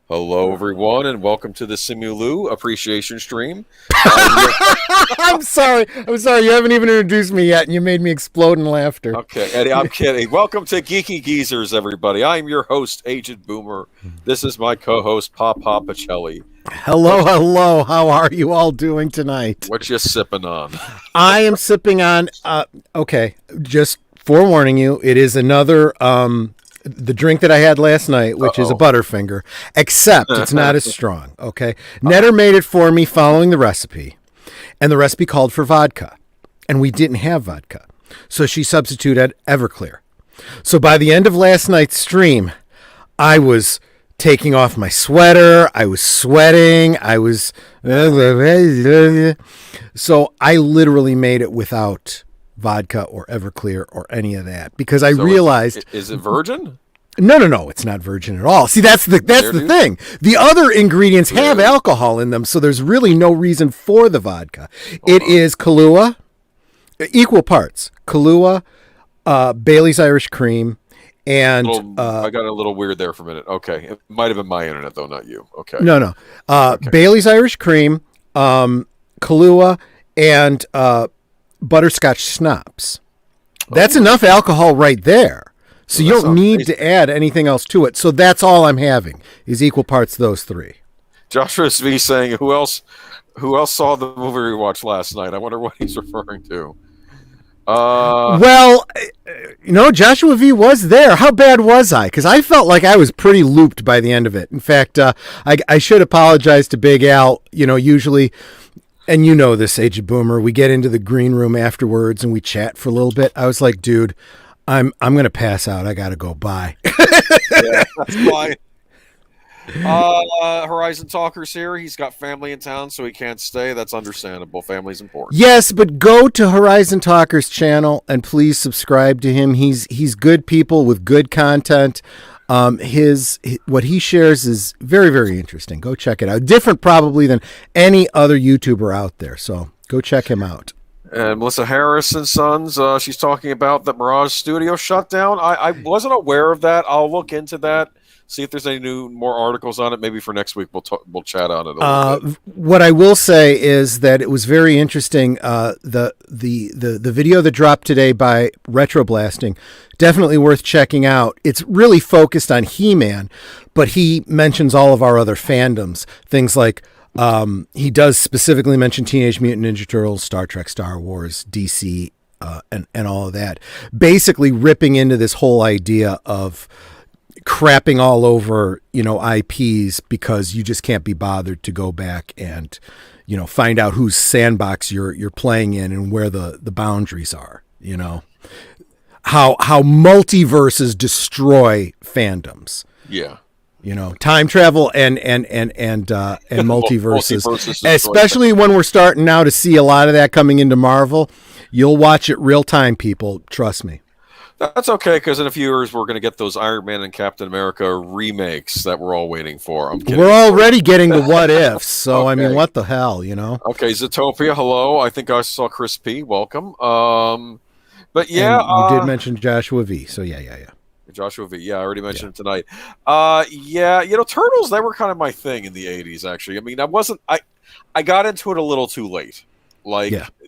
Hello, everyone, and welcome to the Simulu Appreciation Stream. I'm sorry. You haven't even introduced me yet, and you made me explode in laughter. Okay, Eddie, I'm kidding. Welcome to Geeky Geezers, everybody. I'm your host, Agent Boomer. This is my co-host, PaPa Pacelli. Hello. How are you all doing tonight? What you sipping on? I am sipping on. Okay, just forewarning you, it is another the drink that I had last night, which is a Butterfinger, except it's not as strong. Okay, Netter made it for me following the recipe, and the recipe called for vodka, and we didn't have vodka, so she substituted Everclear. So by the end of last night's stream, I was taking off my sweater, I was sweating, so I literally made it without vodka or Everclear or any of that because I realized. Is it virgin? No, it's not virgin at all. See, that's the thing. The other ingredients have alcohol in them, so there's really no reason for the vodka. It is Kahlua, equal parts. Kahlua, Bailey's Irish Cream, and I got a little weird there for a minute. Okay, it might have been my internet though, not you. Okay. No. Okay. Bailey's Irish Cream, Kahlua, and butterscotch schnapps. That's enough alcohol right there. So you don't need to add anything else to it. So that's all I'm having is equal parts of those three. Joshua V saying, who else saw the movie we watched last night? I wonder what he's referring to. Well, Joshua V was there. How bad was I? Because I felt like I was pretty looped by the end of it. In fact, I should apologize to Big Al. Usually, and you know this, Agent Boomer, we get into the green room afterwards and we chat for a little bit. I was like, dude, I'm gonna pass out. I gotta go. Bye. Yeah, that's fine. Horizon Talker's here. He's got family in town, so he can't stay. That's understandable. Family's important. Yes, but go to Horizon Talker's channel and please subscribe to him. He's good people with good content. What he shares is very, very interesting. Go check it out. Different probably than any other YouTuber out there. So go check him out. And Melissa Harris and Sons, she's talking about the Mirage Studio shutdown. I wasn't aware of that. I'll look into that. See if there's any more articles on it. Maybe for next week we'll chat on it a little bit. What I will say is that it was very interesting. The video that dropped today by Retroblasting, definitely worth checking out. It's really focused on He-Man, but he mentions all of our other fandoms. Things like he does specifically mention Teenage Mutant Ninja Turtles, Star Trek, Star Wars, DC, and all of that. Basically ripping into this whole idea of crapping all over, IPs because you just can't be bothered to go back and, find out whose sandbox you're playing in and where the boundaries are, how multiverses destroy fandoms. Yeah. Time travel and multiverses, especially when we're starting now to see a lot of that coming into Marvel. You'll watch it real time, people. Trust me. That's okay, because in a few years we're going to get those Iron Man and Captain America remakes that we're all waiting for. I'm kidding. We're already getting the what ifs, so okay. I mean, what the hell, Okay, Zootopia, hello. I think I saw Chris P. Welcome. But yeah, and you did mention Joshua V. So yeah. Joshua V. Yeah, I already mentioned him tonight. Turtles, they were kind of my thing in the 80s, actually. I mean, I got into it a little too late.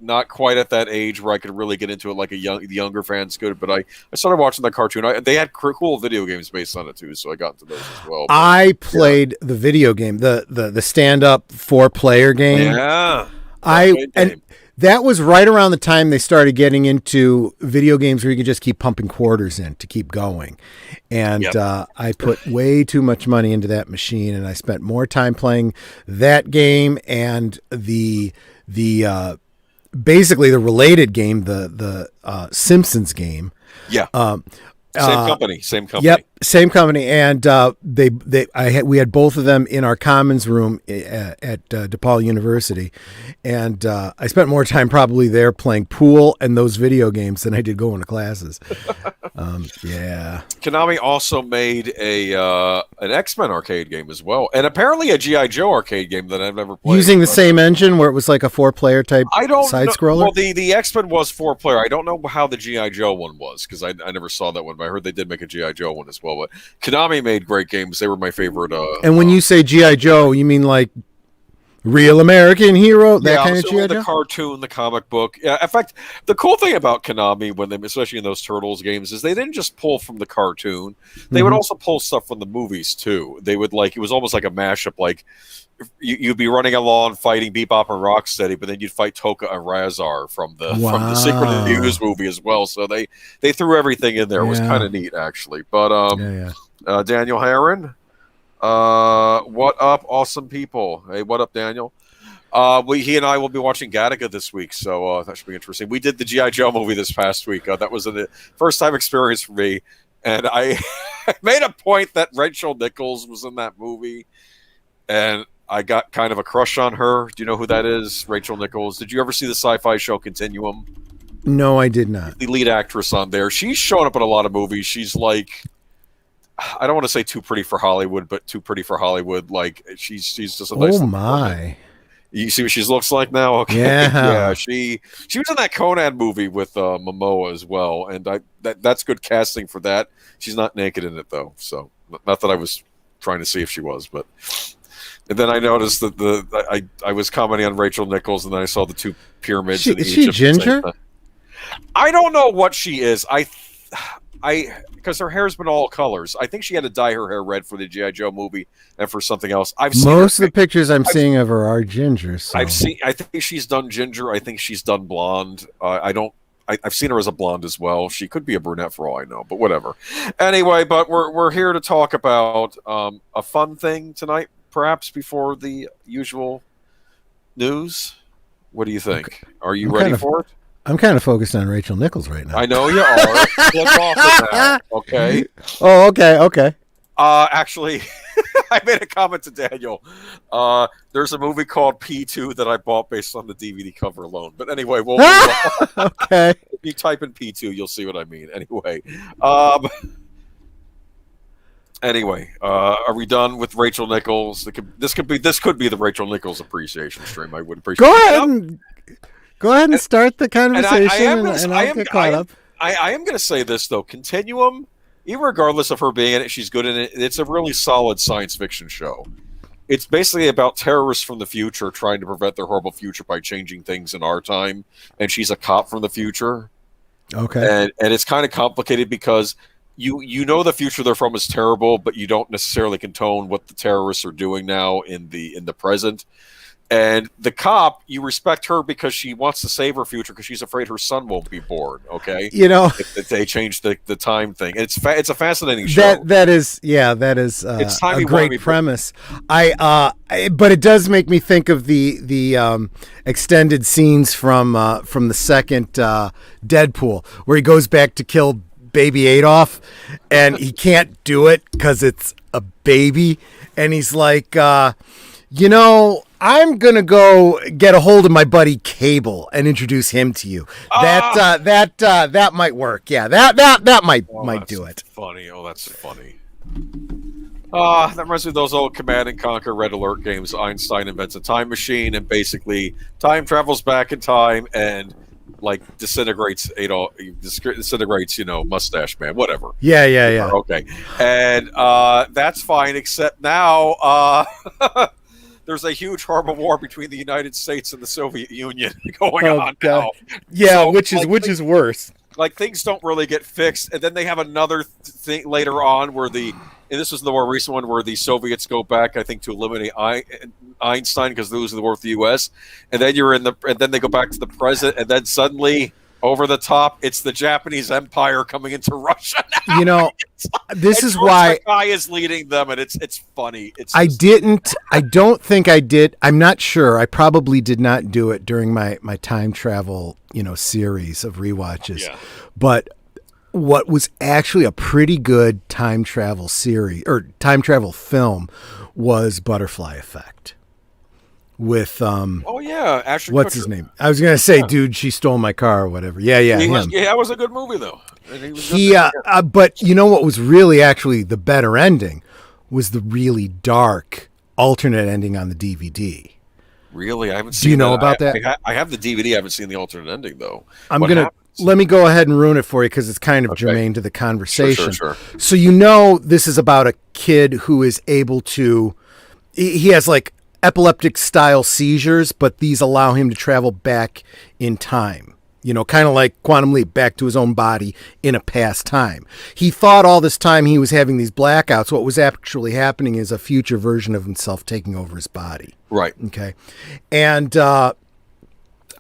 Not quite at that age where I could really get into it like the younger fans could, but I started watching that cartoon. They had cool video games based on it too, so I got into those as well. I played the video game, the stand-up 4-player game. Yeah. And that was right around the time they started getting into video games where you could just keep pumping quarters in to keep going. And I put way too much money into that machine, and I spent more time playing that game and the basically the related game, the Simpsons game. Yeah. Same company. Yep, same company, and we had both of them in our commons room at DePaul University, and I spent more time probably there playing pool and those video games than I did going to classes. Yeah. Konami also made an X-Men arcade game as well, and apparently a G.I. Joe arcade game that I've never played. Using the same engine where it was like a 4-player type side-scroller? Well, the X-Men was 4-player. I don't know how the G.I. Joe one was, because I never saw that one, but I heard they did make a G.I. Joe one as well. well. But Konami made great games. They were my favorite. And when you say G.I. Joe, you mean like Real American Hero, that kind of G.I. Joe? The cartoon, the comic book. Yeah, in fact, the cool thing about Konami, when they, especially in those Turtles games, is they didn't just pull from the cartoon. They would also pull stuff from the movies too. They would it was almost like a mashup. Like you'd be running along fighting Bebop and Rocksteady, but then you'd fight Toka and Razar from the Secret of the Ooze movie as well. So they threw everything in there. It was kind of neat actually. But Daniel Herron. What up, awesome people? Hey, what up, Daniel? He and I will be watching Gattaca this week, so that should be interesting. We did the G.I. Joe movie this past week. That was a first-time experience for me, and I made a point that Rachel Nichols was in that movie, and I got kind of a crush on her. Do you know who that is? Rachel Nichols. Did you ever see the sci-fi show Continuum? No, I did not. The lead actress on there. She's shown up in a lot of movies. She's like, I don't want to say too pretty for Hollywood, but too pretty for Hollywood. Like she's just a nice. Oh my! Woman. You see what she looks like now? Okay, yeah. She was in that Conan movie with Momoa as well, and that's good casting for that. She's not naked in it though, so not that I was trying to see if she was, but. And then I noticed that I was commenting on Rachel Nichols, and then I saw the two pyramids. Is she ginger? I don't know what she is. Because her hair's been all colors. I think she had to dye her hair red for the G.I. Joe movie and for something else. Most of the pictures I'm seeing of her are ginger. So. I think she's done ginger. I think she's done blonde. I've seen her as a blonde as well. She could be a brunette for all I know, but whatever. Anyway, but we're here to talk about a fun thing tonight, perhaps before the usual news. What do you think? Okay. Are you ready for it? I'm kind of focused on Rachel Nichols right now. I know you are. Click off of that, okay? Oh, okay. Actually, I made a comment to Daniel. There's a movie called P2 that I bought based on the DVD cover alone. But anyway, we'll move on. Okay. If you type in P2, you'll see what I mean. Anyway, are we done with Rachel Nichols? This could be the Rachel Nichols appreciation stream. I would appreciate. Go ahead and start the conversation, and I'll get caught up. I am going to say this, though. Continuum, even regardless of her being in it, she's good in it. It's a really solid science fiction show. It's basically about terrorists from the future trying to prevent their horrible future by changing things in our time, and she's a cop from the future. Okay. And it's kind of complicated because you know the future they're from is terrible, but you don't necessarily condone what the terrorists are doing now in the present. And the cop, you respect her because she wants to save her future because she's afraid her son won't be born. Okay, if they change the time thing. It's a fascinating show. That is a great premise. But it does make me think of the extended scenes from the second Deadpool, where he goes back to kill baby Adolf, and he can't do it because it's a baby, and he's like, I'm going to go get a hold of my buddy Cable and introduce him to you. That might work. Yeah, that might do it. Funny. Oh, that's funny. That reminds me of those old Command and Conquer Red Alert games. Einstein invents a time machine and basically time travels back in time and disintegrates Mustache Man, whatever. Yeah. Okay. And that's fine, except now there's a huge horrible war between the United States and the Soviet Union going on now. Yeah, so, which is worse. Like things don't really get fixed, and then they have another thing later on where and this was the more recent one where the Soviets go back, I think, to eliminate Einstein because they lose the war with the U.S. And then and then they go back to the present, and then suddenly over the top, it's the Japanese Empire coming into Russia now. This is why guy is leading them, and it's funny. I don't think I did. I'm not sure. I probably did not do it during my time travel, series of rewatches. Yeah. But what was actually a pretty good time travel series or time travel film was Butterfly Effect. With Ashton what's Kutcher. His name? I was gonna say, dude, she stole my car or whatever. Yeah, that was a good movie though. But you know what was really actually the better ending was the really dark alternate ending on the DVD. Really, I haven't seen. Do you know about that? I have the DVD. I haven't seen the alternate ending though. let me go ahead and ruin it for you because it's kind of germane to the conversation. Sure. So this is about a kid who is able to, he has like epileptic style seizures, but these allow him to travel back in time. Kind of like Quantum Leap, back to his own body in a past time. He thought all this time he was having these blackouts. What was actually happening is a future version of himself taking over his body. Right. Okay. And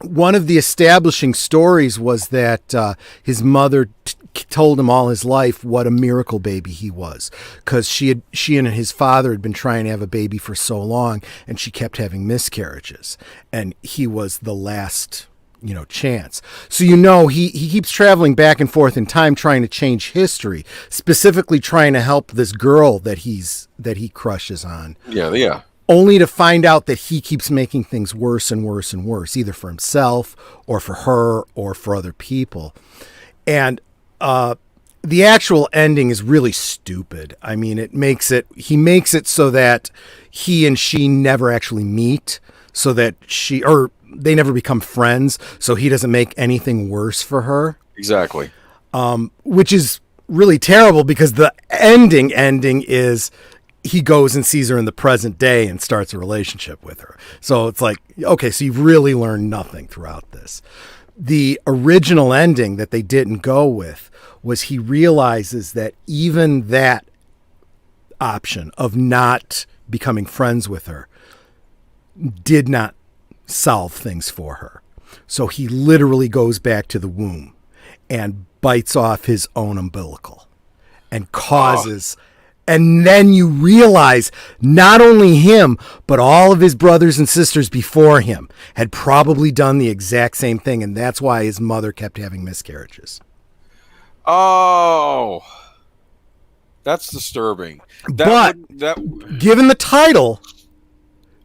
one of the establishing stories was that his mother told him all his life what a miracle baby he was, because she and his father had been trying to have a baby for so long, and she kept having miscarriages, and he was the last chance. So he keeps traveling back and forth in time trying to change history, specifically trying to help this girl that he crushes on. Yeah. Only to find out that he keeps making things worse and worse and worse, either for himself or for her or for other people. And the actual ending is really stupid. I mean, he makes it so that he and she never actually meet, so that they never become friends, so he doesn't make anything worse for her. Exactly. Which is really terrible, because the ending is he goes and sees her in the present day and starts a relationship with her. So it's like, okay, so you've really learned nothing throughout this. The original ending that they didn't go with was he realizes that even that option of not becoming friends with her did not solve things for her. So he literally goes back to the womb and bites off his own umbilical and causes... And then you realize not only him, but all of his brothers and sisters before him had probably done the exact same thing. And that's why his mother kept having miscarriages. Oh, that's disturbing. Given the title,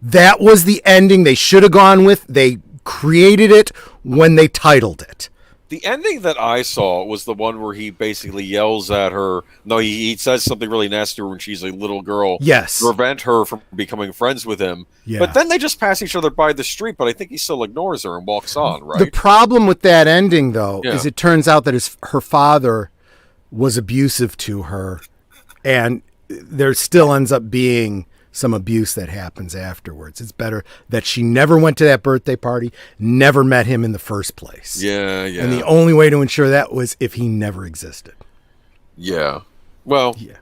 that was the ending they should have gone with. They created it when they titled it. The ending that I saw was the one where he basically yells at her. No, he says something really nasty to her when she's a little girl. Yes. To prevent her from becoming friends with him. Yeah. But then they just pass each other by the street, but I think he still ignores her and walks on, right? The problem with that ending, though, is it turns out that her father was abusive to her, and there still ends up being some abuse that happens afterwards. It's better that she never went to that birthday party, never met him in the first place. Yeah. And the only way to ensure that was if he never existed. Yeah. Well, yeah.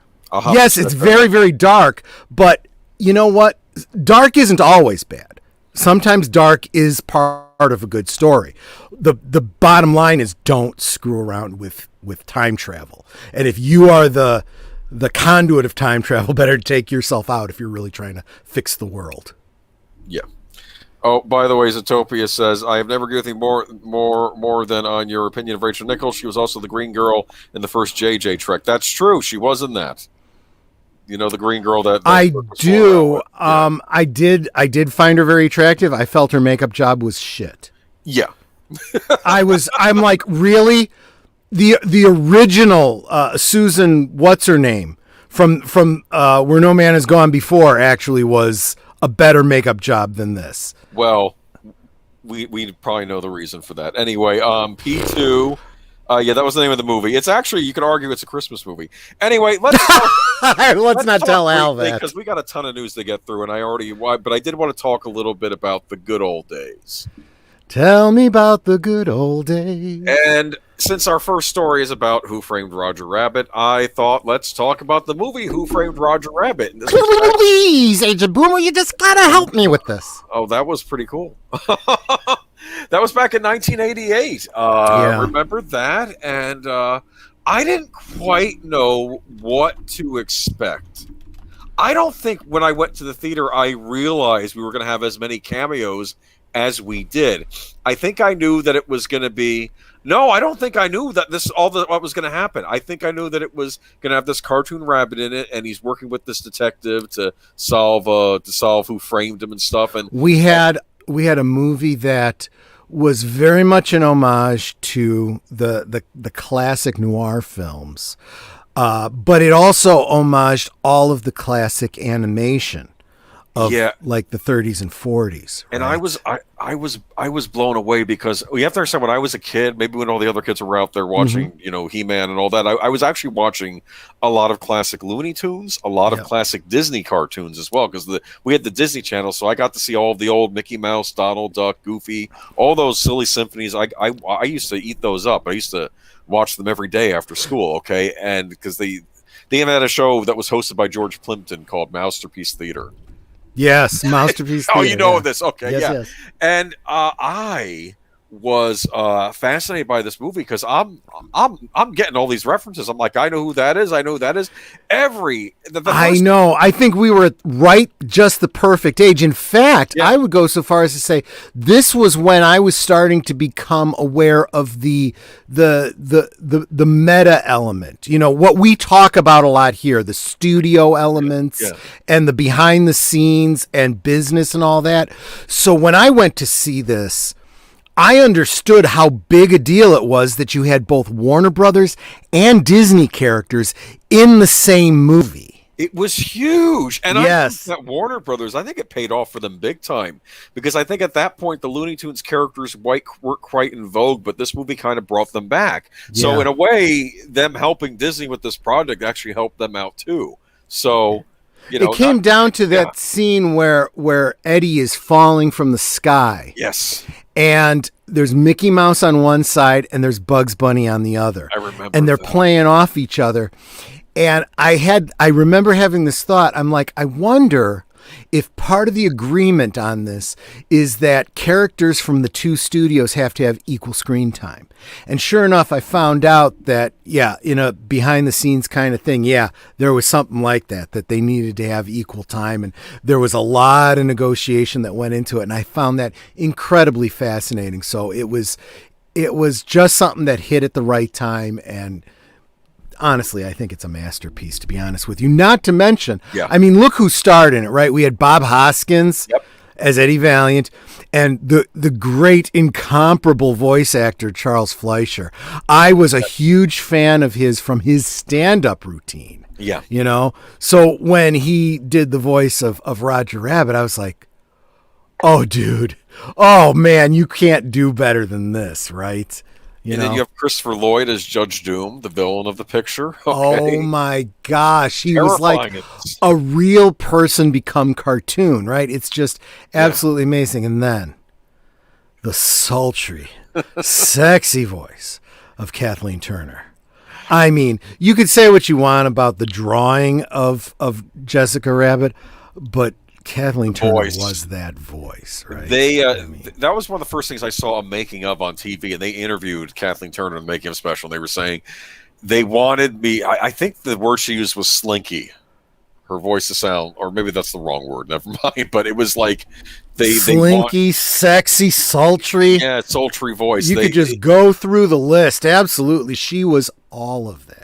Yes, it's very, very dark, but you know what? Dark isn't always bad. Sometimes dark is part of a good story. The bottom line is, don't screw around with time travel. And if you are the conduit of time travel, better take yourself out if you're really trying to fix the world. Yeah. Oh, by the way, Zootopia says, I have never given anything more than on your opinion of Rachel Nichols. She was also the green girl in the first JJ Trek. That's true. She was in that. The green girl that I do. Yeah. I did find her very attractive. I felt her makeup job was shit. Yeah. I'm like, really? The original Susan, what's her name, from Where No Man Has Gone Before, actually was a better makeup job than this. Well, we probably know the reason for that. Anyway, P2, that was the name of the movie. It's actually, you could argue it's a Christmas movie. Anyway, let's not tell Al that, because we got a ton of news to get through, but I did want to talk a little bit about the good old days. Tell me about the good old days. And since our first story is about Who Framed Roger Rabbit, I thought, let's talk about the movie Who Framed Roger Rabbit. Please, Agent Boomer, you just gotta help me with this. Oh, that was pretty cool. That was back in 1988. Remember that? And I didn't quite know what to expect. I don't think when I went to the theater, I realized we were going to have as many cameos as we did. I think I knew that it was going to be... No, I don't think I knew that what was going to happen. I think I knew that it was going to have this cartoon rabbit in it, and he's working with this detective to solve who framed him and stuff. And we had a movie that was very much an homage to the classic noir films, but it also homaged all of the classic animation. of like the 30s and 40s. Right? And I was blown away because you have to understand, when I was a kid, maybe when all the other kids were out there watching, He-Man and all that, I was actually watching a lot of classic Looney Tunes, a lot of classic Disney cartoons as well, because we had the Disney Channel, so I got to see all of the old Mickey Mouse, Donald Duck, Goofy, all those silly symphonies. I used to eat those up. I used to watch them every day after school, okay? And because they even had a show that was hosted by George Plimpton called Masterpiece Theater. Yes, Masterpiece Oh, Theater. you know this. Okay, yes, yeah. Yes. And I was fascinated by this movie because I'm getting all these references. I'm like, I know who that is. I know who that is. I know. I think we were at just the perfect age. In fact, I would go so far as to say this was when I was starting to become aware of the meta element. What we talk about a lot here, the studio elements and the behind the scenes and business and all that. So when I went to see this, I understood how big a deal it was that you had both Warner Brothers and Disney characters in the same movie. It was huge. And yes. I think that Warner Brothers, I think it paid off for them big time, because I think at that point the Looney Tunes characters weren't quite in vogue, but this movie kind of brought them back. Yeah. So in a way, them helping Disney with this project actually helped them out too. So... it came down to that scene where Eddie is falling from the sky. Yes. And there's Mickey Mouse on one side and there's Bugs Bunny on the other. I remember. And they're playing off each other. And I remember having this thought. I'm like, I wonder if part of the agreement on this is that characters from the two studios have to have equal screen time. And sure enough, I found out that, in a behind the scenes kind of thing, there was something like that they needed to have equal time. And there was a lot of negotiation that went into it. And I found that incredibly fascinating. So it was just something that hit at the right time. And honestly, I think it's a masterpiece, to be honest with you. Not to mention, I mean, look who starred in it, right? We had Bob Hoskins as Eddie Valiant, and the great, incomparable voice actor, Charles Fleischer. I was a huge fan of his from his stand-up routine. Yeah. So when he did the voice of Roger Rabbit, I was like, oh, dude. Oh, man, you can't do better than this, right? Then you have Christopher Lloyd as Judge Doom, the villain of the picture. Okay. Oh my gosh. He was like a real person become cartoon, right? It's just absolutely amazing. And then the sultry, sexy voice of Kathleen Turner. I mean, you could say what you want about the drawing of Jessica Rabbit, but Kathleen Turner was that voice, right? That was one of the first things I saw a making of on TV, and they interviewed Kathleen Turner in the making of special, and they were saying they wanted me. I think the word she used was slinky. Her voice to sound, or maybe that's the wrong word. Never mind. But it was like slinky, sexy, sultry. Yeah, sultry voice. You could just go through the list. Absolutely, she was all of that.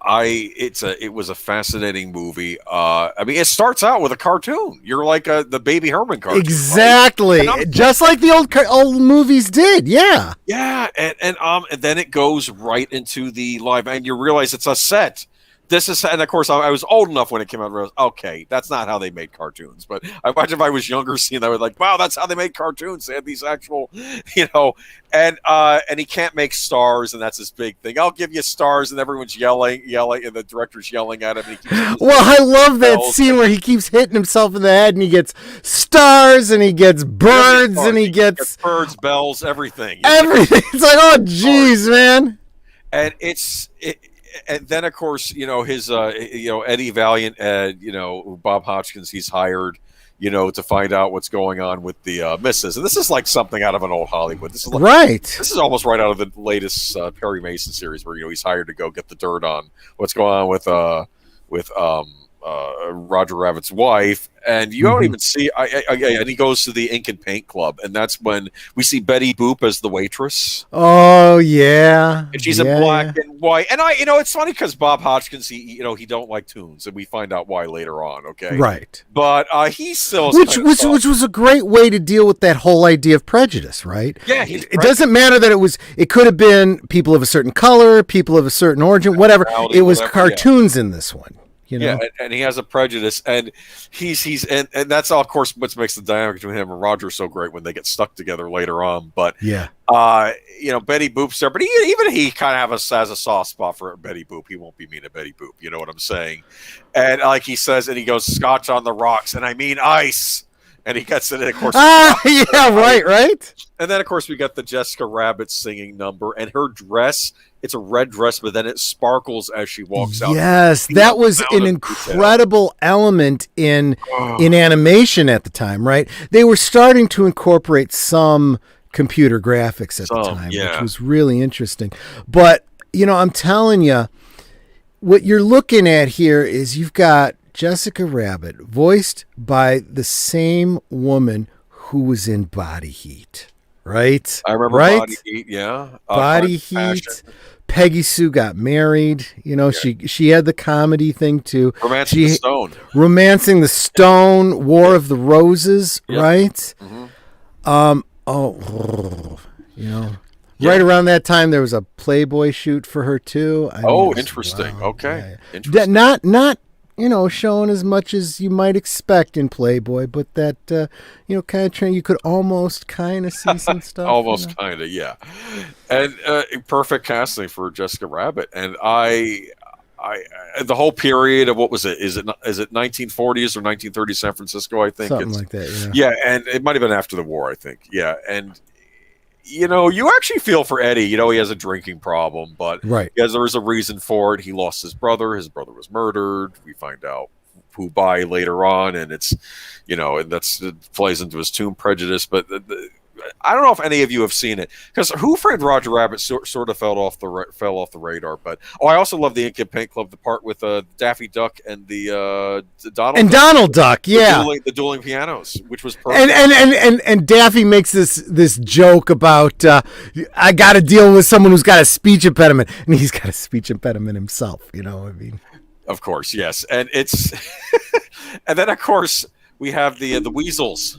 It was a fascinating movie. I mean, it starts out with a cartoon. You're like the Baby Herman cartoon, exactly, right? Just like the old movies did. Yeah, and then it goes right into the live, and you realize it's a set. And of course, I was old enough when it came out. I was, okay, that's not how they made cartoons. But I imagine if I was younger, seeing that, I was like, wow, that's how they made cartoons. They had these actual, and he can't make stars, and that's his big thing. I'll give you stars, and everyone's yelling, and the director's yelling at him. And well, I love that scene where he keeps hitting himself in the head, and he gets stars, and he gets birds, and he gets birds, bells, everything. Everything. It's like, oh, geez, man. And and then, of course, his, Eddie Valiant, Bob Hoskins, he's hired, to find out what's going on with the missus. And this is like something out of an old Hollywood. This is This is almost right out of the latest Perry Mason series, where he's hired to go get the dirt on what's going on with Roger Rabbit's wife, and you don't even see. And he goes to the Ink and Paint Club, and that's when we see Betty Boop as the waitress. Oh yeah, and she's in black and white. And it's funny because Bob Hoskins, he don't like tunes, and we find out why later on. Okay, right. But he still which was a great way to deal with that whole idea of prejudice, right? Yeah, it doesn't matter that it could have been people of a certain color, people of a certain origin, whatever. It was cartoons in this one. you know. Yeah, and he has a prejudice, and and that's all, of course, what makes the dynamic between him and Roger so great when they get stuck together later on. But yeah, Betty Boop's there, but even he kind of has a soft spot for Betty Boop. He won't be mean to Betty Boop, you know what I'm saying? And like he says, and he goes, "Scotch on the rocks," and I mean ice. And he gets it, and of course, yeah, right. And then, of course, we got the Jessica Rabbit singing number, and her dress. It's a red dress, but then it sparkles as she walks out. Yes, that was an incredible element in animation at the time, right? They were starting to incorporate some computer graphics at the time, which was really interesting. But, I'm telling you, what you're looking at here is you've got Jessica Rabbit, voiced by the same woman who was in Body Heat, right? I remember Body Heat, yeah. Body Heat. Passion. Peggy Sue got married. She had the comedy thing too. Romancing the Stone. Romancing the Stone, War of the Roses, right? Mm-hmm. Right around that time there was a Playboy shoot for her too. Interesting. Wow. Okay. Yeah. Interesting. Not showing as much as you might expect in Playboy, but that, kind of trend, you could almost kind of see some stuff. Almost kind of, yeah. And perfect casting for Jessica Rabbit. And I the whole period of, what was it? Is it 1940s or 1930s San Francisco, I think? Something like that, yeah. Yeah, and it might have been after the war, I think. Yeah, and you actually feel for Eddie. He has a drinking problem, but because there is a reason for it. He lost his brother. His brother was murdered. We find out who by later on, and it's, and it plays into his tomb prejudice. But I don't know if any of you have seen it, because Who Framed Roger Rabbit sort of fell off the radar. But I also love the Ink and Paint Club, the part with Daffy Duck and the Donald Duck, yeah, the dueling pianos, which was perfect. And Daffy makes this joke about I got to deal with someone who's got a speech impediment, and he's got a speech impediment himself. Of course, yes, and it's and then of course we have the weasels,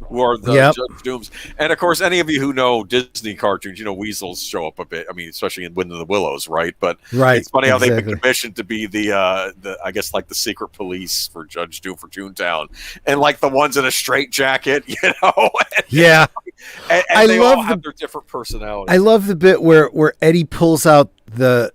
who are the Judge Dooms. And, of course, any of you who know Disney cartoons, weasels show up a bit. I mean, especially in Wind in the Willows, right? But it's funny how they've been commissioned to be the I guess, like the secret police for Judge Doom for Toontown. And, like, the ones in a straitjacket, Yeah. and they all have their different personalities. I love the bit where Eddie pulls out the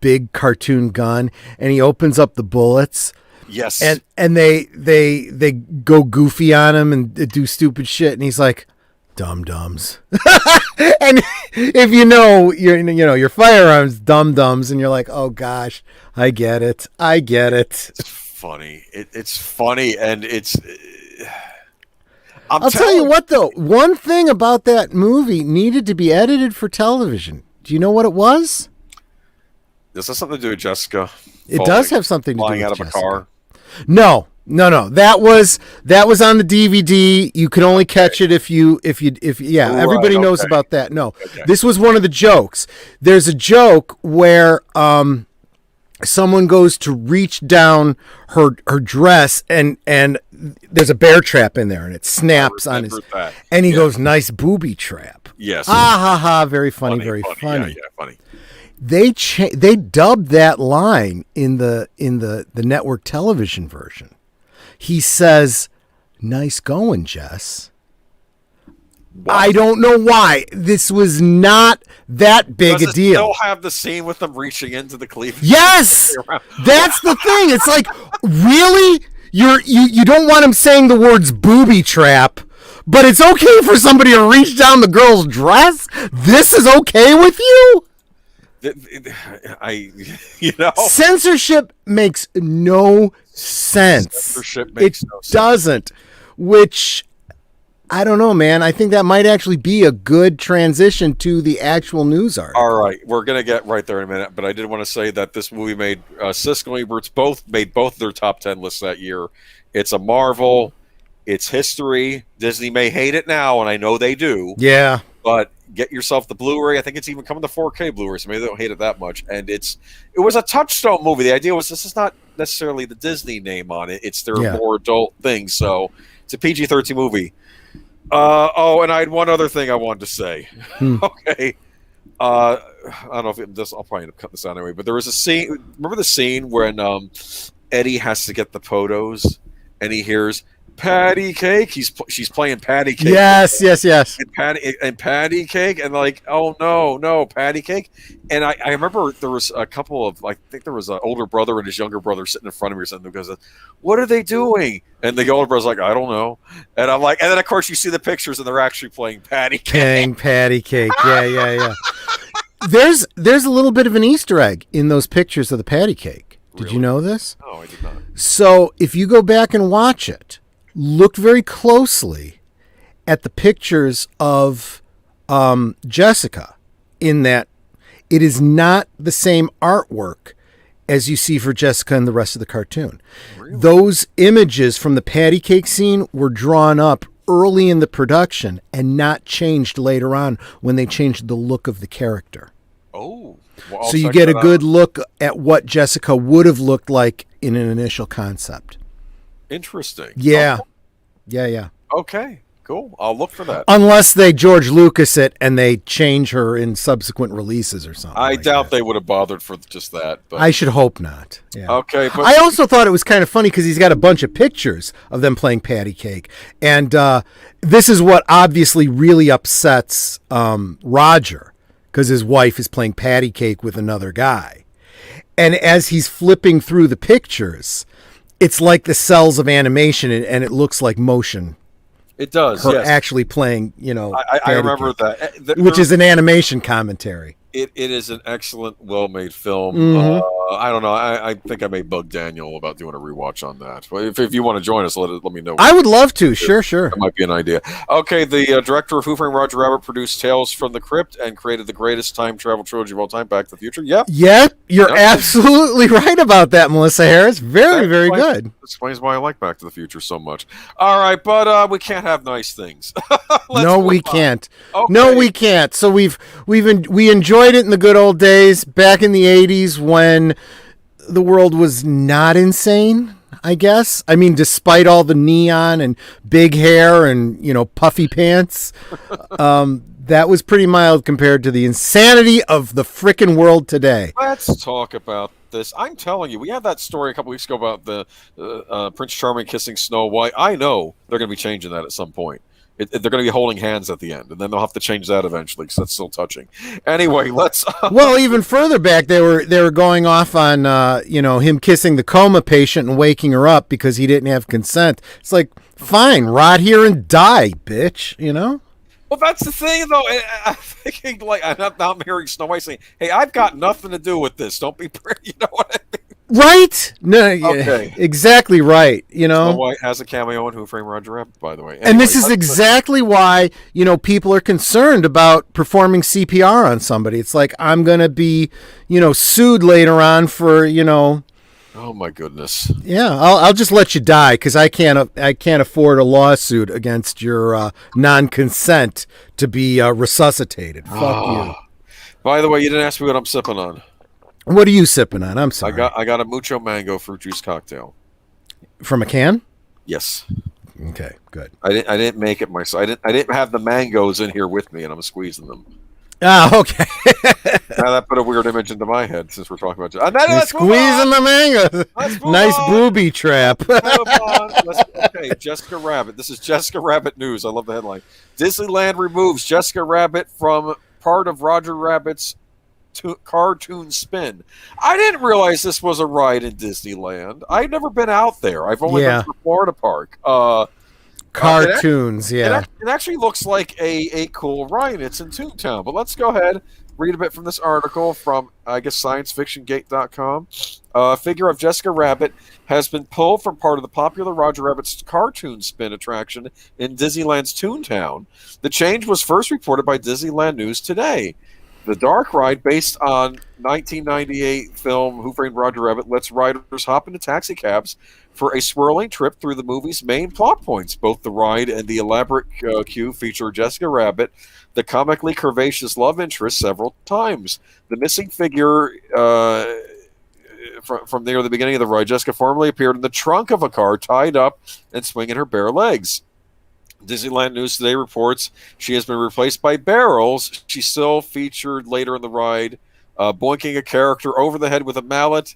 big cartoon gun, and he opens up the bullets. Yes, and they go goofy on him and do stupid shit, and he's like, dum-dums. And if your firearms, dum-dums, and you're like, oh gosh, I get it. It's funny. It's funny, and it's. I'll tell you what, though, one thing about that movie needed to be edited for television. Do you know what it was? Does that something to do with Jessica? It does have something to do with Jessica. Flying out of a car? No. That was on the DVD. You can only catch it if you everybody knows about that. No. This was one of the jokes. There's a joke where someone goes to reach down her dress, and there's a bear trap in there, and it snaps on his and he goes, nice booby trap. Yes. Very funny, very funny. Yeah, funny. They dubbed that line in the network television version. He says, "Nice going, Jess." What? I don't know why. This was not that big a deal. Still have the scene with them reaching into the cleavage. Yes, that's the thing. It's like, really, you don't want him saying the words "booby trap," but it's okay for somebody to reach down the girl's dress. This is okay with you? Censorship makes no sense. Censorship makes no sense. It doesn't, which I don't know, man. I think that might actually be a good transition to the actual news article. All right, we're going to get right there in a minute, but I did want to say that this movie made Siskel and Ebert's made both their top 10 lists that year. It's a marvel. It's history. Disney may hate it now, and I know they do. Yeah. But get yourself the Blu-ray. I think it's even coming to 4K Blu-ray, so maybe they don't hate it that much. And it was a touchdown movie. The idea was this is not necessarily the Disney name on it. It's their more adult thing. So it's a PG-13 movie. And I had one other thing I wanted to say. Okay. I don't know if I'll probably end up cutting this out anyway, but there was a scene. Remember the scene when Eddie has to get the photos, and he hears patty cake. She's playing patty cake. Yes. And patty cake, and like, oh no, patty cake. And I remember there was a couple of, I think there was an older brother and his younger brother sitting in front of me or something, because what are they doing? And the older brother's like, I don't know. And I'm like, and then of course you see the pictures and they're actually playing patty cake. Patty cake. Yeah. There's a little bit of an Easter egg in those pictures of the patty cake. Did you know this? No, I did not. So if you go back and watch it, look very closely at the pictures of Jessica, in that it is not the same artwork as you see for Jessica and the rest of the cartoon. Really? Those images from the patty cake scene were drawn up early in the production and not changed later on when they changed the look of the character. Oh. Well, so you get a good look at what Jessica would have looked like in an initial concept. Interesting. Yeah. Oh. Yeah. Okay, cool. I'll look for that. Unless they George Lucas it and they change her in subsequent releases or something. I doubt they would have bothered for just that. But I should hope not. Yeah. Okay. But I also thought it was kind of funny because he's got a bunch of pictures of them playing patty cake. And this is what obviously really upsets Roger, because his wife is playing patty cake with another guy. And as he's flipping through the pictures, it's like the cells of animation, and it looks like motion. It does. Her yes. actually playing, I remember that. Which is an animation commentary. It is an excellent, well-made film. Mm-hmm. I don't know. I think I may bug Daniel about doing a rewatch on that. But if you want to join us, let me know. I would love to. Sure. That might be an idea. Okay, the director of Who Framed Roger Rabbit produced Tales from the Crypt and created the greatest time travel trilogy of all time, Back to the Future. Yep. You're absolutely right about that, Melissa Harris. Very good. Explains why I like Back to the Future so much. All right, but we can't have nice things. No, we can't. Okay. No, we can't. So we enjoyed it in the good old days back in the 80s when the world was not insane, I guess. I mean, despite all the neon and big hair and, puffy pants, that was pretty mild compared to the insanity of the frickin' world today. Let's talk about this. I'm telling you, we had that story a couple weeks ago about the Prince Charming kissing Snow White. I know they're going to be changing that at some point. They're going to be holding hands at the end, and then they'll have to change that eventually because that's still touching. Anyway, let's. Well, even further back, they were going off on him kissing the coma patient and waking her up because he didn't have consent. It's like, fine, rot here and die, bitch. Well, that's the thing, though. I'm thinking, like, I'm hearing Snow White saying, "Hey, I've got nothing to do with this. Don't be pretty." You know what I mean? Right? No, okay. Exactly right. Snow White has a cameo in Who Framed Roger Rabbit, by the way. Anyway, and this is exactly why, people are concerned about performing CPR on somebody. It's like, I'm going to be, sued later on for, Oh my goodness. Yeah, I'll just let you die because I can't afford a lawsuit against your non-consent to be resuscitated. Fuck you. By the way, you didn't ask me what I'm sipping on. What are you sipping on? I'm sorry. I got a Mucho Mango fruit juice cocktail. From a can? Yes. Okay, good. I didn't make it myself. I didn't have the mangoes in here with me, and I'm squeezing them. Ah, okay. Now that put a weird image into my head since we're talking about squeezing the mangoes. Nice booby trap. Okay, Jessica Rabbit. This is Jessica Rabbit news. I love the headline. Disneyland removes Jessica Rabbit from part of Roger Rabbit's cartoon spin. I didn't realize this was a ride in Disneyland. I've never been out there. I've only been to Florida Park. Cartoons, it actually looks like a cool ride. It's in Toontown. But let's go ahead, read a bit from this article from, I guess, sciencefictiongate.com. A figure of Jessica Rabbit has been pulled from part of the popular Roger Rabbit's cartoon spin attraction in Disneyland's Toontown. The change was first reported by Disneyland News Today. The dark ride, based on 1998 film Who Framed Roger Rabbit, lets riders hop into taxi cabs for a swirling trip through the movie's main plot points. Both the ride and the elaborate queue feature Jessica Rabbit, the comically curvaceous love interest, several times. The missing figure from near the beginning of the ride, Jessica formerly appeared in the trunk of a car, tied up and swinging her bare legs. Disneyland News Today reports she has been replaced by barrels. She's still featured later in the ride, boinking a character over the head with a mallet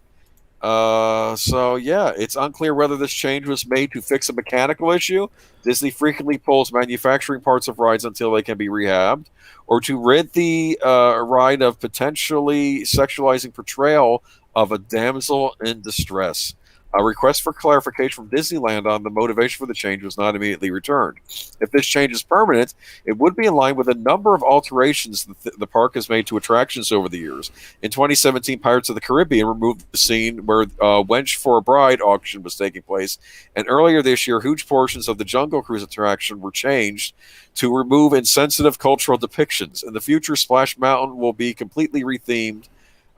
So yeah, it's unclear whether this change was made to fix a mechanical issue. Disney frequently pulls manufacturing parts of rides until they can be rehabbed, or to rid the ride of potentially sexualizing portrayal of a damsel in distress. A request for clarification from Disneyland on the motivation for the change was not immediately returned. If this change is permanent, it would be in line with a number of alterations that the park has made to attractions over the years. In 2017, Pirates of the Caribbean removed the scene where Wench for a Bride auction was taking place, and earlier this year, huge portions of the Jungle Cruise attraction were changed to remove insensitive cultural depictions. In the future, Splash Mountain will be completely rethemed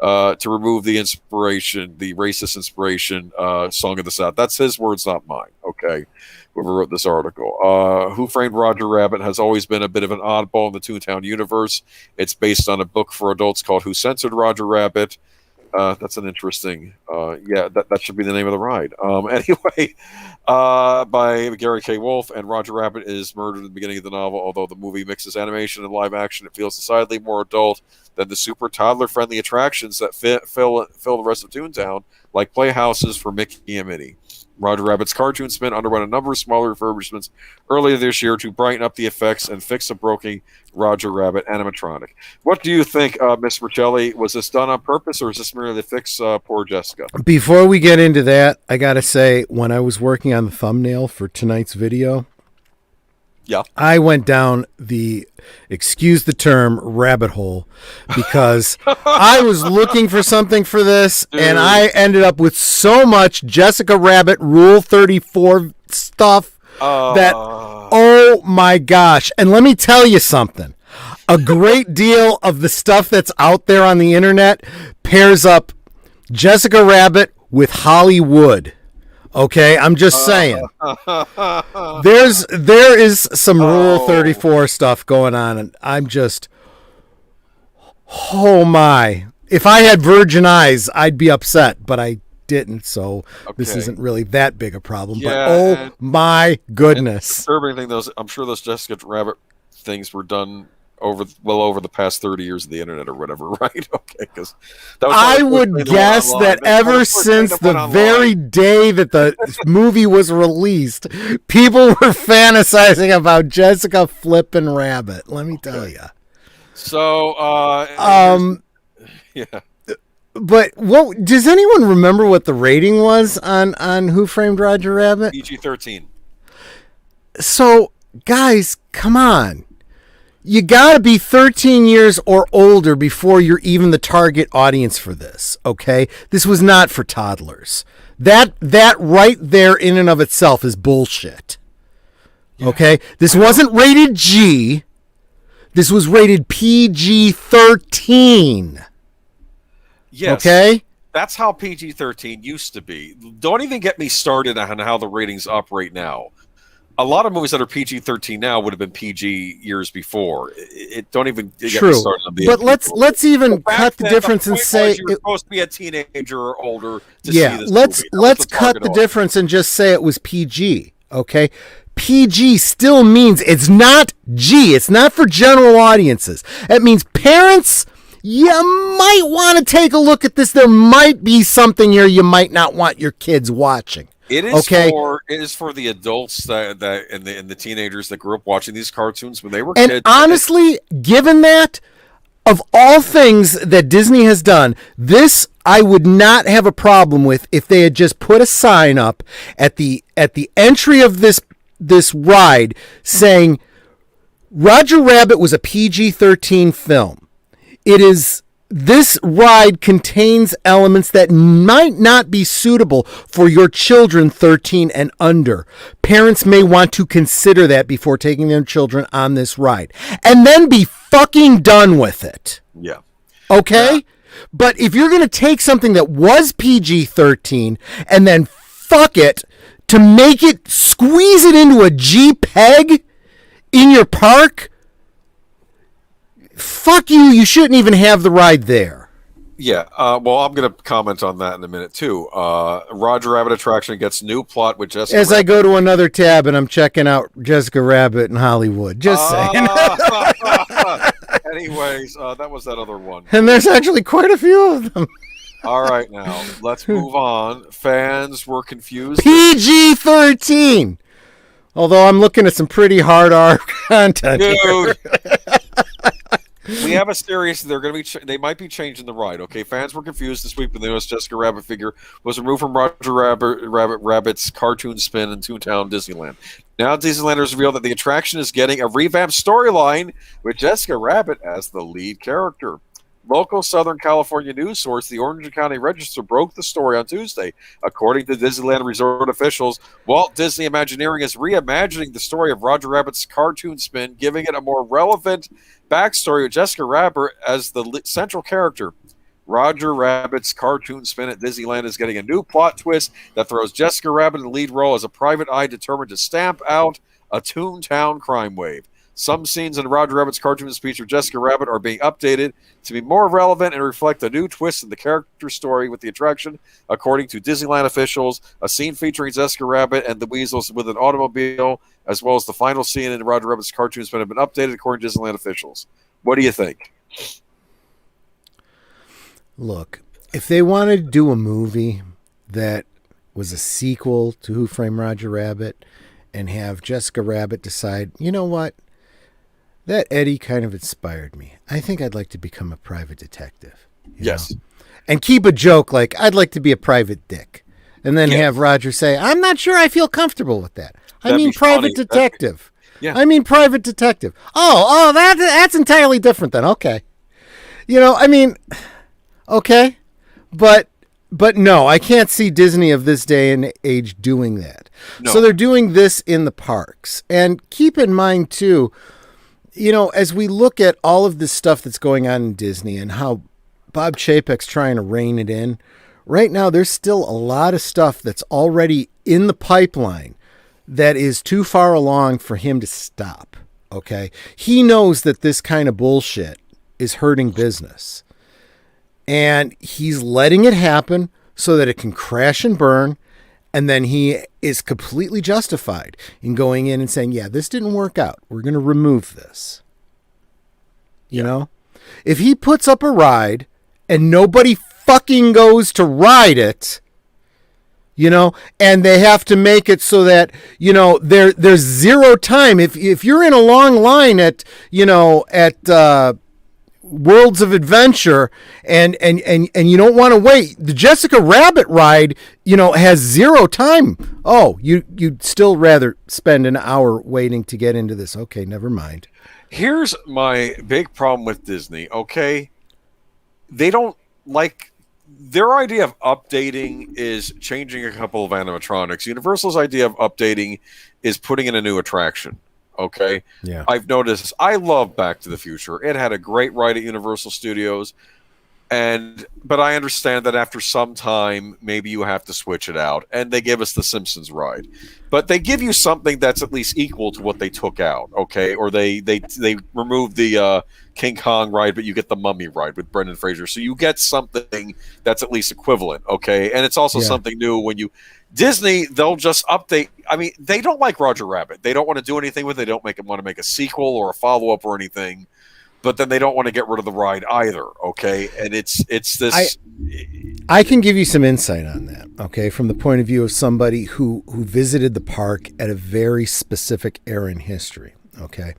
to remove the inspiration, the racist inspiration, Song of the South. That's his words, not mine. Okay, whoever wrote this article. Who Framed Roger Rabbit has always been a bit of an oddball in the Toontown universe. It's based on a book for adults called Who Censored Roger Rabbit. That's an interesting, that should be the name of the ride. Anyway, by Gary K. Wolfe, and Roger Rabbit is murdered at the beginning of the novel. Although the movie mixes animation and live action, it feels decidedly more adult than the super toddler-friendly attractions that fill the rest of Toontown, like playhouses for Mickey and Minnie. Roger Rabbit's cartoon spin underwent a number of smaller refurbishments earlier this year to brighten up the effects and fix a broken Roger Rabbit animatronic. What do you think, Miss Pacelli? Was this done on purpose, or is this merely to fix poor Jessica? Before we get into that, I got to say, when I was working on the thumbnail for tonight's video, yeah, I went down the, excuse the term, rabbit hole, because I was looking for something for this, and I ended up with so much Jessica Rabbit Rule 34 stuff that, oh my gosh. And let me tell you something. A great deal of the stuff that's out there on the internet pairs up Jessica Rabbit with Hollywood. Okay, I'm just saying. There is some Rule 34 stuff going on, and I'm just, oh my. If I had virgin eyes, I'd be upset, but I didn't, so this isn't really that big a problem. Yeah, but oh my goodness. Disturbing thing, I'm sure those Jessica Rabbit things were done over the past 30 years of the internet or whatever, right? Okay, because I would guess that ever since the very day that the movie was released, people were fantasizing about Jessica flippin' Rabbit. Let me tell you. So, yeah. But what does anyone remember what the rating was on Who Framed Roger Rabbit? PG-13. So, guys, come on. You got to be 13 years or older before you're even the target audience for this, okay? This was not for toddlers. That right there in and of itself is bullshit. Okay? This wasn't rated G. This was rated PG-13. Yes. Okay? That's how PG-13 used to be. Don't even get me started on how the ratings operate now. A lot of movies that are PG-13 now would have been PG years before. Don't even get me started on the. But let's even cut the difference and say you're supposed to be a teenager or older to see this movie. Let's cut the difference and just say it was PG. Okay, PG still means it's not G. It's not for general audiences. It means parents. You might want to take a look at this. There might be something here you might not want your kids watching. It is for the adults that and the teenagers that grew up watching these cartoons when they were kids. And honestly, given that, of all things that Disney has done, this I would not have a problem with if they had just put a sign up at the entry of this ride saying Roger Rabbit was a PG-13 film. This ride contains elements that might not be suitable for your children 13 and under. Parents may want to consider that before taking their children on this ride. And then be fucking done with it. Yeah. Okay? Yeah. But if you're going to take something that was PG-13 and then fuck it to squeeze it into a G-Peg in your park, fuck you, you shouldn't even have the ride there. Yeah, well, I'm going to comment on that in a minute, too. Roger Rabbit attraction gets new plot with Jessica As Rabbit. I go to another tab and I'm checking out Jessica Rabbit in Hollywood. Just saying. Anyways, that was that other one. And there's actually quite a few of them. All right, now let's move on. Fans were confused. PG-13. Although I'm looking at some pretty hard R content. Dude. We have a series. They're going to be. They might be changing the ride. Okay, fans were confused this week when the newest Jessica Rabbit figure was removed from Roger Rabbit's cartoon spin in Toontown Disneyland. Now Disneyland has revealed that the attraction is getting a revamped storyline with Jessica Rabbit as the lead character. Local Southern California news source, the Orange County Register, broke the story on Tuesday. According to Disneyland Resort officials, Walt Disney Imagineering is reimagining the story of Roger Rabbit's cartoon spin, giving it a more relevant backstory with Jessica Rabbit as the central character. Roger Rabbit's cartoon spin at Disneyland is getting a new plot twist that throws Jessica Rabbit in the lead role as a private eye determined to stamp out a Toontown crime wave. Some scenes in Roger Rabbit's cartoon speech with Jessica Rabbit are being updated to be more relevant and reflect a new twist in the character story with the attraction. According to Disneyland officials, a scene featuring Jessica Rabbit and the Weasels with an automobile, as well as the final scene in Roger Rabbit's cartoon spin, have been updated according to Disneyland officials. What do you think? Look, if they wanted to do a movie that was a sequel to Who Framed Roger Rabbit and have Jessica Rabbit decide, you know what? That Eddie kind of inspired me. I think I'd like to become a private detective. Yes. Know? And keep a joke like, I'd like to be a private dick. And then have Roger say, I'm not sure I feel comfortable with that. I mean private detective. I mean private detective. Oh, that's entirely different then. Okay. You know, I mean, okay. But no, I can't see Disney of this day and age doing that. No. So they're doing this in the parks. And keep in mind, too, you know, as we look at all of this stuff that's going on in Disney and how Bob Chapek's trying to rein it in, right now there's still a lot of stuff that's already in the pipeline that is too far along for him to stop, okay? He knows that this kind of bullshit is hurting business. And he's letting it happen so that it can crash and burn. And then he is completely justified in going in and saying, yeah, this didn't work out. We're going to remove this. You know? If he puts up a ride and nobody fucking goes to ride it, you know, and they have to make it so that, you know, there's zero time. If you're in a long line at, you know, at Worlds of Adventure and you don't want to wait, the Jessica Rabbit ride, you know, has zero time. Oh, you'd still rather spend an hour waiting to get into this. Okay, never mind. Here's my big problem with Disney, okay? They don't like, their idea of updating is changing a couple of animatronics. Universal's idea of updating is putting in a new attraction. Okay. Yeah. I've noticed. I love Back to the Future. It had a great ride at Universal Studios, but I understand that after some time, maybe you have to switch it out. And they give us the Simpsons ride, but they give you something that's at least equal to what they took out. Okay, or they removed the King Kong ride, but you get the Mummy ride with Brendan Fraser, so you get something that's at least equivalent. Okay, and it's also something new when you. Disney, they'll just update. I mean, they don't like Roger Rabbit. They don't want to do anything with it. They don't want to make a sequel or a follow-up or anything. But then they don't want to get rid of the ride either, okay? And it's this... I can give you some insight on that, okay, from the point of view of somebody who visited the park at a very specific era in history, okay?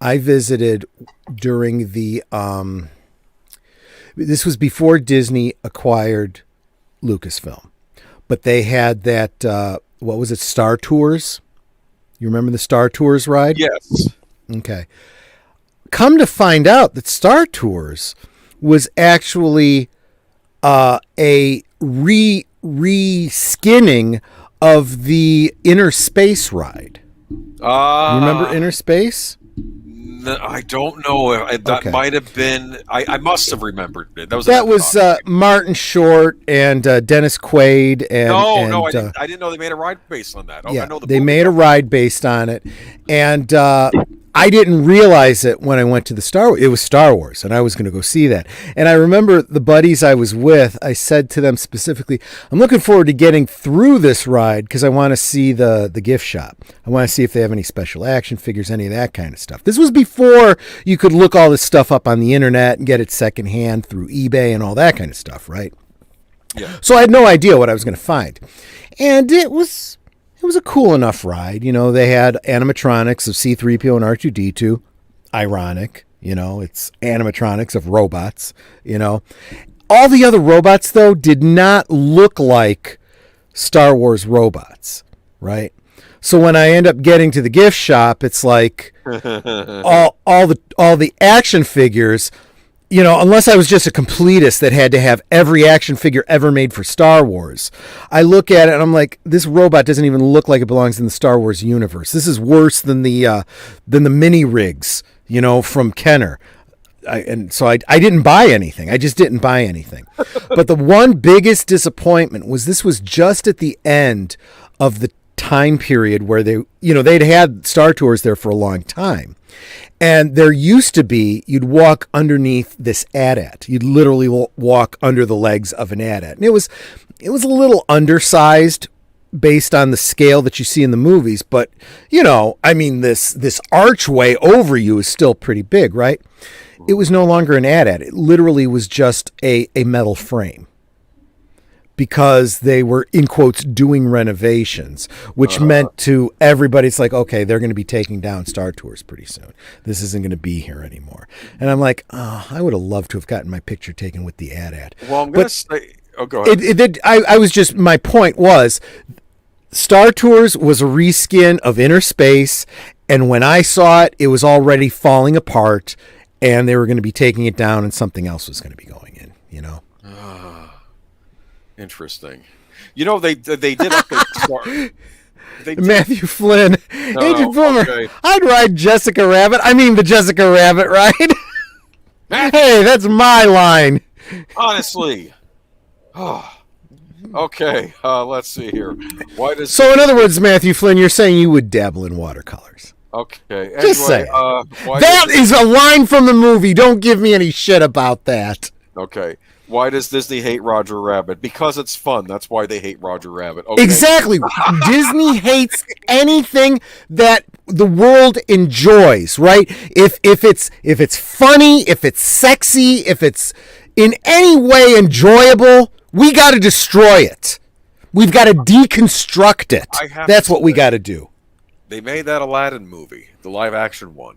I visited during the... this was before Disney acquired Lucasfilm. But they had that, what was it, Star Tours? You remember the Star Tours ride? Yes. Okay. Come to find out that Star Tours was actually a re-skinning of the Inner Space ride. Remember Inner Space? I don't know. That might have been. I must have remembered it. That was Martin Short and Dennis Quaid. No, I didn't know they made a ride based on that. Yeah, they made a ride based on it, and I didn't realize it when I went to the Star Wars. It was Star Wars, and I was going to go see that. And I remember the buddies I was with, I said to them specifically, I'm looking forward to getting through this ride because I want to see the gift shop. I want to see if they have any special action figures, any of that kind of stuff. This was before you could look all this stuff up on the internet and get it secondhand through eBay and all that kind of stuff, right? Yeah. So I had no idea what I was going to find. And it was a cool enough ride. You know, they had animatronics of C-3PO and R2-D2. Ironic, you know, it's animatronics of robots, you know. All the other robots, though, did not look like Star Wars robots, right? So when I end up getting to the gift shop, it's like all the action figures, you know, unless I was just a completist that had to have every action figure ever made for Star Wars. I look at it and I'm like, this robot doesn't even look like it belongs in the Star Wars universe. This is worse than the mini rigs, you know, from Kenner. So I didn't buy anything. I just didn't buy anything. But the one biggest disappointment was this was just at the end of the time period where they, you know, they'd had Star Tours there for a long time. And there used to be, you'd walk underneath this AT-AT. You'd literally walk under the legs of an AT-AT. And it was a little undersized based on the scale that you see in the movies. But, you know, I mean, this archway over you is still pretty big, right? It was no longer an AT-AT. It literally was just a metal frame. Because they were, in quotes, doing renovations, which meant to everybody, it's like, okay, they're going to be taking down Star Tours pretty soon. This isn't going to be here anymore. And I'm like, oh, I would have loved to have gotten my picture taken with the AT-AT. Well, I'm going to say, oh, go ahead. I was just, my point was, Star Tours was a reskin of Inner Space, and when I saw it, it was already falling apart, and they were going to be taking it down, and something else was going to be going in, you know? Interesting. You know, they did update Matthew Flynn. Agent Boomer. Okay. I'd ride Jessica Rabbit. I mean the Jessica Rabbit ride. Hey, that's my line. Honestly. Okay, let's see here. So in other words, Matthew Flynn, you're saying you would dabble in watercolors. Okay. Anyway, just say that is a line from the movie. Don't give me any shit about that. Okay. Why does Disney hate Roger Rabbit? Because it's fun. That's why they hate Roger Rabbit. Okay. Exactly. Disney hates anything that the world enjoys, right? If it's funny, if it's sexy, if it's in any way enjoyable, we got to destroy it. We've got to deconstruct it. That's what we got to do. They made that Aladdin movie, the live action one.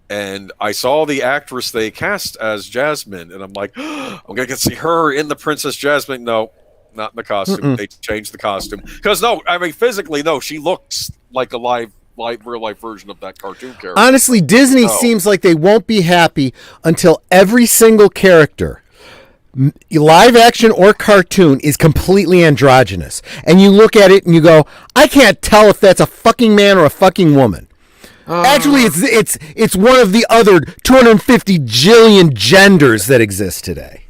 And I saw the actress they cast as Jasmine, and I'm like, I'm going to get to see her in the Princess Jasmine. No, not in the costume. They changed the costume. Because, no, I mean, physically, no, she looks like a real-life version of that cartoon character. Honestly, Disney seems like they won't be happy until every single character, live action or cartoon, is completely androgynous. And you look at it and you go, I can't tell if that's a fucking man or a fucking woman. Actually, it's one of the other 250 jillion genders that exist today.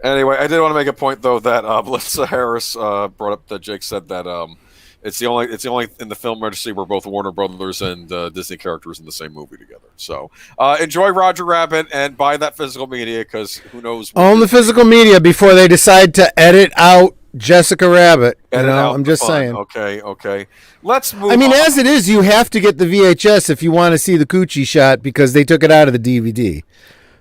Anyway, I did want to make a point though that Melissa Harris brought up that Jake said that it's the only in the film registry where both Warner Brothers and Disney characters in the same movie together. So enjoy Roger Rabbit and buy that physical media because who knows? Own the physical media before they decide to edit out Jessica Rabbit. I'm just saying. Okay. Let's move. I mean, as it is, you have to get the VHS if you want to see the coochie shot because they took it out of the DVD.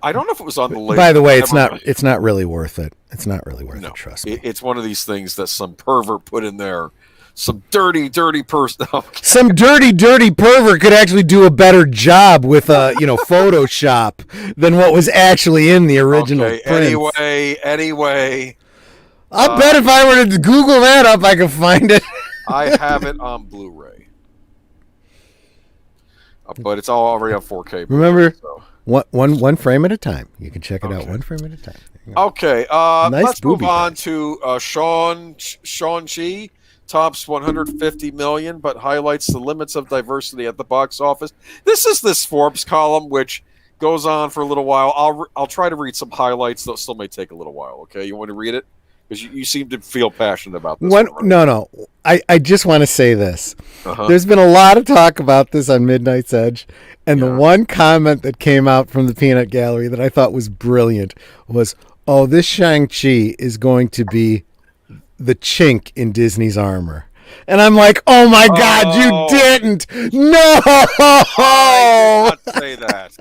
I don't know if it was on the list. By the way, it's not really worth it. It's not really worth it. Trust me. It's one of these things that some pervert put in there. Some dirty person. Okay. Some dirty pervert could actually do a better job with Photoshop than what was actually in the original print. Anyway. I'll bet if I were to Google that up, I could find it. I have it on Blu-ray, but it's already on 4K. Remember, one frame at a time. You can check it out one frame at a time. Okay, let's move on to Shang-Chi. Tops 150 million, but highlights the limits of diversity at the box office. This is this Forbes column, which goes on for a little while. I'll try to read some highlights, though it still may take a little while. Okay, you want to read it? Because you seem to feel passionate about this. No. I just want to say this. There's been a lot of talk about this on Midnight's Edge, and the one comment that came out from the Peanut Gallery that I thought was brilliant was, oh, this Shang-Chi is going to be the chink in Disney's armor. And I'm like, oh my God, you didn't! No! I did not say that.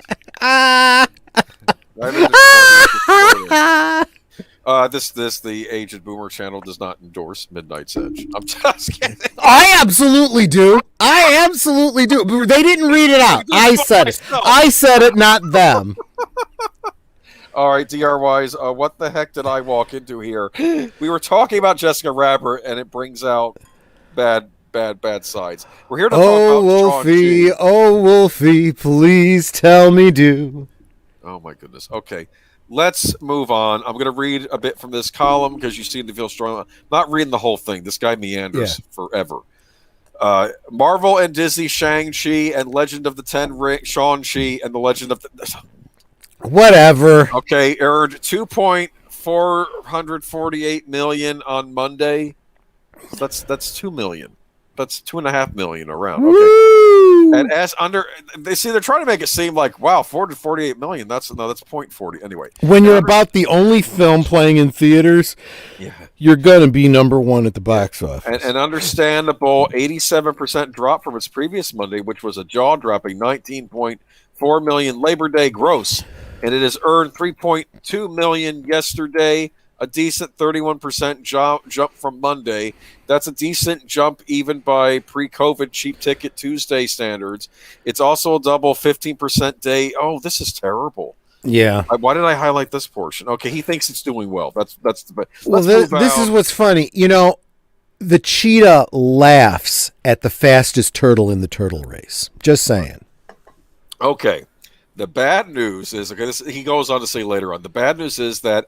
The Aged Boomer channel does not endorse Midnight's Edge. I'm just kidding. I absolutely do. They didn't read it out. I said it. I said it, not them. All right, DRYs, what the heck did I walk into here? We were talking about Jessica Rabbit, and it brings out bad sides. We're here to talk about Wolfie, oh, Wolfie, please tell me do. Oh, my goodness. Okay. Let's move on. I'm going to read a bit from this column because you seem to feel strong. I'm not reading the whole thing. This guy meanders forever. Marvel and Disney, Shang-Chi and Legend of the Ten Rings, Shang-Chi and the Legend of the... Whatever. Okay, earned $2.448 million on Monday. That's $2 million. That's $2.5 million around. Okay. Woo! And they're trying to make it seem like, wow, $448 million. That's 0.40 anyway. When you're about the only film playing in theaters, you're gonna be number one at the box office. And understandable, 87% drop from its previous Monday, which was a jaw-dropping 19.4 million Labor Day gross, and it has earned $3.2 million yesterday. A decent 31% jump from Monday. That's a decent jump even by pre-COVID cheap ticket Tuesday standards. It's also a double 15% day. Oh, this is terrible. Yeah. Why did I highlight this portion? Okay, he thinks it's doing well. That's the. Well, this is what's funny. You know, the cheetah laughs at the fastest turtle in the turtle race. Just saying. Okay. The bad news is, he goes on to say later on, the bad news is that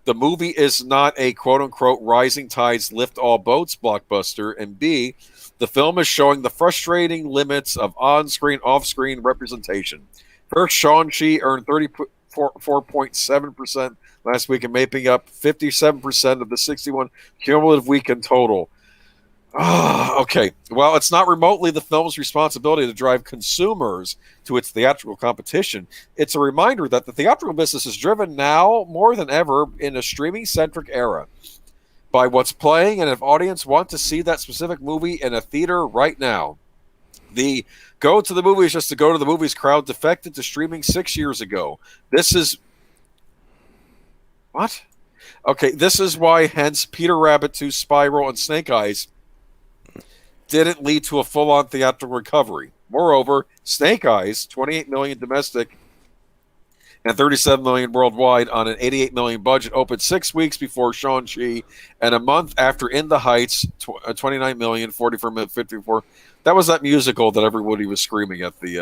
the movie is not a quote-unquote rising tides lift all boats blockbuster, and B, the film is showing the frustrating limits of on-screen, off-screen representation. First, Shang-Chi earned 34.7% last week and making up 57% of the 61 cumulative weekend total. Okay. Well, it's not remotely the film's responsibility to drive consumers to its theatrical competition. It's a reminder that the theatrical business is driven now more than ever in a streaming-centric era by what's playing, and if audience want to see that specific movie in a theater right now. The go to the movies just to go to the movies crowd defected to streaming 6 years ago. This is... What? Okay, this is why, hence, Peter Rabbit 2, Spiral, and Snake Eyes didn't lead to a full-on theatrical recovery. Moreover, Snake Eyes, 28 million domestic and 37 million worldwide on an 88 million budget, opened 6 weeks before Shang-Chi and a month after In the Heights, 29 million, 44 54. That was that musical that everybody was screaming at the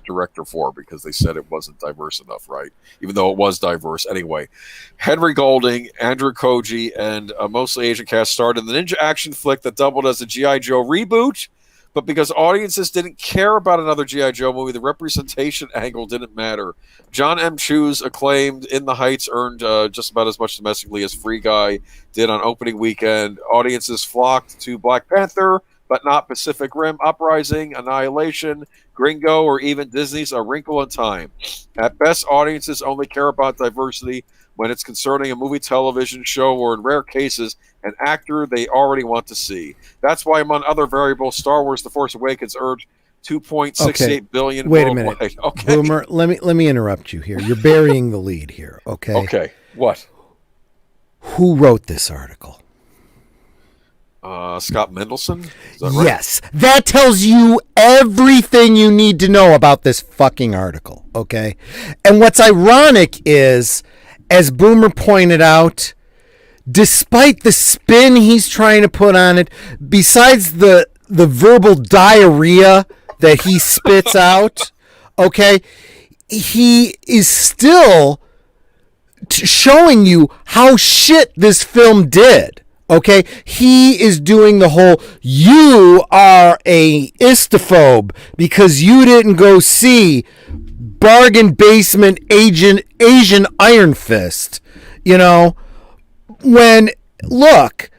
director for because they said it wasn't diverse enough, right? Even though it was diverse. Anyway, Henry Golding, Andrew Koji, and a mostly Asian cast starred in the ninja action flick that doubled as a G.I. Joe reboot. But because audiences didn't care about another G.I. Joe movie, the representation angle didn't matter. John M. Chu's acclaimed In the Heights earned just about as much domestically as Free Guy did on opening weekend. Audiences flocked to Black Panther, but not Pacific Rim Uprising, Annihilation, Gringo, or even Disney's A Wrinkle in Time. At best, audiences only care about diversity when it's concerning a movie, television show, or in rare cases, an actor they already want to see. That's why, among other variables, Star Wars: The Force Awakens earned $2.68 billion Wait worldwide. a minute. Okay. Boomer, let me interrupt you here. You're burying the lead here, okay? Okay. What? Who wrote this article? Scott Mendelson? Is that right? Yes. That tells you everything you need to know about this fucking article, okay? And what's ironic is, as Boomer pointed out, despite the spin he's trying to put on it, besides the verbal diarrhea that he spits out, okay, he is still showing you how shit this film did. Okay, he is doing the whole, you are a istophobe because you didn't go see bargain basement Asian Iron Fist, you know, when, look,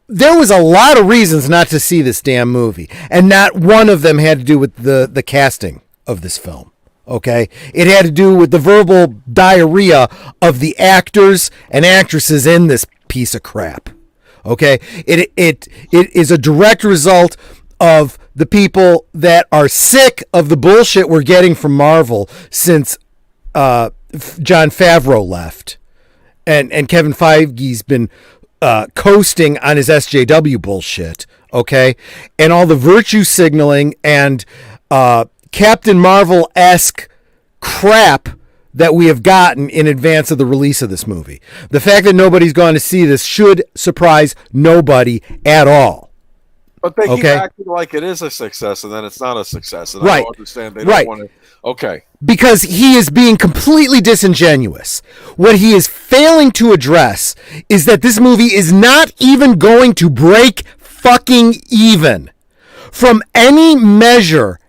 there was a lot of reasons not to see this damn movie, and not one of them had to do with the casting of this film. Okay, it had to do with the verbal diarrhea of the actors and actresses in this piece of crap. Okay, it is a direct result of the people that are sick of the bullshit we're getting from Marvel since Jon Favreau left, and Kevin Feige's been coasting on his SJW bullshit, okay? And all the virtue signaling and Captain Marvel-esque crap that we have gotten in advance of the release of this movie. The fact that nobody's gone to see this should surprise nobody at all. But they keep acting like it is a success, and then it's not a success. And I don't understand. They don't want to. Okay. Because he is being completely disingenuous. What he is failing to address is that this movie is not even going to break fucking even. From any measure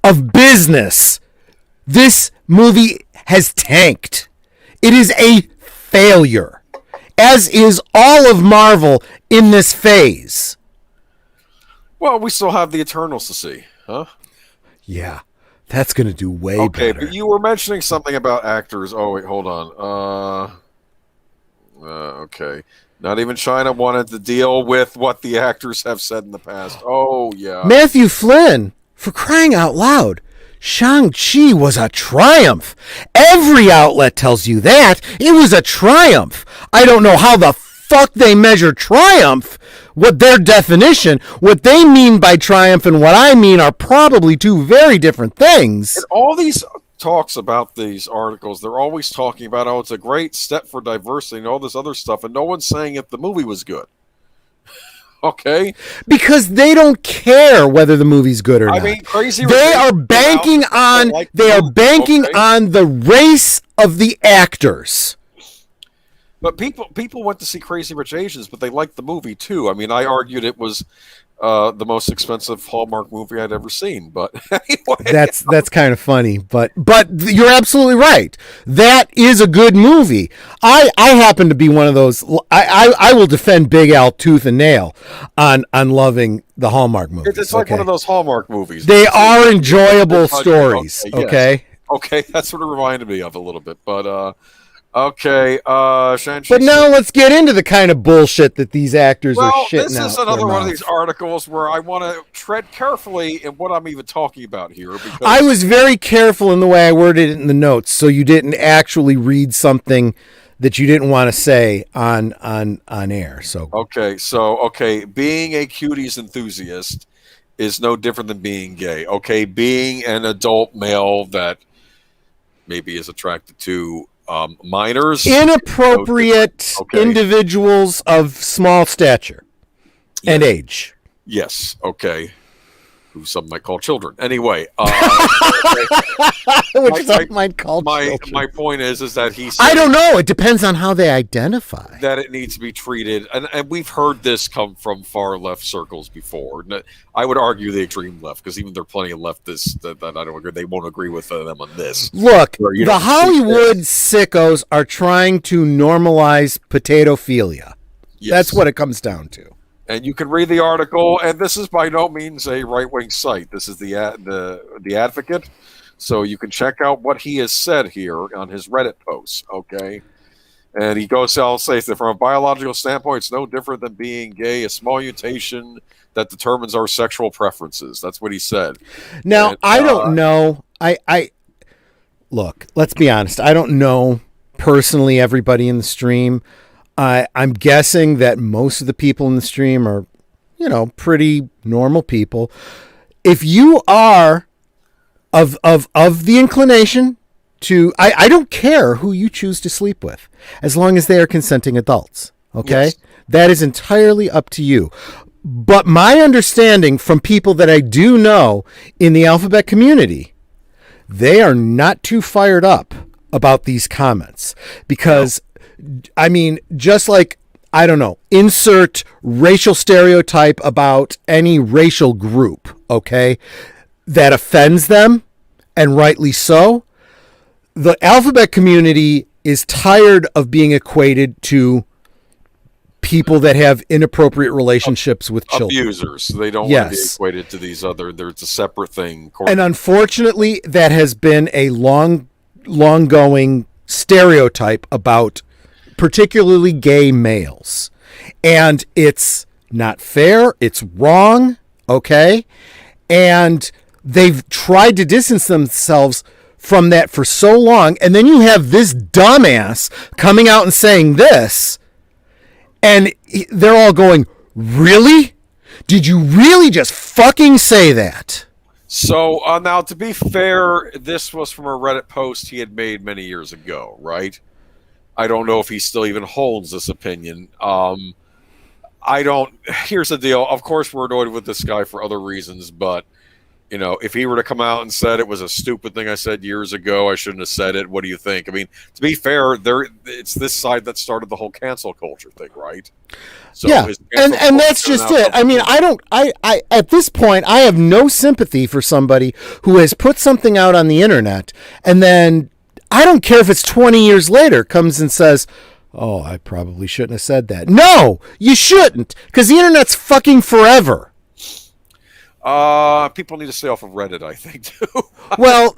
of business, this movie has tanked. It is a failure, as is all of Marvel in this phase. Well, we still have the Eternals to see, huh? Yeah, that's going to do way better. Okay, but you were mentioning something about actors. Oh, wait, hold on. Okay. Not even China wanted to deal with what the actors have said in the past. Oh, yeah. Matthew Flynn, for crying out loud. Shang-Chi was a triumph. Every outlet tells you that. It was a triumph. I don't know how the fuck they measure triumph, what their definition, what they mean by triumph and what I mean are probably two very different things. And all these talks about these articles, they're always talking about, oh, it's a great step for diversity and all this other stuff, and no one's saying if the movie was good. Okay, because they don't care whether the movie's good or not. I mean, crazy. They are banking on on the race of the actors. But people went to see Crazy Rich Asians, but they liked the movie too. I mean, I argued it was the most expensive Hallmark movie I'd ever seen. But anyway, that's kind of funny. But you're absolutely right. That is a good movie. I happen to be one of those. I will defend Big Al tooth and nail on loving the Hallmark movies. It's like one of those Hallmark movies. They are enjoyable stories. Okay. Okay, that's what it reminded me of a little bit. But okay, Shang-Chi. But now let's get into the kind of bullshit that these actors are shitting out. This is another one of these articles where I want to tread carefully in what I'm even talking about here. Because I was very careful in the way I worded it in the notes, so you didn't actually read something that you didn't want to say on air. So okay, being a cuties enthusiast is no different than being gay. Okay, being an adult male that maybe is attracted to minors, inappropriate individuals of small stature and age. Yes. Okay. Who some might call children. Anyway, which some might call children. My point is that I don't know. It depends on how they identify. That it needs to be treated, and we've heard this come from far left circles before. I would argue the extreme left, because even there are plenty of leftists that I don't agree. They won't agree with them on this. Look, the Hollywood sickos are trying to normalize potatophilia. Yes. That's what it comes down to. And you can read the article, and this is by no means a right-wing site. This is the Advocate, so you can check out what he has said here on his Reddit posts, okay? And he goes on to say that from a biological standpoint, it's no different than being gay, a small mutation that determines our sexual preferences. That's what he said. Now, and, I don't know. I look, let's be honest. I don't know personally everybody in the stream. I'm guessing that most of the people in the stream are, pretty normal people. If you are of the inclination to, I don't care who you choose to sleep with, as long as they are consenting adults. Okay, yes. That is entirely up to you. But my understanding from people that I do know in the alphabet community, they are not too fired up about these comments because. I mean, just like, I don't know, insert racial stereotype about any racial group, okay, that offends them, and rightly so. The alphabet community is tired of being equated to people that have inappropriate relationships with children. Abusers. They don't want to be equated to these other, there's a separate thing. And unfortunately, that has been a long-going stereotype about particularly gay males, and it's not fair. It's wrong. Okay. And they've tried to distance themselves from that for so long, and then you have this dumbass coming out and saying this, and they're all going, really? Did you really just fucking say that? So now, to be fair, this was from a Reddit post he had made many years ago, right? I don't know if he still even holds this opinion. Here's the deal. Of course, we're annoyed with this guy for other reasons, but if he were to come out and said it was a stupid thing I said years ago, I shouldn't have said it. What do you think? I mean, to be fair, it's this side that started the whole cancel culture thing, right? So yeah, and that's just it. I mean, I at this point, I have no sympathy for somebody who has put something out on the internet, and then I don't care if it's 20 years later, comes and says, oh, I probably shouldn't have said that. No, you shouldn't, because the internet's fucking forever. People need to stay off of Reddit, I think, too. well,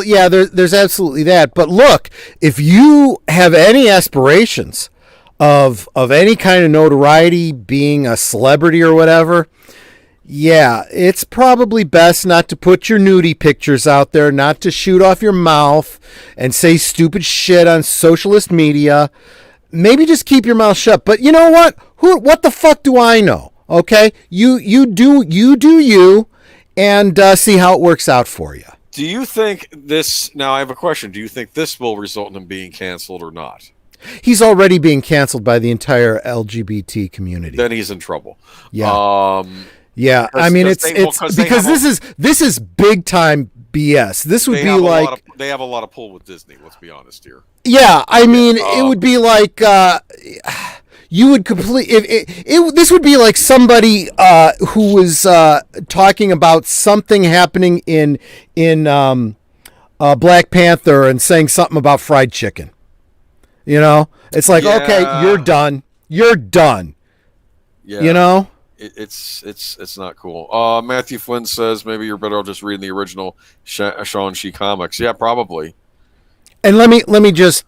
yeah, there's absolutely that. But look, if you have any aspirations of any kind of notoriety, being a celebrity or whatever, yeah, it's probably best not to put your nudie pictures out there, not to shoot off your mouth and say stupid shit on socialist media. Maybe just keep your mouth shut. But you know what? What the fuck do I know? Okay, you do you, and see how it works out for you. Do you think this? Now I have a question. Do you think this will result in him being canceled or not? He's already being canceled by the entire LGBT community. Then he's in trouble. Yeah. Yeah. I mean, it's because this is big time BS. This would be like they have a lot of pull with Disney. Let's be honest here. Yeah, I mean, it would be like. You would this would be like somebody who was talking about something happening in Black Panther and saying something about fried chicken. It's like, okay, you're done. You're done. Yeah. It's not cool. Matthew Flynn says maybe you're better off just reading the original Shang-Chi comics. Yeah, probably. And let me just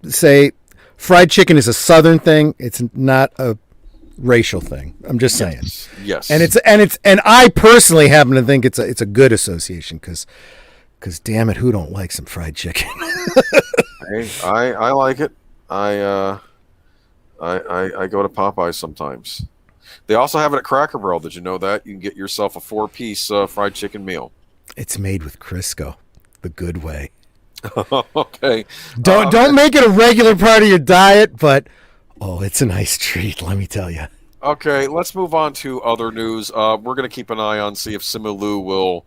say, fried chicken is a Southern thing. It's not a racial thing. I'm just saying. Yes. And I personally happen to think it's a good association because damn it, who don't like some fried chicken? Hey, I like it. I go to Popeyes sometimes. They also have it at Cracker Barrel. Did you know that? You can get yourself a 4-piece fried chicken meal. It's made with Crisco, the good way. Okay. Don't make it a regular part of your diet, but it's a nice treat, let me tell you. Okay, let's move on to other news. We're going to keep an eye on, see if Simu Liu will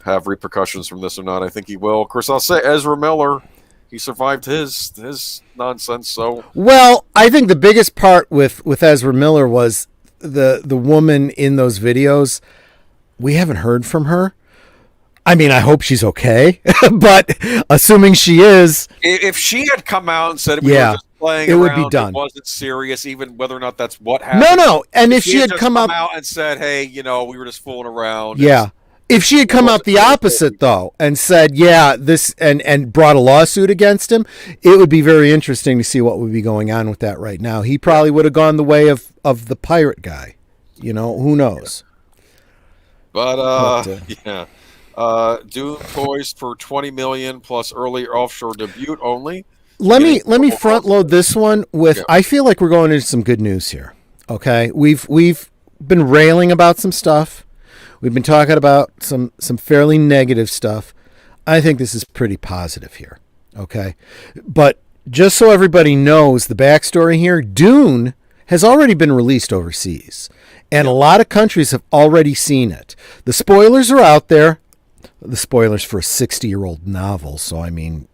have repercussions from this or not. I think he will. Of course, I'll say Ezra Miller, he survived his nonsense. So well, I think the biggest part with Ezra Miller was the woman in those videos. We haven't heard from her. I mean, I hope she's okay, but assuming she is, if she had come out and said we were just playing it around, would be done. It wasn't serious, even whether or not that's what happened. No, and if she had just come out and said, "Hey, we were just fooling around," yeah. If she had come out the opposite though and said, "Yeah, this," and brought a lawsuit against him, it would be very interesting to see what would be going on with that right now. He probably would have gone the way of the pirate guy. Who knows? But yeah. Dune toys for $20 million plus early offshore debut only. Let me front load this one with. I feel like we're going into some good news here. Okay, we've been railing about some stuff. We've been talking about some fairly negative stuff. I think this is pretty positive here. Okay, but just so everybody knows the backstory here, Dune has already been released overseas, and a lot of countries have already seen it. The spoilers are out there. The spoilers for a 60-year-old novel, so I mean,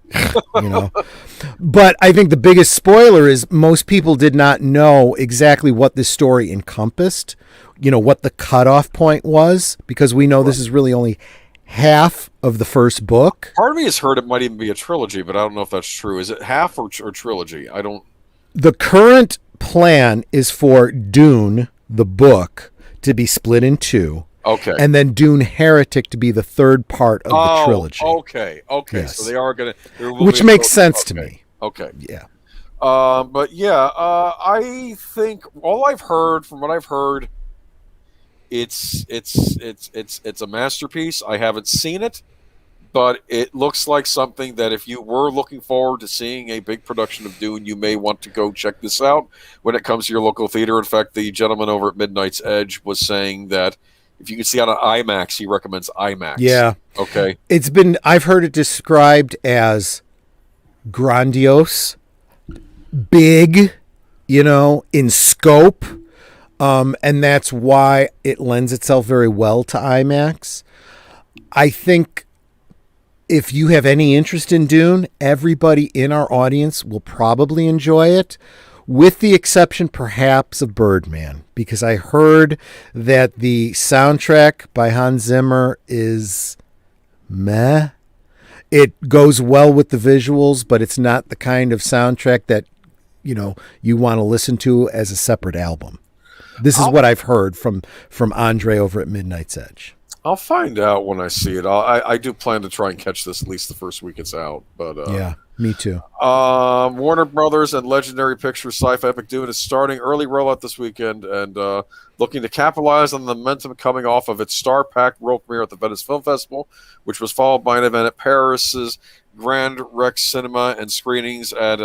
But I think the biggest spoiler is most people did not know exactly what this story encompassed, what the cutoff point was, because we know this is really only half of the first book. Part of me has heard it might even be a trilogy, but I don't know if that's true. Is it half or trilogy? I don't... The current plan is for Dune, the book, to be split in two. Okay. And then Dune Heretic to be the third part of the trilogy. Okay. Yes. So they are going to... Which makes sense to me. Okay. Yeah. But yeah, I think all I've heard, from what I've heard, it's a masterpiece. I haven't seen it, but it looks like something that if you were looking forward to seeing a big production of Dune, you may want to go check this out when it comes to your local theater. In fact, the gentleman over at Midnight's Edge was saying that if you can see it on IMAX, he recommends IMAX. Yeah. Okay. I've heard it described as grandiose, big, in scope. And that's why it lends itself very well to IMAX. I think if you have any interest in Dune, everybody in our audience will probably enjoy it, with the exception perhaps of Birdman, because I heard that the soundtrack by Hans Zimmer is meh. It goes well with the visuals, but it's not the kind of soundtrack that, you want to listen to as a separate album. This is what I've heard from Andre over at Midnight's Edge. I'll find out when I see it. I do plan to try and catch this at least the first week it's out. But yeah, me too. Warner Brothers and Legendary Pictures sci-fi epic Dune is starting early rollout this weekend and looking to capitalize on the momentum coming off of its star-packed world premiere at the Venice Film Festival, which was followed by an event at Paris's Grand Rex Cinema and screenings at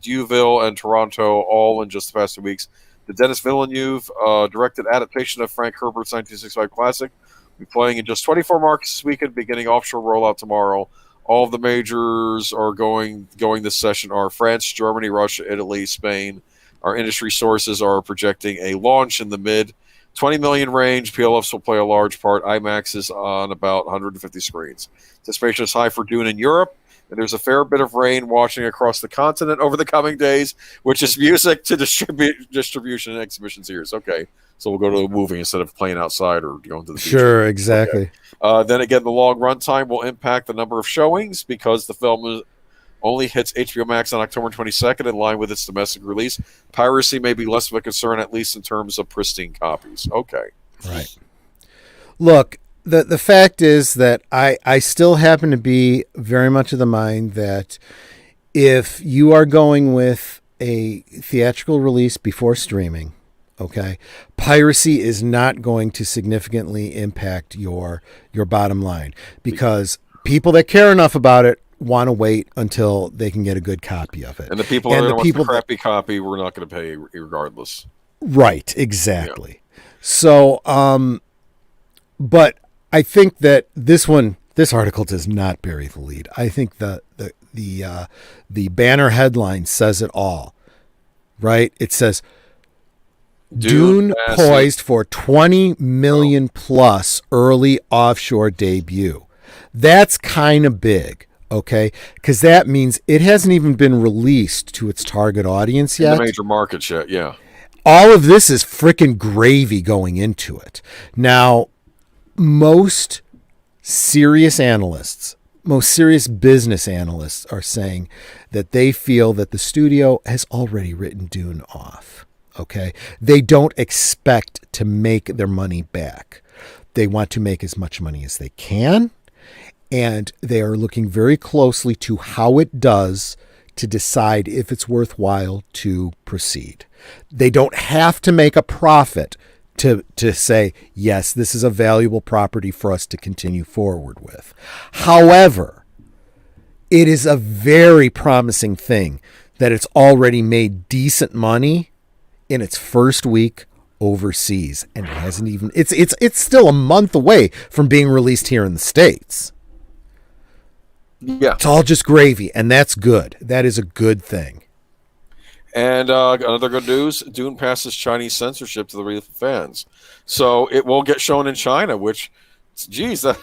Deauville and Toronto, all in just the past 2 weeks. The Denis Villeneuve directed adaptation of Frank Herbert's 1965 classic will be playing in just 24 markets this weekend, beginning offshore rollout tomorrow. All of the majors are going this session are France, Germany, Russia, Italy, Spain. Our industry sources are projecting a launch in the mid 20 million range. PLFs will play a large part. IMAX is on about 150 screens. Anticipation is high for Dune in Europe, and there's a fair bit of rain washing across the continent over the coming days, which is music to distribution and exhibition series. Okay, so we'll go to a movie instead of playing outside or going to the beach. Sure, exactly. Okay. Then again, the long runtime will impact the number of showings because the film only hits HBO Max on October 22nd in line with its domestic release. Piracy may be less of a concern, at least in terms of pristine copies. Okay. Right. Look, the fact is that I still happen to be very much of the mind that if you are going with a theatrical release before streaming, okay, piracy is not going to significantly impact your bottom line, because people that care enough about it want to wait until they can get a good copy of it. And the people that want the crappy copy, we're not going to pay regardless. Right, exactly. Yeah. So, but I think that this article does not bury the lead. I think the banner headline says it all. Right? It says Dune poised for 20 million plus early offshore debut. That's kind of big, okay? Because that means it hasn't even been released to its target audience yet. In the major markets yet, yeah. All of this is freaking gravy going into it. Now, most serious business analysts are saying that they feel that the studio has already written Dune off. Okay. They don't expect to make their money back. They want to make as much money as they can. And they are looking very closely to how it does to decide if it's worthwhile to proceed. They don't have to make a profit to say, yes, this is a valuable property for us to continue forward with. However, it is a very promising thing that it's already made decent money in its first week overseas, and it hasn't even it's still a month away from being released here in the States. Yeah. It's all just gravy, and that's good. That is a good thing. And another good news, Dune passes Chinese censorship to the real fans. So it will get shown in China, which, geez, you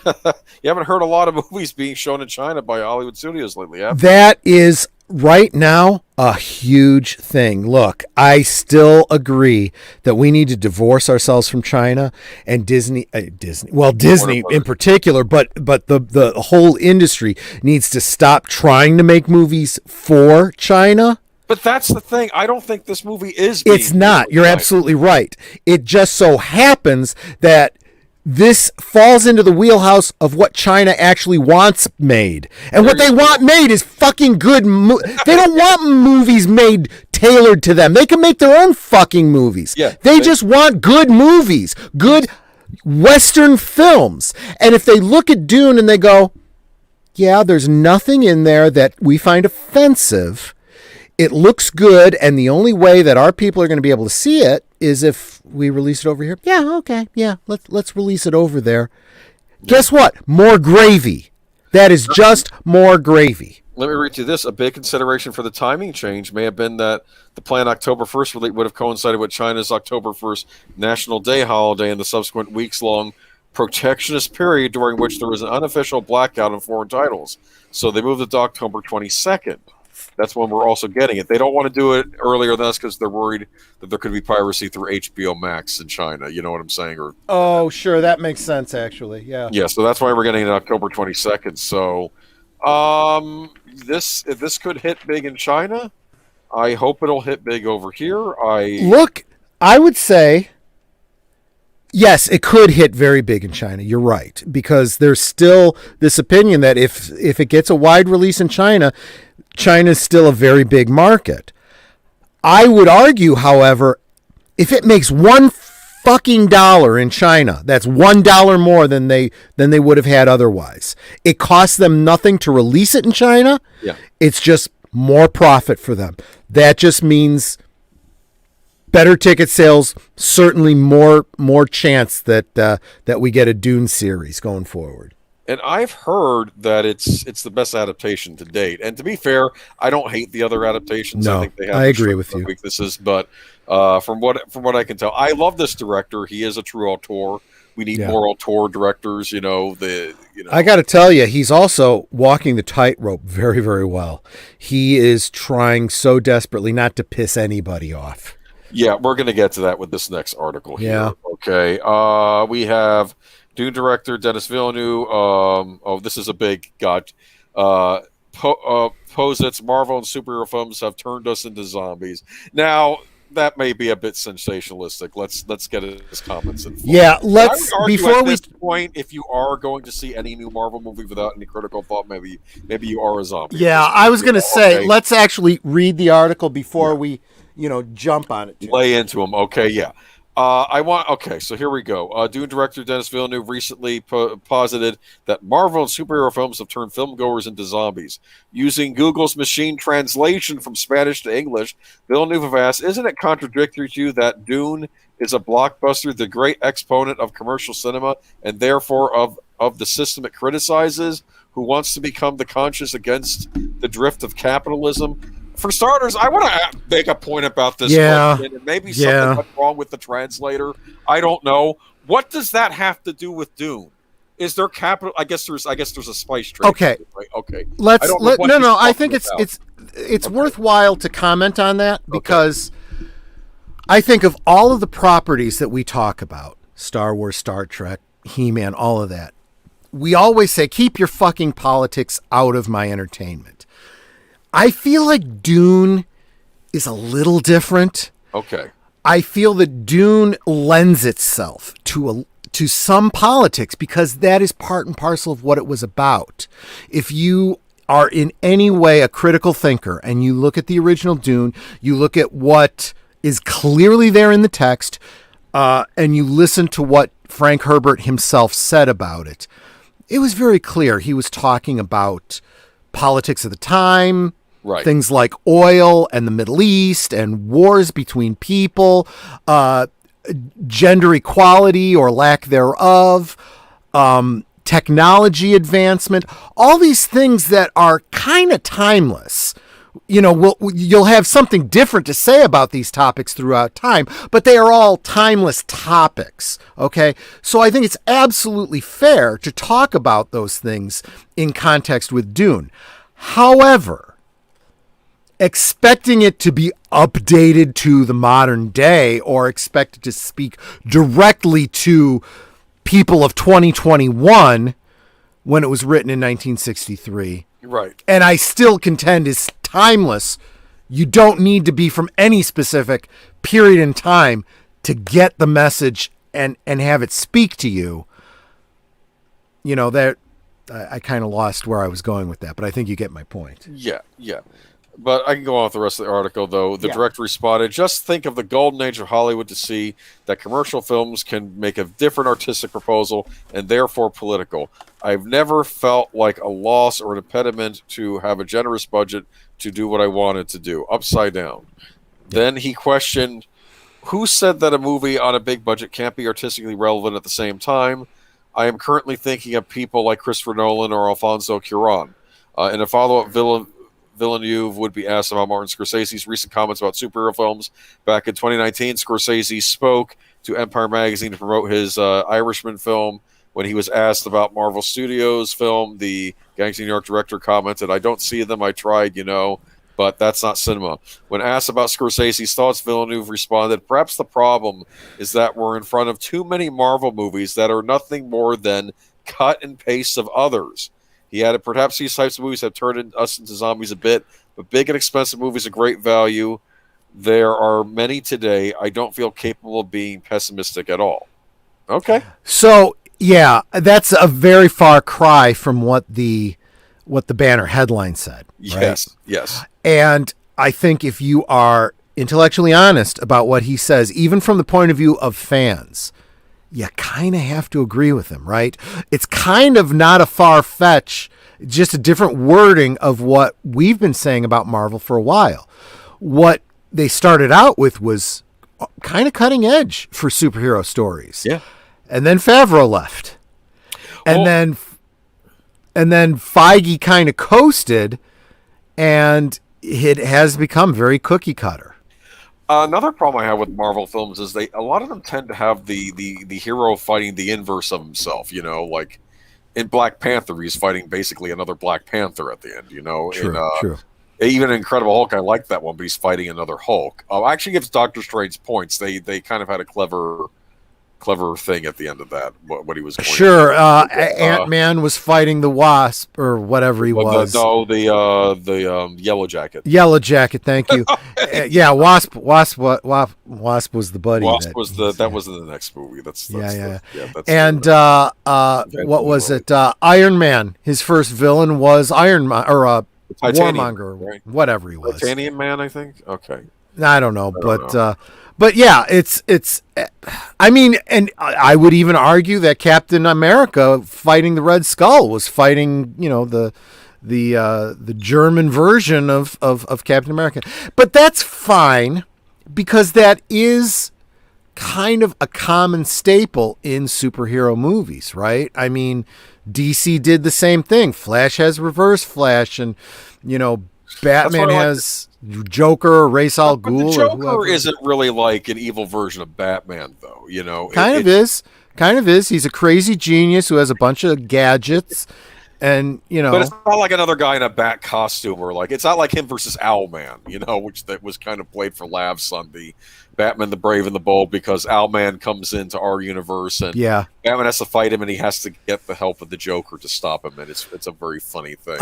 haven't heard a lot of movies being shown in China by Hollywood studios lately, have you? That is, right now, a huge thing. Look, I still agree that we need to divorce ourselves from China and Disney in particular, but the whole industry needs to stop trying to make movies for China. But that's the thing. I don't think this movie is. It's not. You're absolutely right. It just so happens that this falls into the wheelhouse of what China actually wants made. And what they want made is fucking good. They don't want movies made tailored to them. They can make their own fucking movies. Yeah, they just want good movies, good Western films. And if they look at Dune and they go, yeah, there's nothing in there that we find offensive. It looks good, and the only way that our people are going to be able to see it is if we release it over here. Yeah, okay, yeah, let's release it over there. Yeah. Guess what? More gravy. That is just more gravy. Let me read you this. A big consideration for the timing change may have been that the planned October 1st release would have coincided with China's October 1st National Day holiday and the subsequent weeks-long protectionist period during which there was an unofficial blackout on foreign titles. So they moved it to October 22nd. That's when we're also getting it. They don't want to do it earlier than us because they're worried that there could be piracy through HBO Max in China. You know what I'm saying? Oh, sure. That makes sense, actually. Yeah. Yeah, so that's why we're getting it October 22nd. So this could hit big in China. I hope it'll hit big over here. I would say, yes, it could hit very big in China. You're right. Because there's still this opinion that if it gets a wide release in China, China's still a very big market. I would argue, however, if it makes $1 fucking dollar in China, that's $1 more than they would have had otherwise. It costs them nothing to release it in China. Yeah. It's just more profit for them. That just means better ticket sales, certainly more chance that we get a Dune series going forward. And I've heard that it's the best adaptation to date. And to be fair, I don't hate the other adaptations. No, I think they have I agree with you. Weaknesses, but from what I can tell, I love this director. He is a true auteur. We need more auteur directors. I got to tell you, he's also walking the tightrope very, very well. He is trying so desperately not to piss anybody off. Yeah, we're going to get to that with this next article here. Yeah. Okay. We have Dune director Denis Villeneux. This is a big god. Posits Marvel and superhero films have turned us into zombies. Now, that may be a bit sensationalistic. Let's get his comments in. Yeah, let's before we. At this point, if you are going to see any new Marvel movie without any critical thought, maybe you are a zombie. Yeah, I was going to say, let's actually read the article before we jump on it. Lay into them. Okay, yeah. So here we go. Dune director Denis Villeneuve recently posited that Marvel and superhero films have turned filmgoers into zombies. Using Google's machine translation from Spanish to English, Villeneuve asked, "Isn't it contradictory to you that Dune is a blockbuster, the great exponent of commercial cinema, and therefore of the system it criticizes, who wants to become the conscience against the drift of capitalism?" For starters, I want to make a point about this. Yeah. And maybe something went wrong with the translator. I don't know. What does that have to do with Dune? Is there capital? I guess there's a spice trade. Okay. Right? Okay. I think it's worthwhile to comment on that because I think of all of the properties that we talk about, Star Wars, Star Trek, He-Man, all of that. We always say, keep your fucking politics out of my entertainment. I feel like Dune is a little different. Okay. I feel that Dune lends itself to some politics because that is part and parcel of what it was about. If you are in any way a critical thinker and you look at the original Dune, you look at what is clearly there in the text, and you listen to what Frank Herbert himself said about it, it was very clear he was talking about politics of the time. Right. Things like oil and the Middle East and wars between people, gender equality or lack thereof, technology advancement, all these things that are kind of timeless. You'll have something different to say about these topics throughout time, but they are all timeless topics. Okay. So I think it's absolutely fair to talk about those things in context with Dune. However, expecting it to be updated to the modern day or expected to speak directly to people of 2021 when it was written in 1963. Right. And I still contend is timeless. You don't need to be from any specific period in time to get the message and have it speak to you. That I kind of lost where I was going with that, but I think you get my point. Yeah. But I can go on with the rest of the article, though. The director responded, just think of the golden age of Hollywood to see that commercial films can make a different artistic proposal and therefore political. I've never felt like a loss or an impediment to have a generous budget to do what I wanted to do. Upside down. Then he questioned, who said that a movie on a big budget can't be artistically relevant at the same time? I am currently thinking of people like Christopher Nolan or Alfonso Cuarón. In a follow-up, Villeneux would be asked about Martin Scorsese's recent comments about superhero films. Back in 2019, Scorsese spoke to Empire Magazine to promote his Irishman film. When he was asked about Marvel Studios' film, the Gangs of New York director commented, I don't see them, I tried, but that's not cinema. When asked about Scorsese's thoughts, Villeneuve responded, perhaps the problem is that we're in front of too many Marvel movies that are nothing more than cut and paste of others. He added, perhaps these types of movies have turned us into zombies a bit, but big and expensive movies of great value. There are many today. I don't feel capable of being pessimistic at all. Okay. So, yeah, that's a very far cry from what the banner headline said. Right? Yes. And I think if you are intellectually honest about what he says, even from the point of view of fans, you kind of have to agree with him, right? It's kind of not a far fetch, just a different wording of what we've been saying about Marvel for a while. What they started out with was kind of cutting edge for superhero stories. Yeah. And then Favreau left. And then Feige kind of coasted, and it has become very cookie cutter. Another problem I have with Marvel films is a lot of them tend to have the hero fighting the inverse of himself. Like in Black Panther, he's fighting basically another Black Panther at the end. True. Even in Incredible Hulk, I like that one, but he's fighting another Hulk. Actually, gives Doctor Strange points. They kind of had a clever thing at the end of that. What he was going sure. Ant-Man was fighting the Wasp or whatever he was. The Yellow Jacket. Yellow Jacket. Thank you. Yeah, Wasp was the buddy. Wasp was that was in the next movie. That's what was it? Iron Man. His first villain was Iron Man or Warmonger, right? Whatever he was. Titanium Man, I think. Okay. I don't know, but yeah, it's. I mean, and I would even argue that Captain America fighting the Red Skull was fighting, the German version of Captain America. But that's fine because that is kind of a common staple in superhero movies, right? I mean, DC did the same thing. Flash has Reverse Flash, and Batman has Joker, Ra's al Ghul. The Joker isn't really like an evil version of Batman, though. Kind of is. He's a crazy genius who has a bunch of gadgets, and But it's not like another guy in a bat costume, or it's not like him versus Owlman, which that was kind of played for laughs on the Batman the Brave and the Bold, because Owlman comes into our universe and Batman has to fight him, and he has to get the help of the Joker to stop him, and it's a very funny thing.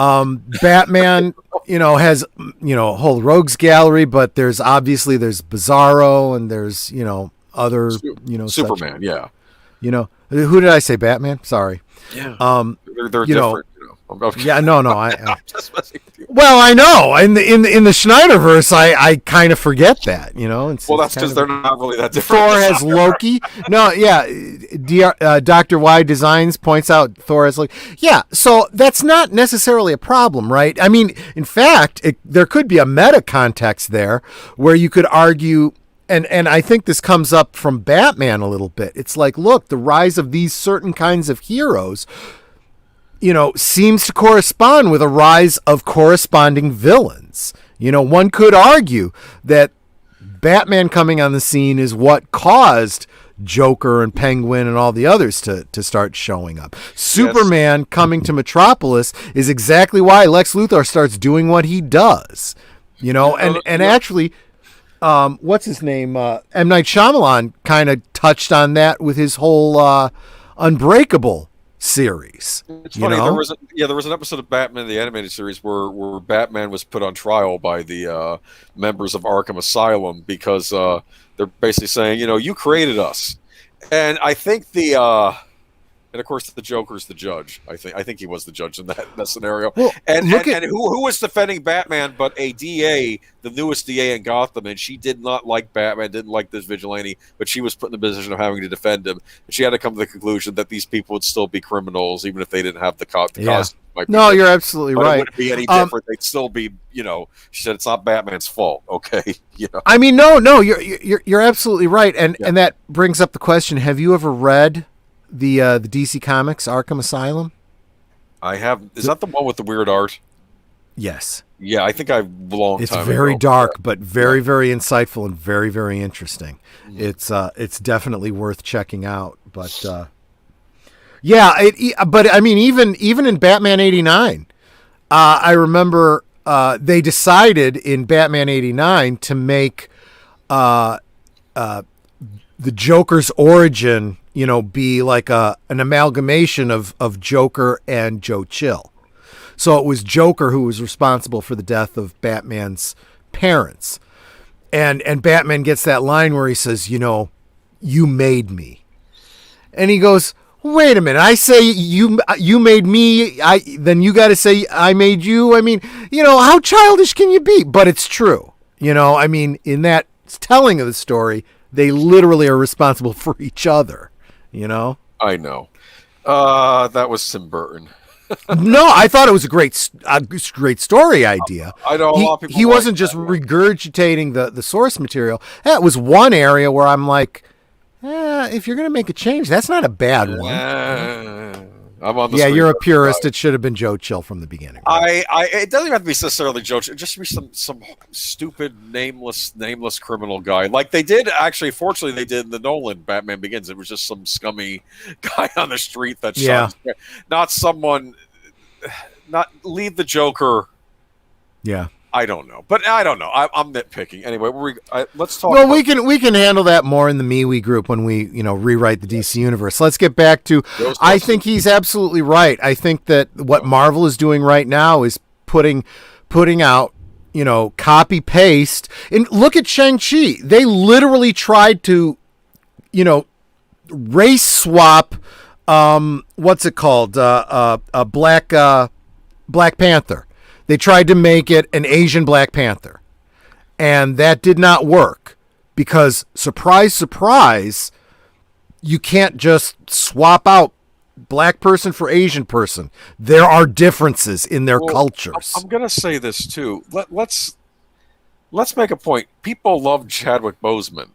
Batman, has a whole rogues gallery, but there's Bizarro, and there's other Superman, who did I say? Batman? Sorry. Yeah. They're different. Yeah, no. I'm just messing with you. Well, I know. In the Snyderverse, I kind of forget that. Well, that's because they're not really that different. Thor has Loki. No, yeah. Dr. Y Designs points out Thor has Loki. Yeah, so that's not necessarily a problem, right? I mean, in fact, there could be a meta context there where you could argue. And I think this comes up from Batman a little bit. It's like, look, the rise of these certain kinds of heroes, seems to correspond with a rise of corresponding villains. One could argue that Batman coming on the scene is what caused Joker and Penguin and all the others to start showing up. Superman coming to Metropolis is exactly why Lex Luthor starts doing what he does. Actually, what's his name? M. Night Shyamalan kind of touched on that with his whole Unbreakable series. It's funny. There was an episode of Batman the Animated Series where Batman was put on trial by the members of Arkham Asylum because they're basically saying, you created us. And I think the And of course, the Joker's the judge. I think he was the judge in that scenario. Well, And who was defending Batman but a DA, the newest DA in Gotham, and she did not like Batman, didn't like this vigilante, but she was put in the position of having to defend him. And she had to come to the conclusion that these people would still be criminals, even if they didn't have the costume. No, you're absolutely right. It wouldn't be any different. They'd still be, she said it's not Batman's fault. Okay, I mean, no, you're absolutely right, and that brings up the question: have you ever read the DC Comics Arkham Asylum? I have. Is that the one with the weird art? Yes. Yeah, I think I belong. It's very dark, but very, very insightful and very, very interesting. Mm. It's definitely worth checking out. But but I mean, even in Batman '89, I remember they decided in Batman '89 to make the Joker's origin, be like an amalgamation of Joker and Joe Chill. So it was Joker who was responsible for the death of Batman's parents. And Batman gets that line where he says, you made me. And he goes, wait a minute, I say you made me, then you got to say I made you. I mean, how childish can you be? But it's true. I mean, in that telling of the story, they literally are responsible for each other, I know. That was Tim Burton. No, I thought it was a great story idea. I know a lot of people. He wasn't just regurgitating the source material. That was one area where I'm like, if you're going to make a change, that's not a bad one. I'm on the you're a purist. It should have been Joe Chill from the beginning. Right? It doesn't have to be necessarily Joe Chill. Just be some stupid nameless criminal guy, like they did. Actually, fortunately, they did in the Nolan Batman Begins. It was just some scummy guy on the street that shot. Not someone. Not leave the Joker. Yeah. I don't know, but I don't know. I'm nitpicking. Anyway, let's talk. Well, we can handle that more in the MeWe group when we rewrite the DC universe. Let's get back to. I think he's absolutely right. I think that what Marvel is doing right now is putting out copy paste. And look at Shang-Chi. They literally tried to race swap. What's it called? Black Panther. They tried to make it an Asian Black Panther, and that did not work because, surprise, surprise, you can't just swap out black person for Asian person. There are differences in their cultures. I'm going to say this too. Let's make a point. People loved Chadwick Boseman,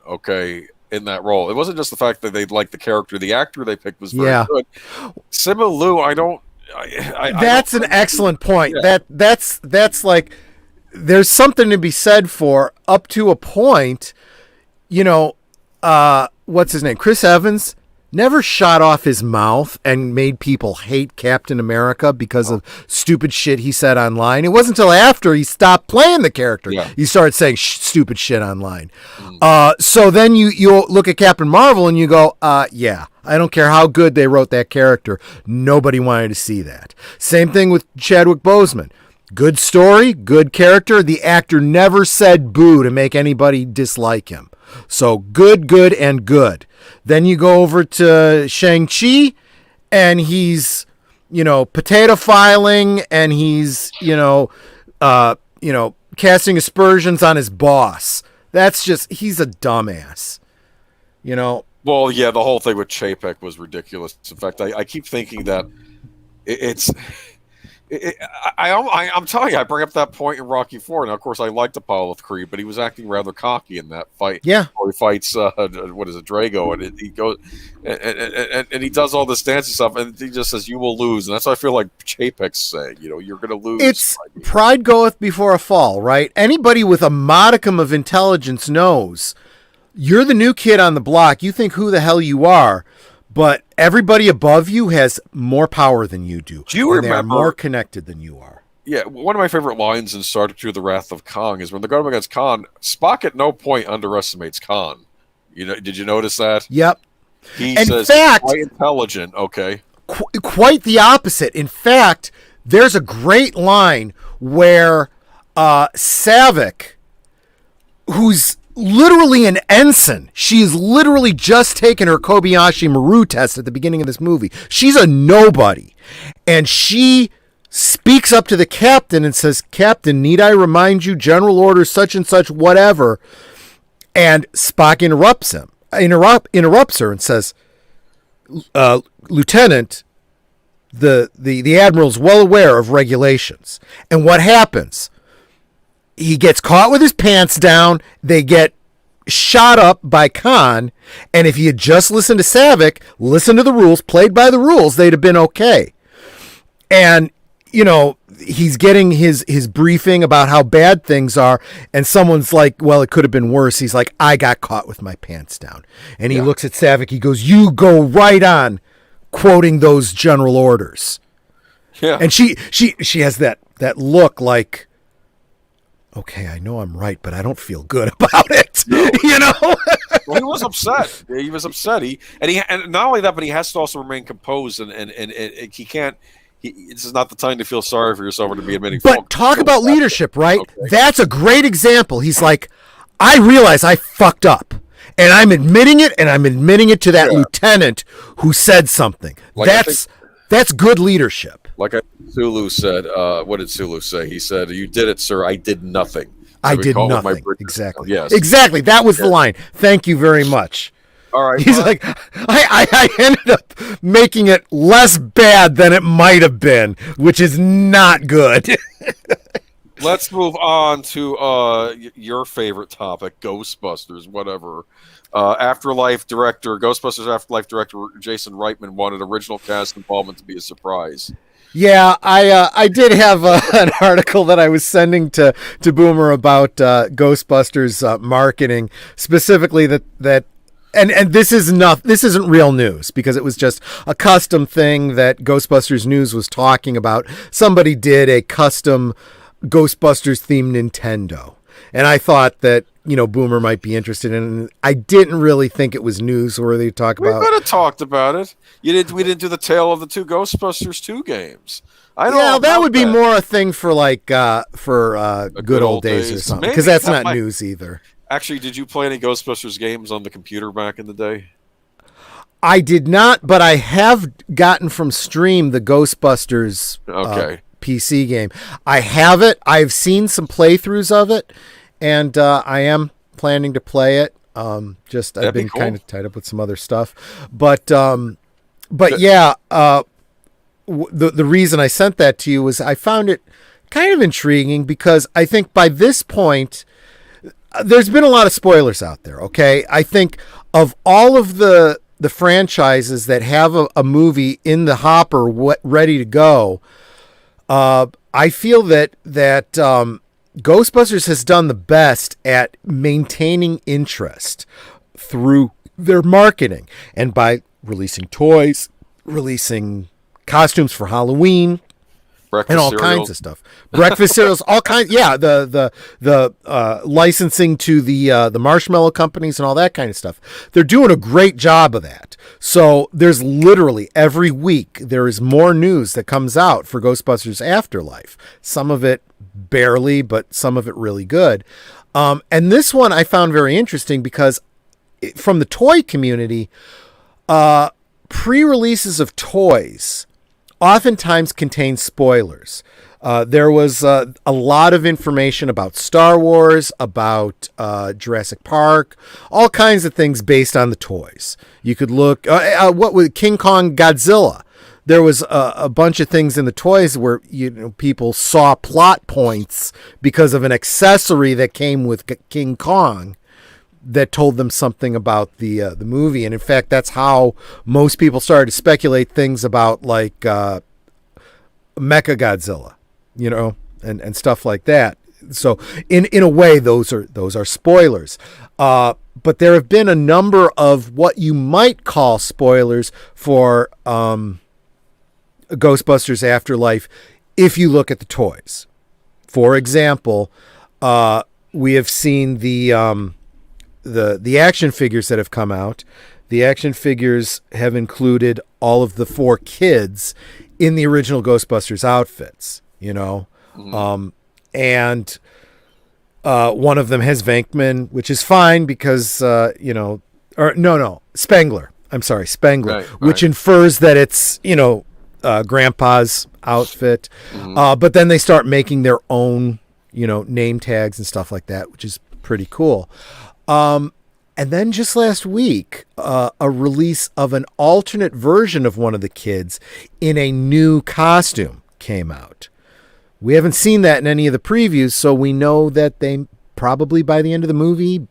in that role. It wasn't just the fact that they liked the character. The actor they picked was very good. Simu Liu, I don't. That's an excellent point. Yeah. That's like there's something to be said for up to a point. What's his name? Chris Evans never shot off his mouth and made people hate Captain America because of stupid shit he said online. It wasn't until after he stopped playing the character he started saying stupid shit online. So then you look at Captain Marvel and you go, I don't care how good they wrote that character. Nobody wanted to see that. Same thing with Chadwick Boseman. Good story, good character. The actor never said boo to make anybody dislike him. So good, and good. Then you go over to Shang-Chi, and he's, potato filing, and he's, casting aspersions on his boss. That's just, he's a dumbass. Well, yeah, the whole thing with Chapek was ridiculous. In fact, I keep thinking that I'm telling you, I bring up that point in Rocky IV. Now, of course, I liked Apollo Creed, but he was acting rather cocky in that fight. Yeah, where he fights Drago, and he goes and he does all this dancing stuff, and he just says, "You will lose," and that's what I feel like Chapek's saying. You're going to lose. It's pride goeth before a fall, right? Anybody with a modicum of intelligence knows you're the new kid on the block. You think who the hell you are. But everybody above you has more power than you do. Do you remember? They are more connected than you are. Yeah, one of my favorite lines in Star Trek II: The Wrath of Khan is when they're going up against Khan, Spock at no point underestimates Khan. Did you notice that? Yep. He says, fact, quite intelligent, okay. Quite the opposite. In fact, there's a great line where Saavik, who's literally an ensign. She is literally just taken her Kobayashi Maru test at the beginning of this movie. She's a nobody. And she speaks up to the captain and says, "Captain, need I remind you, General Order such and such, whatever." And Spock interrupts her and says, "Lieutenant, the Admiral's well aware of regulations." And what happens? He gets caught with his pants down. They get shot up by Khan. And if he had just listened to Savick, listened to the rules, played by the rules, they'd have been okay. And, you know, he's getting his briefing about how bad things are. And someone's like, "Well, it could have been worse." He's like, "I got caught with my pants down." And he looks at Savick. He goes, "You go right on quoting those general orders." Yeah. And she has that look like, okay, I know I'm right, but I don't feel good about it. No. You know? Well, he was upset. He was upset. And not only that, but he has to also remain composed, and he can't. This is not the time to feel sorry for yourself or to be admitting. But talk about leadership, right? Okay. That's a great example. He's like, "I realize I fucked up, and I'm admitting it, and I'm admitting it to that lieutenant who said something." Like that's good leadership. Like Sulu said, what did Sulu say? He said, "You did it, sir. I did nothing." I did nothing. Exactly. Yes. Exactly. That was the line. Thank you very much. All right. He's like, I ended up making it less bad than it might have been, which is not good. Let's move on to your favorite topic, Ghostbusters, whatever. Ghostbusters Afterlife director Jason Reitman wanted original cast involvement to be a surprise. Yeah, I did have an article that I was sending to Boomer about Ghostbusters marketing, specifically that and this isn't real news because it was just a custom thing that Ghostbusters News was talking about. Somebody did a custom Ghostbusters themed Nintendo, and I thought that, you know, Boomer might be interested in it. I didn't really think it was newsworthy to talk about. We could have talked about it. We didn't do the Tale of the Two Ghostbusters 2 games. That would be more a thing for like good old days or something, because that's not news either. Actually, did you play any Ghostbusters games on the computer back in the day? I did not, but I have gotten from Stream the Ghostbusters PC game. I have it. I've seen some playthroughs of it, and I am planning to play it. I've been kind of tied up with some other stuff, but yeah. The reason I sent that to you was I found it kind of intriguing because I think by this point there's been a lot of spoilers out there. Okay, I think of all of the franchises that have a movie in the hopper ready to go, I feel that Ghostbusters has done the best at maintaining interest through their marketing and by releasing toys, releasing costumes for Halloween, and all kinds of stuff. Breakfast cereals, all kinds. Yeah, the licensing to the marshmallow companies and all that kind of stuff. They're doing a great job of that. So there's literally every week there is more news that comes out for Ghostbusters Afterlife. Some of it barely, but some of it really good. And this one I found very interesting because from the toy community, pre-releases of toys oftentimes contain spoilers. There was a lot of information about Star Wars, about Jurassic Park, all kinds of things based on the toys. You could look, what was King Kong Godzilla? There was a bunch of things in the toys where, you know, people saw plot points because of an accessory that came with King Kong that told them something about the movie. And in fact, that's how most people started to speculate things about like Mecha Godzilla, you know, and stuff like that. So in a way, those are spoilers. But there have been a number of what you might call spoilers for Ghostbusters Afterlife if you look at the toys. For example, we have seen the action figures that have come out. The action figures have included all of the 4 kids in the original Ghostbusters outfits, you know. Mm-hmm. And One of them has Venkman, which is fine because, Spengler. I'm sorry, Spengler, Right. which infers that it's, Grandpa's outfit. Mm-hmm. But then they start making their own, name tags and stuff like that, which is pretty cool. And then just last week, a release of an alternate version of one of the kids in a new costume came out. We haven't seen that in any of the previews, so we know that they probably by the end of the movie,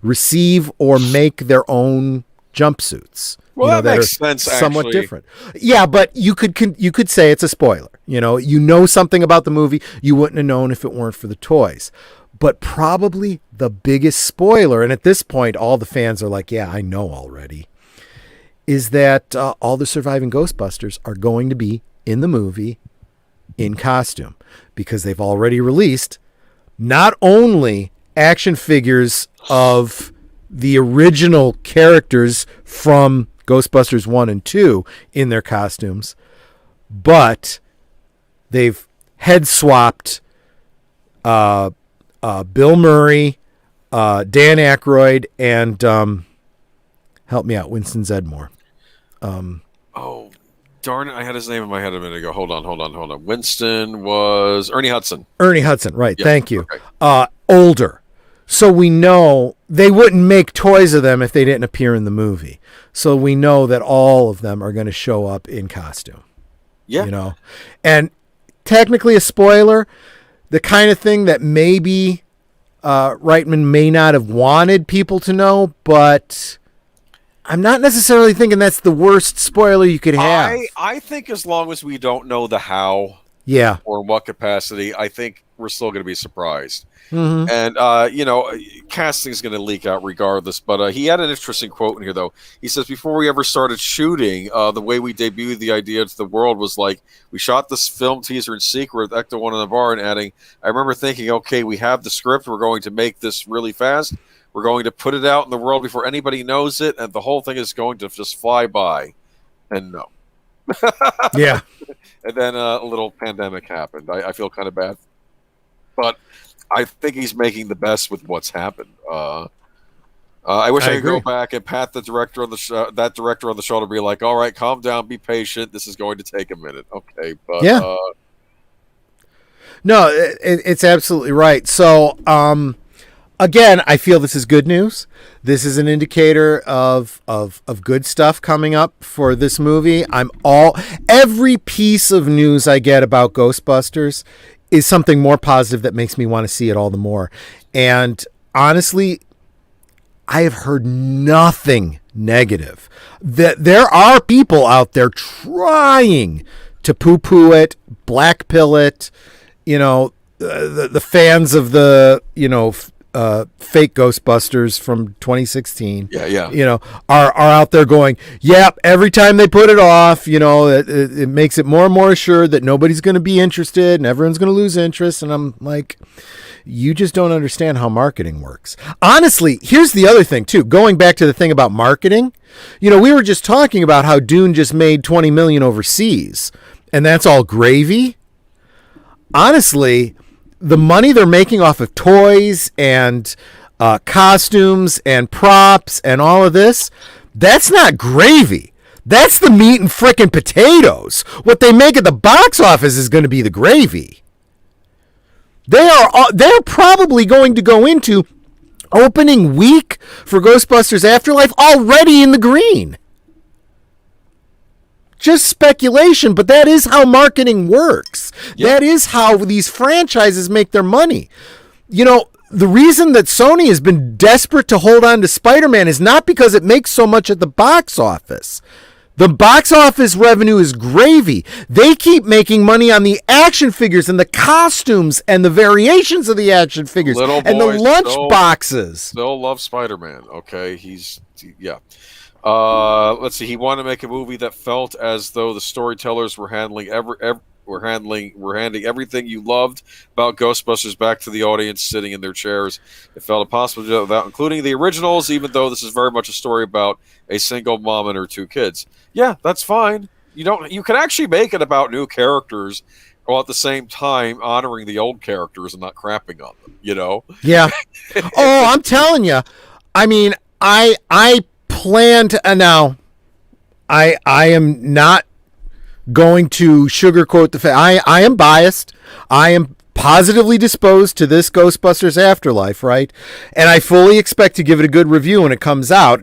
receive or make their own jumpsuits. Well, that makes sense. Somewhat actually. different. Yeah, but you could say it's a spoiler. You know something about the movie you wouldn't have known if it weren't for the toys. But probably the biggest spoiler, and at this point, all the fans are like, "Yeah, I know already," is that all the surviving Ghostbusters are going to be in the movie in costume, because they've already released not only action figures of the original characters from Ghostbusters 1 and 2 in their costumes, but they've head swapped Bill Murray, Dan Aykroyd, and help me out, Winston Zeddemore. Oh, darn it. I had his name in my head a minute ago. Hold on. Winston was Ernie Hudson. Ernie Hudson, right. Yeah, Thank you. okay. Older. So we know they wouldn't make toys of them if they didn't appear in the movie. So we know that all of them are going to show up in costume. Yeah. And technically a spoiler, the kind of thing that maybe Reitman may not have wanted people to know, but I'm not necessarily thinking that's the worst spoiler you could have. I think as long as we don't know the how, yeah, or in what capacity, I think we're still going to be surprised. Mm-hmm. And casting is going to leak out regardless. But he had an interesting quote in here, though. He says, "Before we ever started shooting, the way we debuted the idea to the world was like we shot this film teaser in secret with Ecto-1 in the bar," and adding, "I remember thinking, okay, we have the script. We're going to make this really fast. We're going to put it out in the world before anybody knows it, and the whole thing is going to just fly by." And no. Yeah. And then a little pandemic happened. I feel kind of bad. But I think he's making the best with what's happened. I wish I could go back and pat the director on the director on the shoulder, be like, "All right, calm down, be patient. This is going to take a minute." Okay, but yeah. No, it's absolutely right. So, again, I feel this is good news. This is an indicator of good stuff coming up for this movie. Every piece of news I get about Ghostbusters is something more positive that makes me want to see it all the more. And honestly, I have heard nothing negative. That there are people out there trying to poo-poo it, blackpill it. The fans of the fake Ghostbusters from 2016. Yeah. Are out there going, yep, every time they put it off, it makes it more and more assured that nobody's going to be interested and everyone's going to lose interest. And I'm like, you just don't understand how marketing works. Honestly, here's the other thing too. Going back to the thing about marketing, we were just talking about how Dune just made 20 million overseas, and that's all gravy. Honestly, the money they're making off of toys and costumes and props and all of this, that's not gravy. That's the meat and frickin' potatoes. What they make at the box office is going to be the gravy. They're probably going to go into opening week for Ghostbusters Afterlife already in the green. Just speculation, but that is how marketing works. Yep. That is how these franchises make their money. The reason that Sony has been desperate to hold on to Spider-Man is not because it makes so much at the box office. The box office revenue is gravy. They keep making money on the action figures and the costumes and the variations of the action figures and the lunch boxes. Still love Spider-Man. Okay, yeah. Let's see. He wanted to make a movie that felt as though the storytellers were handing everything you loved about Ghostbusters back to the audience sitting in their chairs. It felt impossible to do without including the originals, even though this is very much a story about a single mom and her two kids. Yeah, that's fine. You can actually make it about new characters while at the same time honoring the old characters and not crapping on them, you know? Yeah. Oh, I'm telling you. I mean, I plan to now. I am not going to sugarcoat the fact. I am biased. I am positively disposed to this Ghostbusters Afterlife, right? And I fully expect to give it a good review when it comes out.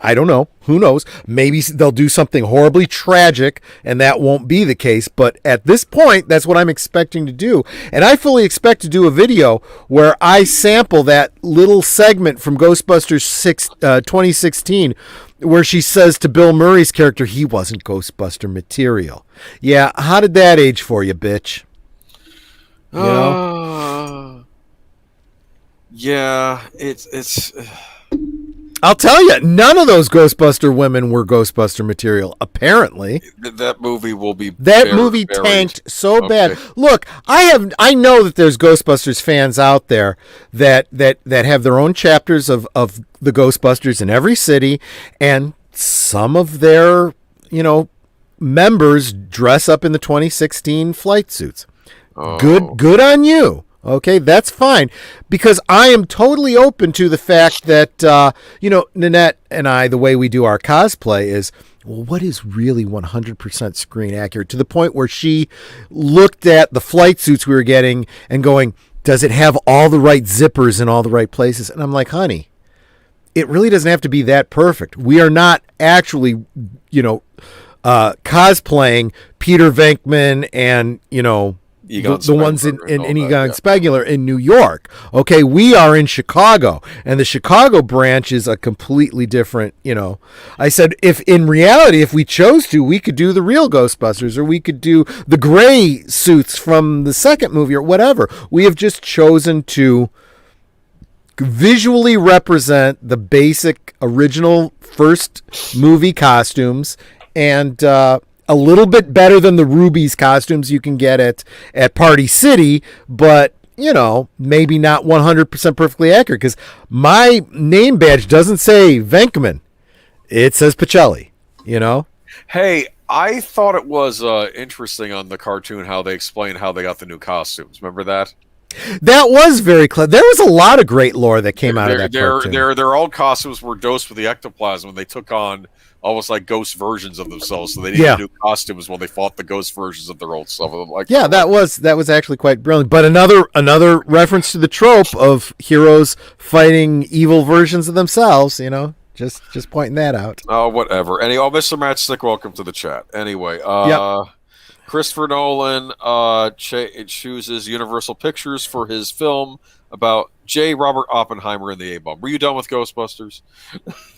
I don't know. Who knows? Maybe they'll do something horribly tragic and that won't be the case. But at this point, that's what I'm expecting to do. And I fully expect to do a video where I sample that little segment from Ghostbusters 2016 where she says to Bill Murray's character, he wasn't Ghostbuster material. Yeah, how did that age for you, bitch? You know? Yeah, it's I'll tell you, none of those Ghostbuster women were Ghostbuster material, apparently. that movie will be movie tanked so bad. Look, I know that there's Ghostbusters fans out there that have their own chapters of the Ghostbusters in every city, and some of their, members dress up in the 2016 flight suits. Oh. Good on you. Okay, that's fine, because I am totally open to the fact that, Nanette and I, the way we do our cosplay is, well, what is really 100% screen accurate, to the point where she looked at the flight suits we were getting and going, does it have all the right zippers in all the right places? And I'm like, honey, it really doesn't have to be that perfect. We are not actually, cosplaying Peter Venkman and, the ones in Egon Spengler in New York. Okay, we are in Chicago, and the Chicago branch is a completely different, I said, if in reality, if we chose to, we could do the real Ghostbusters, or we could do the gray suits from the second movie, or whatever. We have just chosen to visually represent the basic original first movie costumes, and a little bit better than the Ruby's costumes you can get at Party City, but, maybe not 100% perfectly accurate, because my name badge doesn't say Venkman. It says Pacelli, Hey, I thought it was interesting on the cartoon how they explained how they got the new costumes. Remember that? That was very clever. There was a lot of great lore that came out of that cartoon. Their old costumes were dosed with the ectoplasm, and they took on almost like ghost versions of themselves, so they needed new costumes when they fought the ghost versions of their old stuff. That was actually quite brilliant. But another reference to the trope of heroes fighting evil versions of themselves. Just pointing that out. Oh, whatever. Mr. Matchstick, welcome to the chat. Anyway, Christopher Nolan chooses Universal Pictures for his film about J. Robert Oppenheimer and the A-bomb. Were you done with Ghostbusters?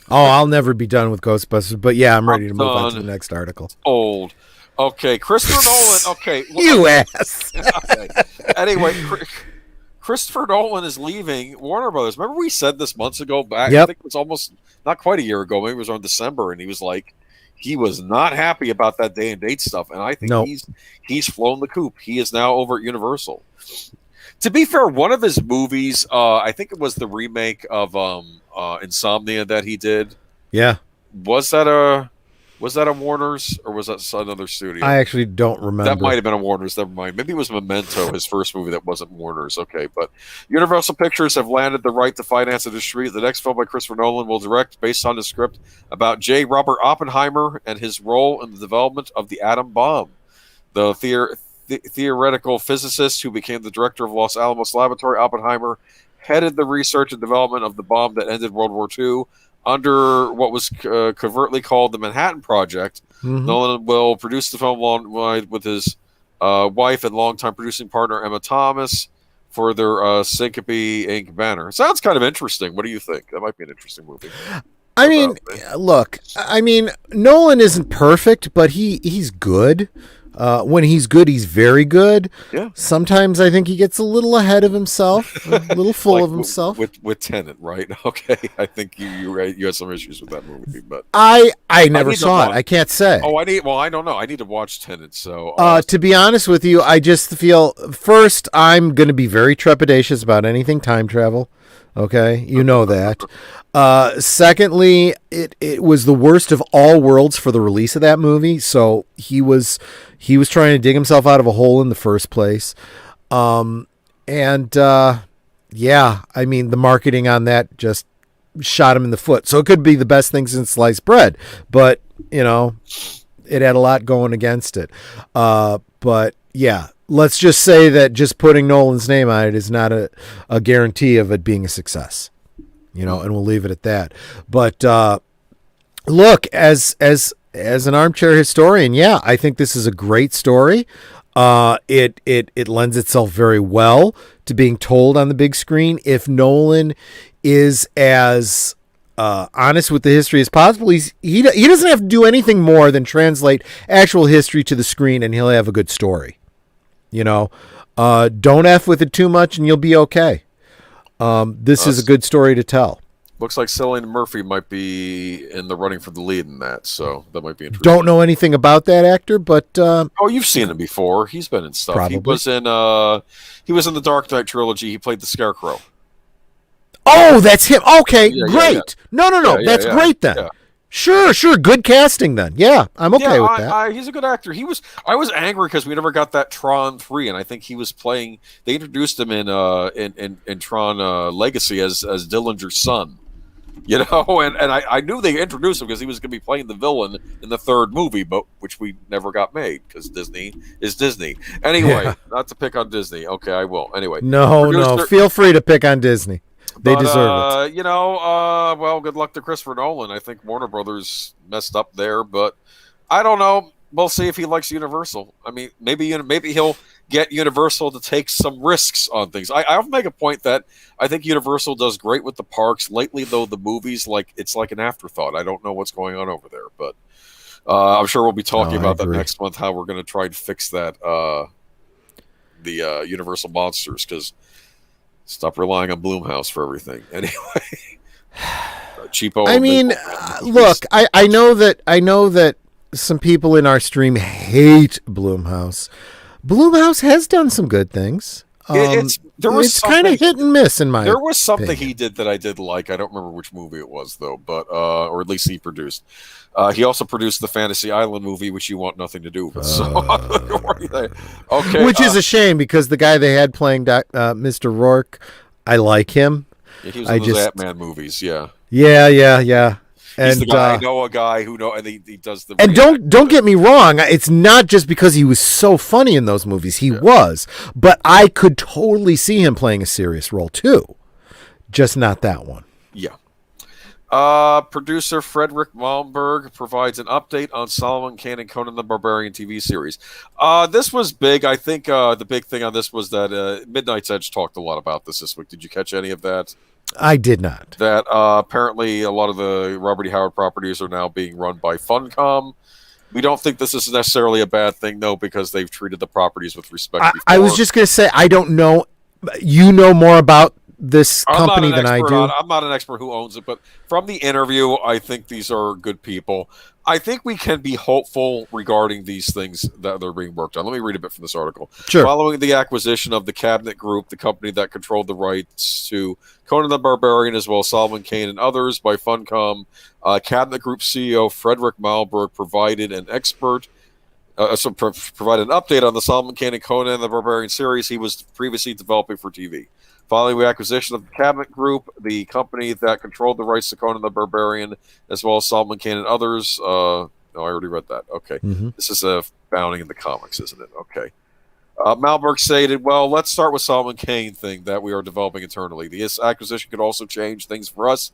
Oh, I'll never be done with Ghostbusters, but yeah, I'm ready to move on to the next article. Old. Okay, Christopher Nolan. Okay. You ass. Okay. Anyway, Christopher Nolan is leaving Warner Brothers. Remember we said this months ago back? Yep. I think it was almost not quite a year ago. Maybe it was around December, and he was like, he was not happy about that day and date stuff, and I think he's flown the coop. He is now over at Universal. To be fair, one of his movies, I think it was the remake of Insomnia that he did. Yeah. Was that a Warner's, or was that another studio? I actually don't remember. That might have been a Warner's. Never mind. Maybe it was Memento, his first movie that wasn't Warner's. Okay, but Universal Pictures have landed the right to finance and distribute the next film by Christopher Nolan will direct based on the script about J. Robert Oppenheimer and his role in the development of the atom bomb. The theoretical physicist who became the director of Los Alamos Laboratory, Oppenheimer, headed the research and development of the bomb that ended World War II. Under what was covertly called the Manhattan Project, Nolan will produce the film along with his wife and longtime producing partner Emma Thomas for their Syncope Inc. banner. Sounds kind of interesting. What do you think? That might be an interesting movie. I mean, look, Nolan isn't perfect, but he's good. When he's good, he's very good. Yeah. Sometimes I think he gets a little ahead of himself, a little full of himself. With Tenet, right? Okay, I think you had some issues with that movie, but I never saw it. I can't say. Oh, I don't know. I need to watch Tenet. So, to be honest with you, I just feel first I'm going to be very trepidatious about anything time travel. Okay, you know that. Secondly, it was the worst of all worlds for the release of that movie. So he was trying to dig himself out of a hole in the first place. Yeah, I mean, the marketing on that just shot him in the foot. So it could be the best thing since sliced bread, but it had a lot going against it. But yeah, let's just say that just putting Nolan's name on it is not a guarantee of it being a success, and we'll leave it at that. But look, as an armchair historian, yeah, I think this is a great story. It lends itself very well to being told on the big screen. If Nolan is as honest with the history as possible, he doesn't have to do anything more than translate actual history to the screen, and he'll have a good story. Don't F with it too much, and you'll be okay. This is a good story to tell. Looks like Cillian Murphy might be in the running for the lead in that, so that might be interesting. Don't know anything about that actor, but you've seen him before. He's been in stuff. Probably. He was in the Dark Knight trilogy. He played the Scarecrow. Oh, that's him. Okay, Yeah, great. yeah. No, that's great then. Yeah. Sure. Good casting then. Yeah, I'm okay with that. He's a good actor. I was angry because we never got that Tron 3, and I think he was playing. They introduced him in Tron Legacy as Dillinger's son. And I knew they introduced him because he was going to be playing the villain in the third movie, but which we never got made because Disney is Disney. Anyway, Not to pick on Disney. Okay, I will. Anyway, no. Feel free to pick on Disney. They deserve it. Well, good luck to Christopher Nolan. I think Warner Brothers messed up there, but I don't know. We'll see if he likes Universal. I mean, maybe he'll get Universal to take some risks on things. I often make a point that I think Universal does great with the parks. Lately, though, the movies, it's like an afterthought. I don't know what's going on over there, but I'm sure we'll be talking about that next month, how we're going to try and fix that, the Universal monsters, because stop relying on Blumhouse for everything. Anyway, cheapo. I mean, look, I know that some people in our stream hate Blumhouse. Blumhouse has done some good things. It's kind of hit and miss in my There was something opinion. he did that I did like. I don't remember which movie it was though, but or at least he produced. He also produced the Fantasy Island movie, which you want nothing to do with. Okay, which is a shame because the guy they had playing Mr. Rourke, I like him. Yeah, he was in those Batman movies. Yeah. And he's the guy. I know a guy who and he does the. And don't get me wrong, it's not just because he was so funny in those movies. He was, but I could totally see him playing a serious role too, just not that one. Yeah. Producer Frederick Malmberg provides an update on Solomon Kane and Conan the Barbarian TV series. This was big. I think the big thing on this was that Midnight's Edge talked a lot about this week. Did you catch any of that? I did not. That apparently a lot of the Robert E. Howard properties are now being run by Funcom. We don't think this is necessarily a bad thing, though, because they've treated the properties with respect before. I was just going to say, I don't know. You know more about this company than I do. I'm not an expert who owns it, but from the interview, I think these are good people. I think we can be hopeful regarding these things that they're being worked on. Let me read a bit from this article. Sure. Following the acquisition of the Cabinet Group, the company that controlled the rights to Conan the Barbarian, as well as Solomon Kane and others by Funcom, Cabinet Group CEO Frederick Malmberg provided an update on the Solomon Kane and Conan the Barbarian series he was previously developing for TV. Following the acquisition of the Cabinet Group, the company that controlled the rights to Conan the Barbarian, as well as Solomon Kane and others. No, I already read that. Okay. Mm-hmm. This is a founding in the comics, isn't it? Okay. Malberg stated, well, let's start with Solomon Kane thing that we are developing internally. This acquisition could also change things for us,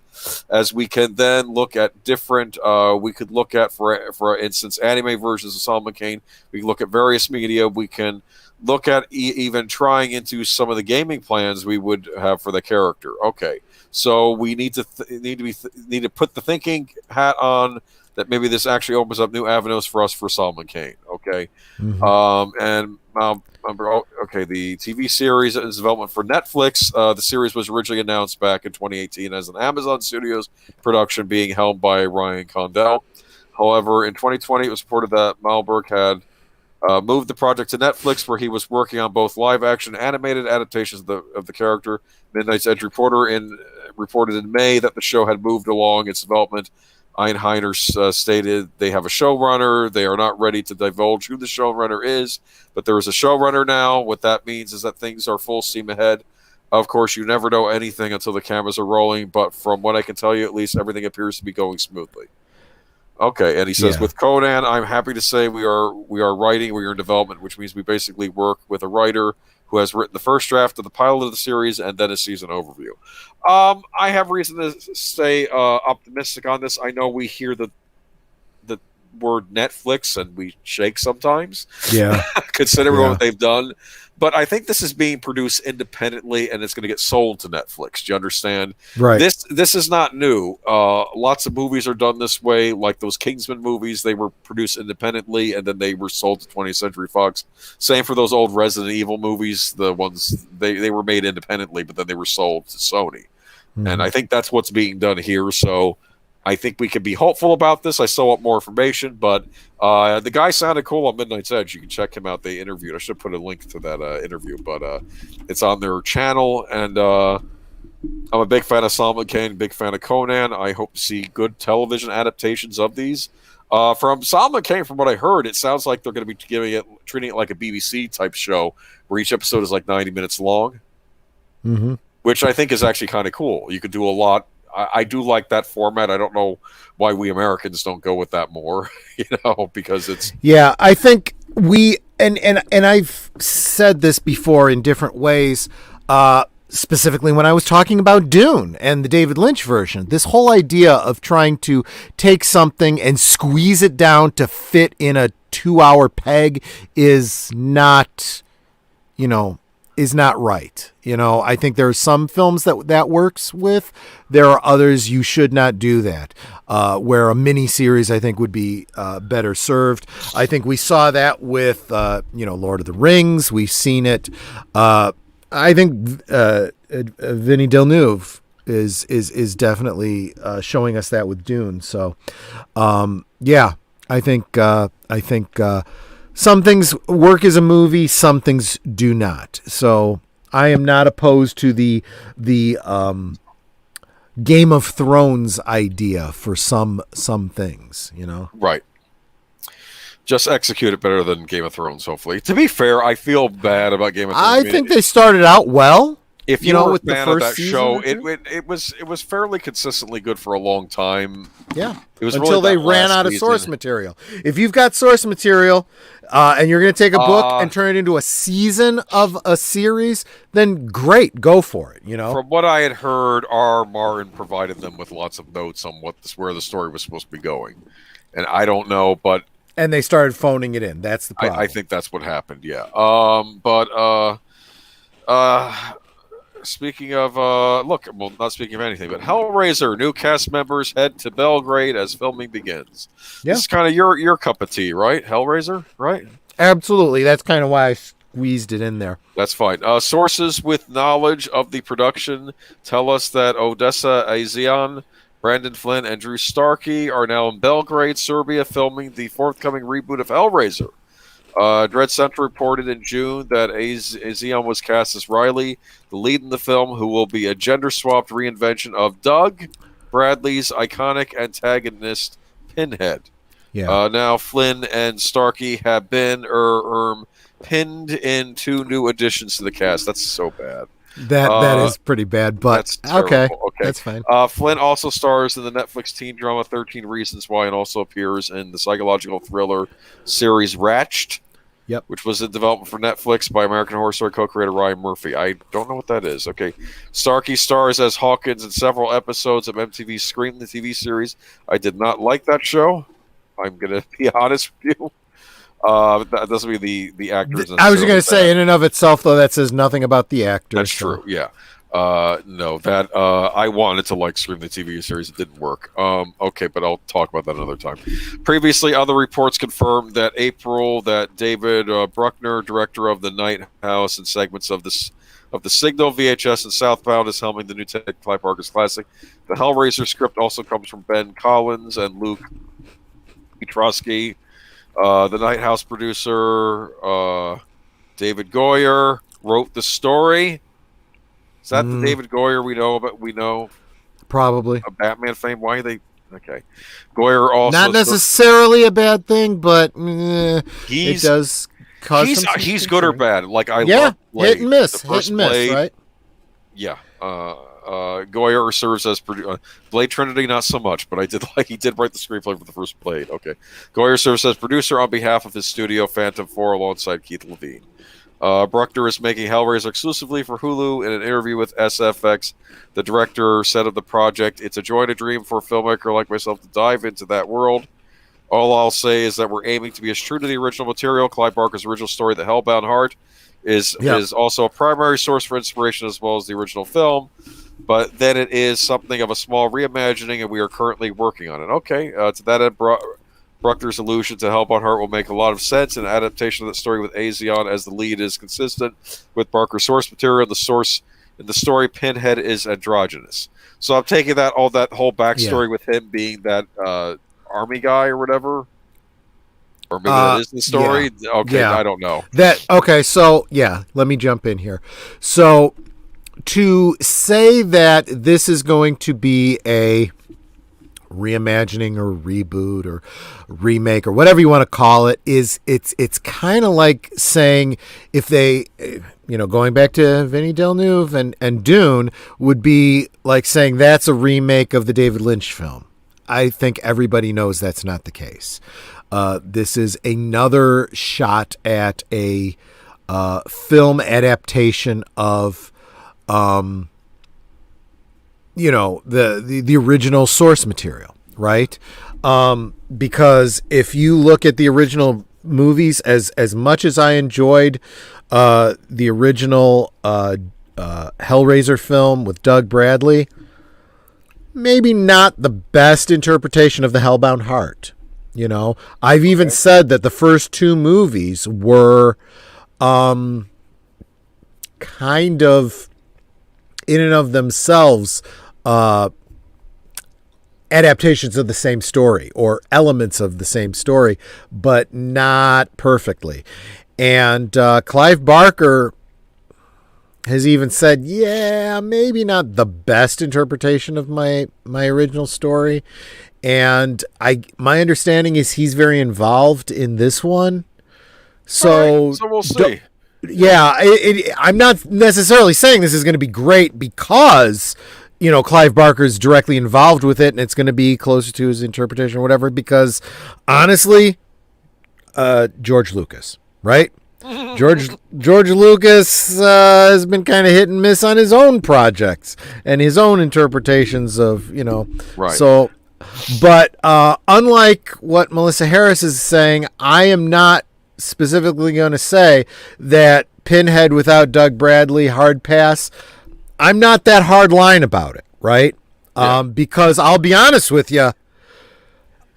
as we can then look at different, we could look at, for instance, anime versions of Solomon Kane. We can look at various media. We can look at even trying into some of the gaming plans we would have for the character. Okay, so we need to put the thinking hat on that maybe this actually opens up new avenues for us for Solomon Kane. Okay, Mm-hmm. Okay, the TV series is development for Netflix. The series was originally announced back in 2018 as an Amazon Studios production being held by Ryan Condell. However, in 2020, it was reported that Malberg had moved the project to Netflix, where he was working on both live-action and animated adaptations of the character. Midnight's Edge reported in May that the show had moved along its development. Einheiner stated they have a showrunner. They are not ready to divulge who the showrunner is, but there is a showrunner now. What that means is that things are full steam ahead. Of course, you never know anything until the cameras are rolling, but from what I can tell you, at least everything appears to be going smoothly. Okay, and he says, with Conan, I'm happy to say we are writing, we are in development, which means we basically work with a writer who has written the first draft of the pilot of the series and then a season overview. I have reason to stay optimistic on this. I know we hear the word Netflix and we shake sometimes. Yeah. Considering what they've done. But I think this is being produced independently and it's going to get sold to Netflix. Do you understand? Right. This is not new. Lots of movies are done this way, like those Kingsman movies. They were produced independently and then they were sold to 20th Century Fox. Same for those old Resident Evil movies. The ones they were made independently, but then they were sold to Sony. Mm-hmm. And I think that's what's being done here. So I think we can be hopeful about this. I still want more information, but the guy sounded cool on Midnight's Edge. You can check him out. They interviewed. I should put a link to that interview, but it's on their channel. And I'm a big fan of Salman Kane, big fan of Conan. I hope to see good television adaptations of these. From Salman Kane, from what I heard, it sounds like they're going to be treating it like a BBC type show, where each episode is like 90 minutes long, which I think is actually kind of cool. You could do a lot. I do like that format. I don't know why we Americans don't go with that more, because it's... Yeah, I think we, and I've said this before in different ways, specifically when I was talking about Dune and the David Lynch version. This whole idea of trying to take something and squeeze it down to fit in a 2-hour peg is not, is not right. I think there are some films that works with. There are others you should not do that, where a mini series I think would be better served. I think we saw that with Lord of the Rings. We've seen it. I think Vinny Villeneuve is definitely showing us that with Dune. So I think some things work as a movie, some things do not. So I am not opposed to the Game of Thrones idea for some things, Right. Just execute it better than Game of Thrones, hopefully. To be fair, I feel bad about Game of Thrones. I think they started out well. If you were a fan of that show, it was fairly consistently good for a long time. Yeah, it was until they ran out of source material. If you've got source material and you're going to take a book and turn it into a season of a series, then great, go for it. From what I had heard, R. Martin provided them with lots of notes on where the story was supposed to be going, and I don't know, but and they started phoning it in. That's the problem. I think that's what happened. Yeah. Speaking of, not speaking of anything, but Hellraiser, new cast members head to Belgrade as filming begins. Yeah. This is kind of your cup of tea, right? Hellraiser, right? Absolutely. That's kind of why I squeezed it in there. That's fine. Sources with knowledge of the production tell us that Odessa Azian, Brandon Flynn, and Drew Starkey are now in Belgrade, Serbia, filming the forthcoming reboot of Hellraiser. Dread Center reported in June that Azion was cast as Riley, the lead in the film, who will be a gender-swapped reinvention of Doug Bradley's iconic antagonist, Pinhead. Yeah. Now Flynn and Starkey have been pinned in 2 new additions to the cast. That's so bad. That is pretty bad, but okay, that's fine. Flynn also stars in the Netflix teen drama 13 Reasons Why and also appears in the psychological thriller series Ratched, which was in development for Netflix by American Horror Story co-creator Ryan Murphy. I don't know what that is. Okay. Starkey stars as Hawkins in several episodes of MTV's Scream, the TV series. I did not like that show. I'm going to be honest with you. That doesn't mean the actors. I was going to say, in and of itself, though, that says nothing about the actors. That's true. Yeah. No, that I wanted to like Scream the TV series. It didn't work. Okay, but I'll talk about that another time. Previously, other reports confirmed that David Bruckner, director of the Night House and segments of the Signal, VHS, and Southbound, is helming the new Ted Clive Barker's classic. The Hellraiser script also comes from Ben Collins and Luke Petrosky. The Night House producer, David Goyer, wrote the story. Is that the David Goyer we know about? We know probably a Batman fame. Why are they? Okay, Goyer also not necessarily a bad thing, but it does cause. He's good or bad. Like I love Blade, hit and miss, right? Yeah. Goyer serves as Blade Trinity, not so much, but he did write the screenplay for the first Blade. Okay, Goyer serves as producer on behalf of his studio Phantom 4 alongside Keith Levine. Bruckner is making Hellraiser exclusively for Hulu. In an interview with SFX, the director said of the project, "It's a joy and a dream for a filmmaker like myself to dive into that world. All I'll say is that we're aiming to be as true to the original material. Clive Barker's original story, The Hellbound Heart, is also a primary source for inspiration as well as the original film. But then it is something of a small reimagining, and we are currently working on it." Okay, to that end, Bruckner's allusion to Hellbound Heart will make a lot of sense. An adaptation of that story with Azion as the lead is consistent with Barker's source material. In the story, Pinhead is androgynous. So I'm taking that whole backstory with him being that army guy or whatever. Or maybe that is the story. Yeah. Okay, I don't know. So let me jump in here. So to say that this is going to be a reimagining or reboot or remake or whatever you want to call it it's kind of like saying if they going back to Vinny Villeneuve and Dune would be like saying that's a remake of the David Lynch film. I think everybody knows that's not the case. This is another shot at a film adaptation of the original source material, right? Because if you look at the original movies, as much as I enjoyed the original Hellraiser film with Doug Bradley, maybe not the best interpretation of the Hellbound Heart. I've even said that the first two movies were kind of in and of themselves adaptations of the same story or elements of the same story, but not perfectly. And Clive Barker has even said, maybe not the best interpretation of my original story. And my understanding is he's very involved in this one. So we'll see. I'm not necessarily saying this is going to be great because, Clive Barker is directly involved with it and it's going to be closer to his interpretation or whatever, because honestly, George Lucas, right? George Lucas has been kind of hit and miss on his own projects and his own interpretations of, Right. So, but unlike what Melissa Harris is saying, I am not specifically going to say that Pinhead without Doug Bradley, hard pass. I'm not that hard line about it, right? Because I'll be honest with you,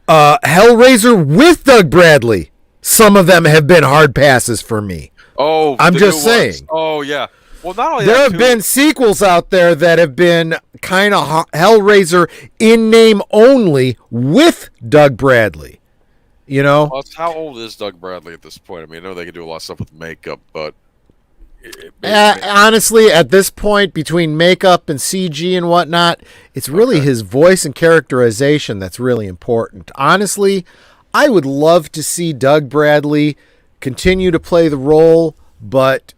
Hellraiser with Doug Bradley, some of them have been hard passes for me. Oh, I'm just saying. Oh, yeah. Well, not only there have been sequels out there that have been kind of Hellraiser in name only with Doug Bradley. Well, how old is Doug Bradley at this point? I mean, I know they can do a lot of stuff with makeup, but honestly, at this point, between makeup and CG and whatnot, it's really his voice and characterization that's really important. Honestly, I would love to see Doug Bradley continue to play the role, but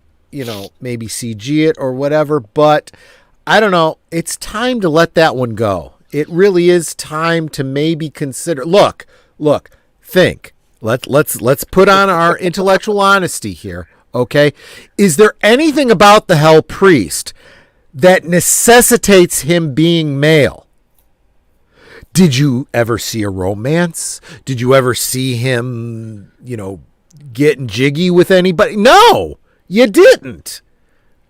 maybe CG it or whatever. But I don't know. It's time to let that one go. It really is time to maybe consider. Look. Think. Let's put on our intellectual honesty here, okay? Is there anything about the Hell Priest that necessitates him being male? Did you ever see a romance? Did you ever see him, getting jiggy with anybody? No, you didn't.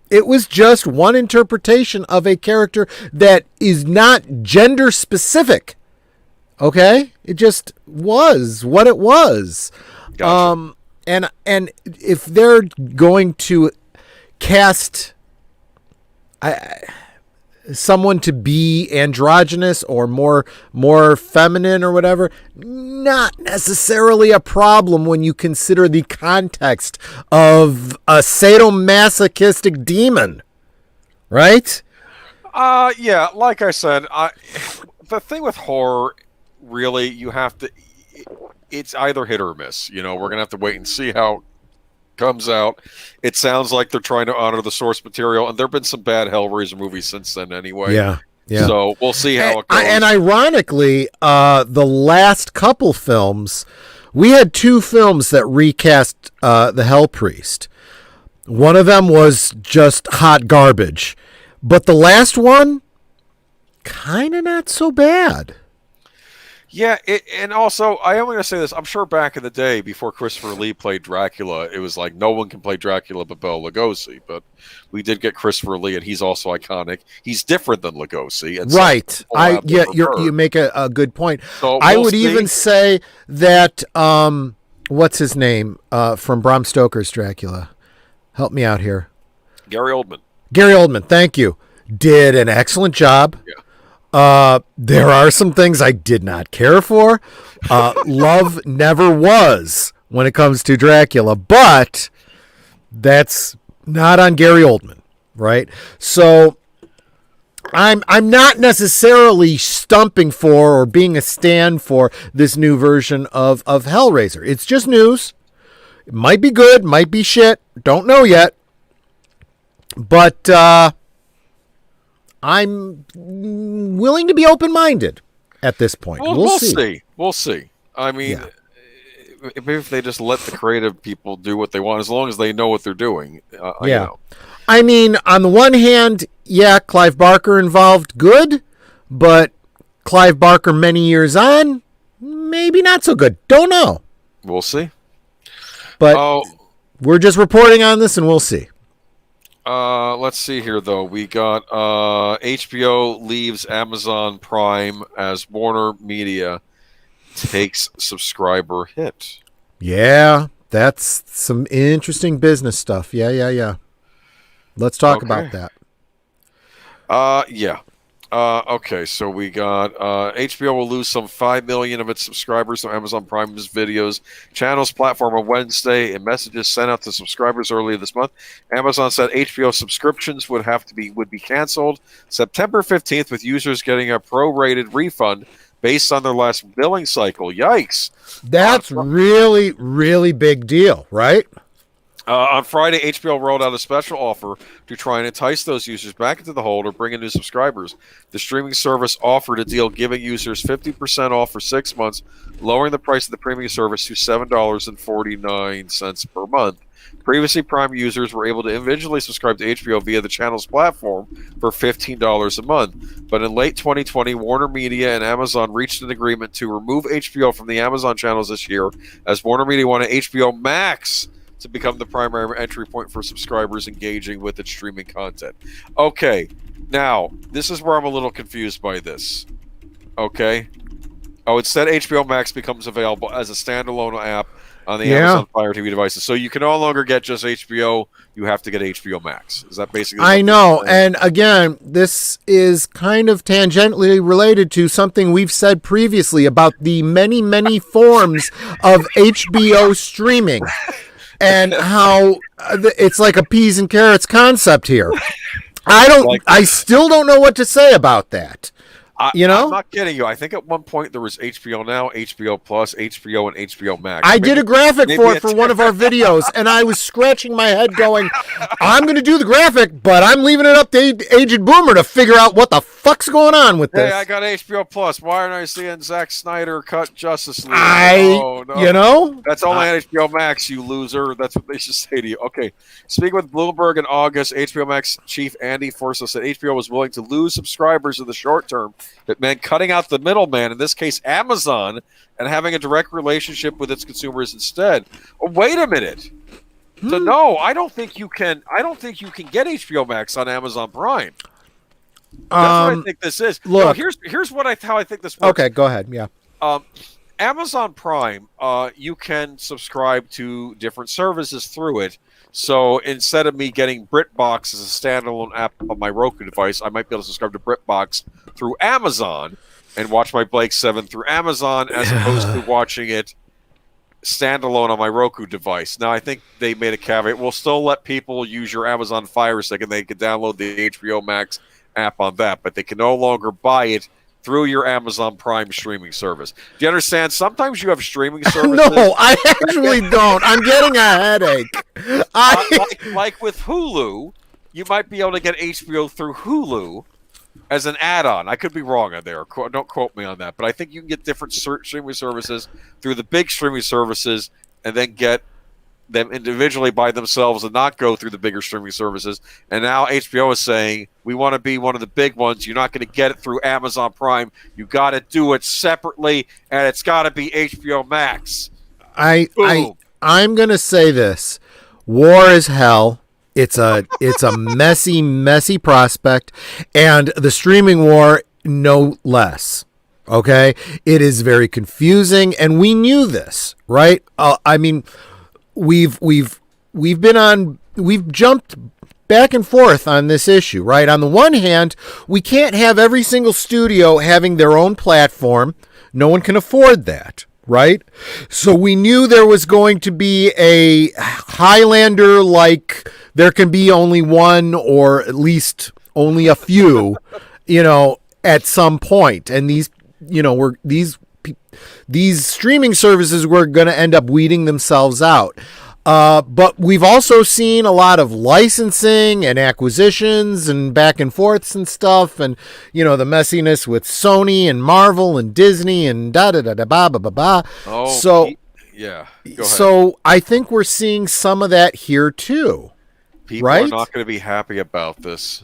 It was just one interpretation of a character that is not gender specific. Okay, it just was what it was. Gotcha. And if they're going to cast, someone to be androgynous or more feminine or whatever, not necessarily a problem when you consider the context of a sadomasochistic demon, right? Yeah, like I said, the thing with horror, really, you have to, it's either hit or miss. You know, we're going to have to wait and see how it comes out. It sounds like they're trying to honor the source material, and there have been some bad Hellraiser movies since then anyway. Yeah. So we'll see how it goes. And ironically, the last couple films, we had 2 films that recast the Hell Priest. One of them was just hot garbage. But the last one, kind of not so bad. Yeah, and also, I am going to say this. I'm sure back in the day, before Christopher Lee played Dracula, it was like no one can play Dracula but Bela Lugosi. But we did get Christopher Lee, and he's also iconic. He's different than Lugosi. And right. You make a good point. So I would even say that, what's his name from Bram Stoker's Dracula? Help me out here. Gary Oldman, thank you. Did an excellent job. Yeah. There are some things I did not care for. Love never was when it comes to Dracula, but that's not on Gary Oldman, right? So I'm not necessarily stumping for or being a stand for this new version of Hellraiser. It's just news. It might be good, might be shit. Don't know yet. But I'm willing to be open-minded at this point. We'll see. We'll see. I mean, maybe if they just let the creative people do what they want, as long as they know what they're doing. You know. I mean, on the one hand, Clive Barker involved, good, but Clive Barker many years on, maybe not so good. Don't know. We'll see. But we're just reporting on this, and we'll see. Let's see here, though. We got HBO leaves Amazon Prime as Warner Media takes subscriber hit. Yeah, that's some interesting business stuff. Yeah. Let's talk about that. Okay, so we got HBO will lose some 5 million of its subscribers to Amazon Prime's videos channels platform on Wednesday. In messages sent out to subscribers earlier this month, Amazon said HBO subscriptions would be canceled September 15th, with users getting a prorated refund based on their last billing cycle. Yikes! That's really, really big deal, right? On Friday, HBO rolled out a special offer to try and entice those users back into the fold or bring in new subscribers. The streaming service offered a deal giving users 50% off for 6 months, lowering the price of the premium service to $7.49 per month. Previously, Prime users were able to individually subscribe to HBO via the channel's platform for $15 a month. But in late 2020, Warner Media and Amazon reached an agreement to remove HBO from the Amazon channels this year, as Warner Media wanted HBO Max to become the primary entry point for subscribers engaging with its streaming content. Okay, now, this is where I'm a little confused by this. Okay? Instead, HBO Max becomes available as a standalone app on the Amazon Fire TV devices. So you can no longer get just HBO, you have to get HBO Max. Is that basically... I know, and again, this is kind of tangentially related to something we've said previously about the many, many forms of HBO streaming. And how it's like a peas and carrots concept here. I still don't know what to say about that. I'm not kidding you. I think at one point there was HBO Now, HBO Plus, HBO, and HBO Max. I did a graphic for it for one of our videos, and I was scratching my head going, I'm going to do the graphic, but I'm leaving it up to Aged Boomer to figure out what the fuck's going on with this. Hey, I got HBO Plus. Why aren't I seeing Zack Snyder cut Justice League? No. That's only on HBO Max, you loser. That's what they should say to you. Okay. Speaking with Bloomberg in August, HBO Max chief Andy Forso said HBO was willing to lose subscribers in the short term. It meant cutting out the middleman, in this case Amazon, and having a direct relationship with its consumers instead. Oh, wait a minute. So no, I don't think you can get HBO Max on Amazon Prime. That's what I think this is. Look, here's how I think this works. Okay, go ahead. Yeah. Amazon Prime, you can subscribe to different services through it. So instead of me getting BritBox as a standalone app on my Roku device, I might be able to subscribe to BritBox through Amazon and watch my Blake 7 through Amazon as opposed to watching it standalone on my Roku device. Now, I think they made a caveat. We'll still let people use your Amazon Fire Stick, and they can download the HBO Max app on that, but they can no longer buy it through your Amazon Prime streaming service. Do you understand? Sometimes you have streaming services. No, I actually don't. I'm getting a headache. Like with Hulu, you might be able to get HBO through Hulu as an add-on. I could be wrong on there. Don't quote me on that. But I think you can get different streaming services through the big streaming services and then get them individually by themselves and not go through the bigger streaming services. And now HBO is saying, we want to be one of the big ones. You're not going to get it through Amazon Prime. You got to do it separately, and it's got to be HBO Max. I'm going to say this. War is hell. It's a messy prospect, and the streaming war no less. Okay? It is very confusing, and we knew this, right? I mean, we've jumped back and forth on this issue, right? On the one hand, we can't have every single studio having their own platform. No one can afford that, right? So we knew there was going to be a Highlander, like there can be only one or at least only a few, at some point. And these streaming services were going to end up weeding themselves out. But we've also seen a lot of licensing and acquisitions and back and forths and stuff. And, the messiness with Sony and Marvel and Disney and da-da-da-da-ba-ba-ba-ba. Oh, so, yeah. Go ahead. So I think we're seeing some of that here too. People are not going to be happy about this.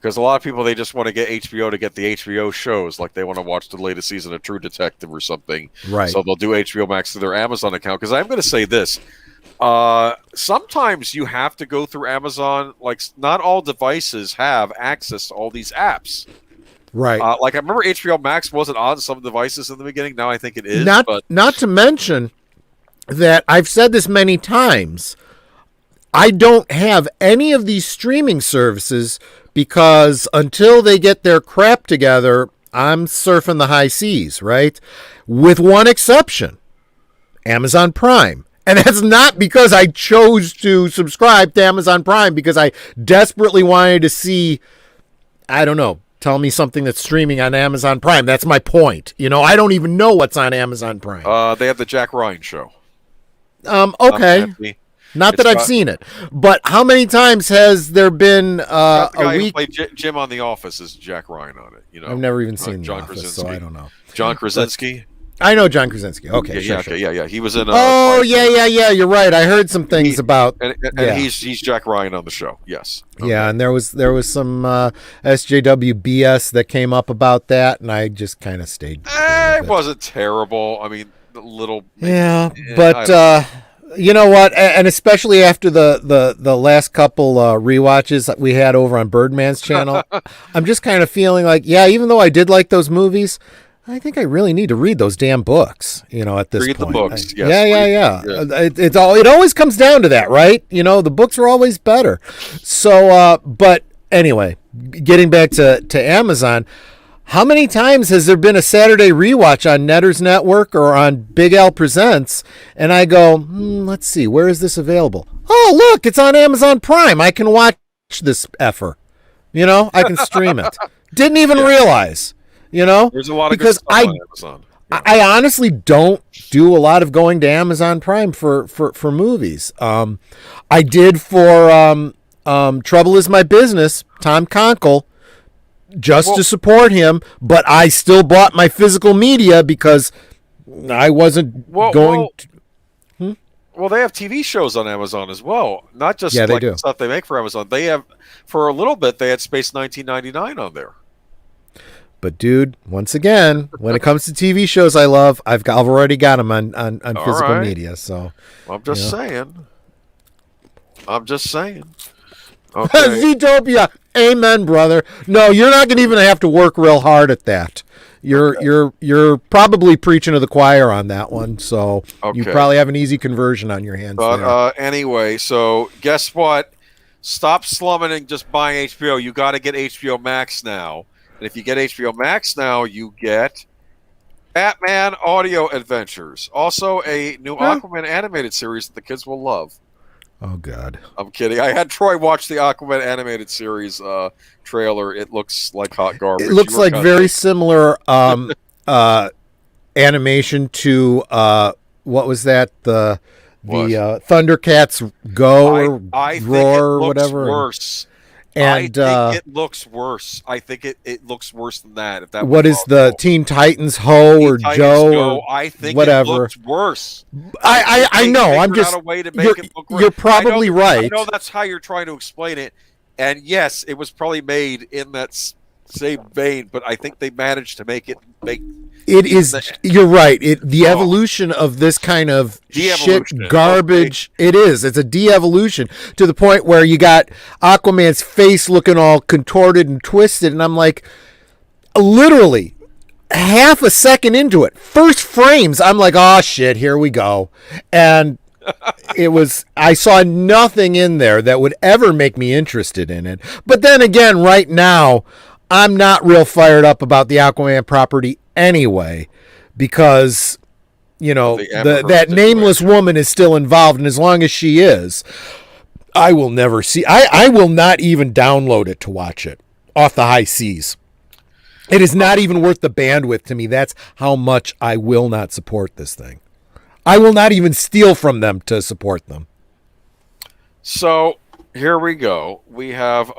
Because a lot of people, they just want to get HBO to get the HBO shows. Like they want to watch the latest season of True Detective or something. Right. So they'll do HBO Max through their Amazon account. Because I'm going to say this. Sometimes you have to go through Amazon. Like not all devices have access to all these apps. Right. Like I remember HBO Max wasn't on some devices in the beginning. Now I think it is. Not to mention that I've said this many times. I don't have any of these streaming services because until they get their crap together, I'm surfing the high seas, right? With one exception, Amazon Prime. And that's not because I chose to subscribe to Amazon Prime, because I desperately wanted to see, I don't know, tell me something that's streaming on Amazon Prime. That's my point. I don't even know what's on Amazon Prime. They have the Jack Ryan show. Okay. Not that I've seen it, but how many times has there been a week? Who played Jim on The Office is Jack Ryan on it. I've never even seen John The Office, Krasinski. so I don't know. John Krasinski. I know John Krasinski. Okay, yeah. He was in. Yeah. You're right. I heard some things about. And he's Jack Ryan on the show. Yes. Okay. Yeah, and there was some SJW BS that came up about that, and I just kind of stayed. It wasn't terrible. I mean, a little. Yeah, but. You know what? And especially after the last couple rewatches that we had over on Birdman's channel, I'm just kind of feeling like, even though I did like those movies, I think I really need to read those damn books. At this point, read the books. Yeah. It always comes down to that, right? The books are always better. So, but anyway, getting back to Amazon. How many times has there been a Saturday rewatch on Netter's Network or on Big Al Presents, and I go, let's see, where is this available? Oh, look, it's on Amazon Prime. I can watch this effer. I can stream it. Didn't even realize, There's a lot of good stuff on Amazon. Yeah. I honestly don't do a lot of going to Amazon Prime for movies. I did for Trouble Is My Business, Tom Conkle, just to support him, but I still bought my physical media because I wasn't going to... Well, they have TV shows on Amazon as well, not just the stuff they make for Amazon. They have, for a little bit, they had Space 1999 on there. But dude, once again, when it comes to TV shows I love, I've already got them on physical media. So I'm just saying. Okay. Zootopia. Amen, brother. No, you're not going to even have to work real hard at that. You're probably preaching to the choir on that one, so you probably have an easy conversion on your hands. But anyway, so guess what? Stop slumming and just buying HBO. You got to get HBO Max now. And if you get HBO Max now, you get Batman Audio Adventures. Also, a new Aquaman animated series that the kids will love. Oh, God. I'm kidding. I had Troy watch the Aquaman animated series trailer. It looks like hot garbage. It looks like very similar animation to, what was that? The Thundercats Go I Roar or whatever. Worse. And I think it looks worse. I think it looks worse than that. If that what is the Teen Titans Ho or Joe or I think whatever. It looks worse. I know. I'm just a way to make it look worse. You're probably right. I know that's how you're trying to explain it. And yes, it was probably made in that same vein, but I think they managed to make it It is. You're right. The evolution of this kind of shit garbage. Okay. It is. It's a de-evolution to the point where you got Aquaman's face looking all contorted and twisted, and I'm like, literally half a second into it, first frames, I'm like, oh shit, here we go, and it was. I saw nothing in there that would ever make me interested in it. But then again, right now, I'm not real fired up about the Aquaman property anyway, because that nameless woman is still involved, and as long as she is, I will never see. I will not even download it to watch it off the high seas. It is not even worth the bandwidth to me. That's how much I will not support this thing. I will not even steal from them to support them. So here we go. We have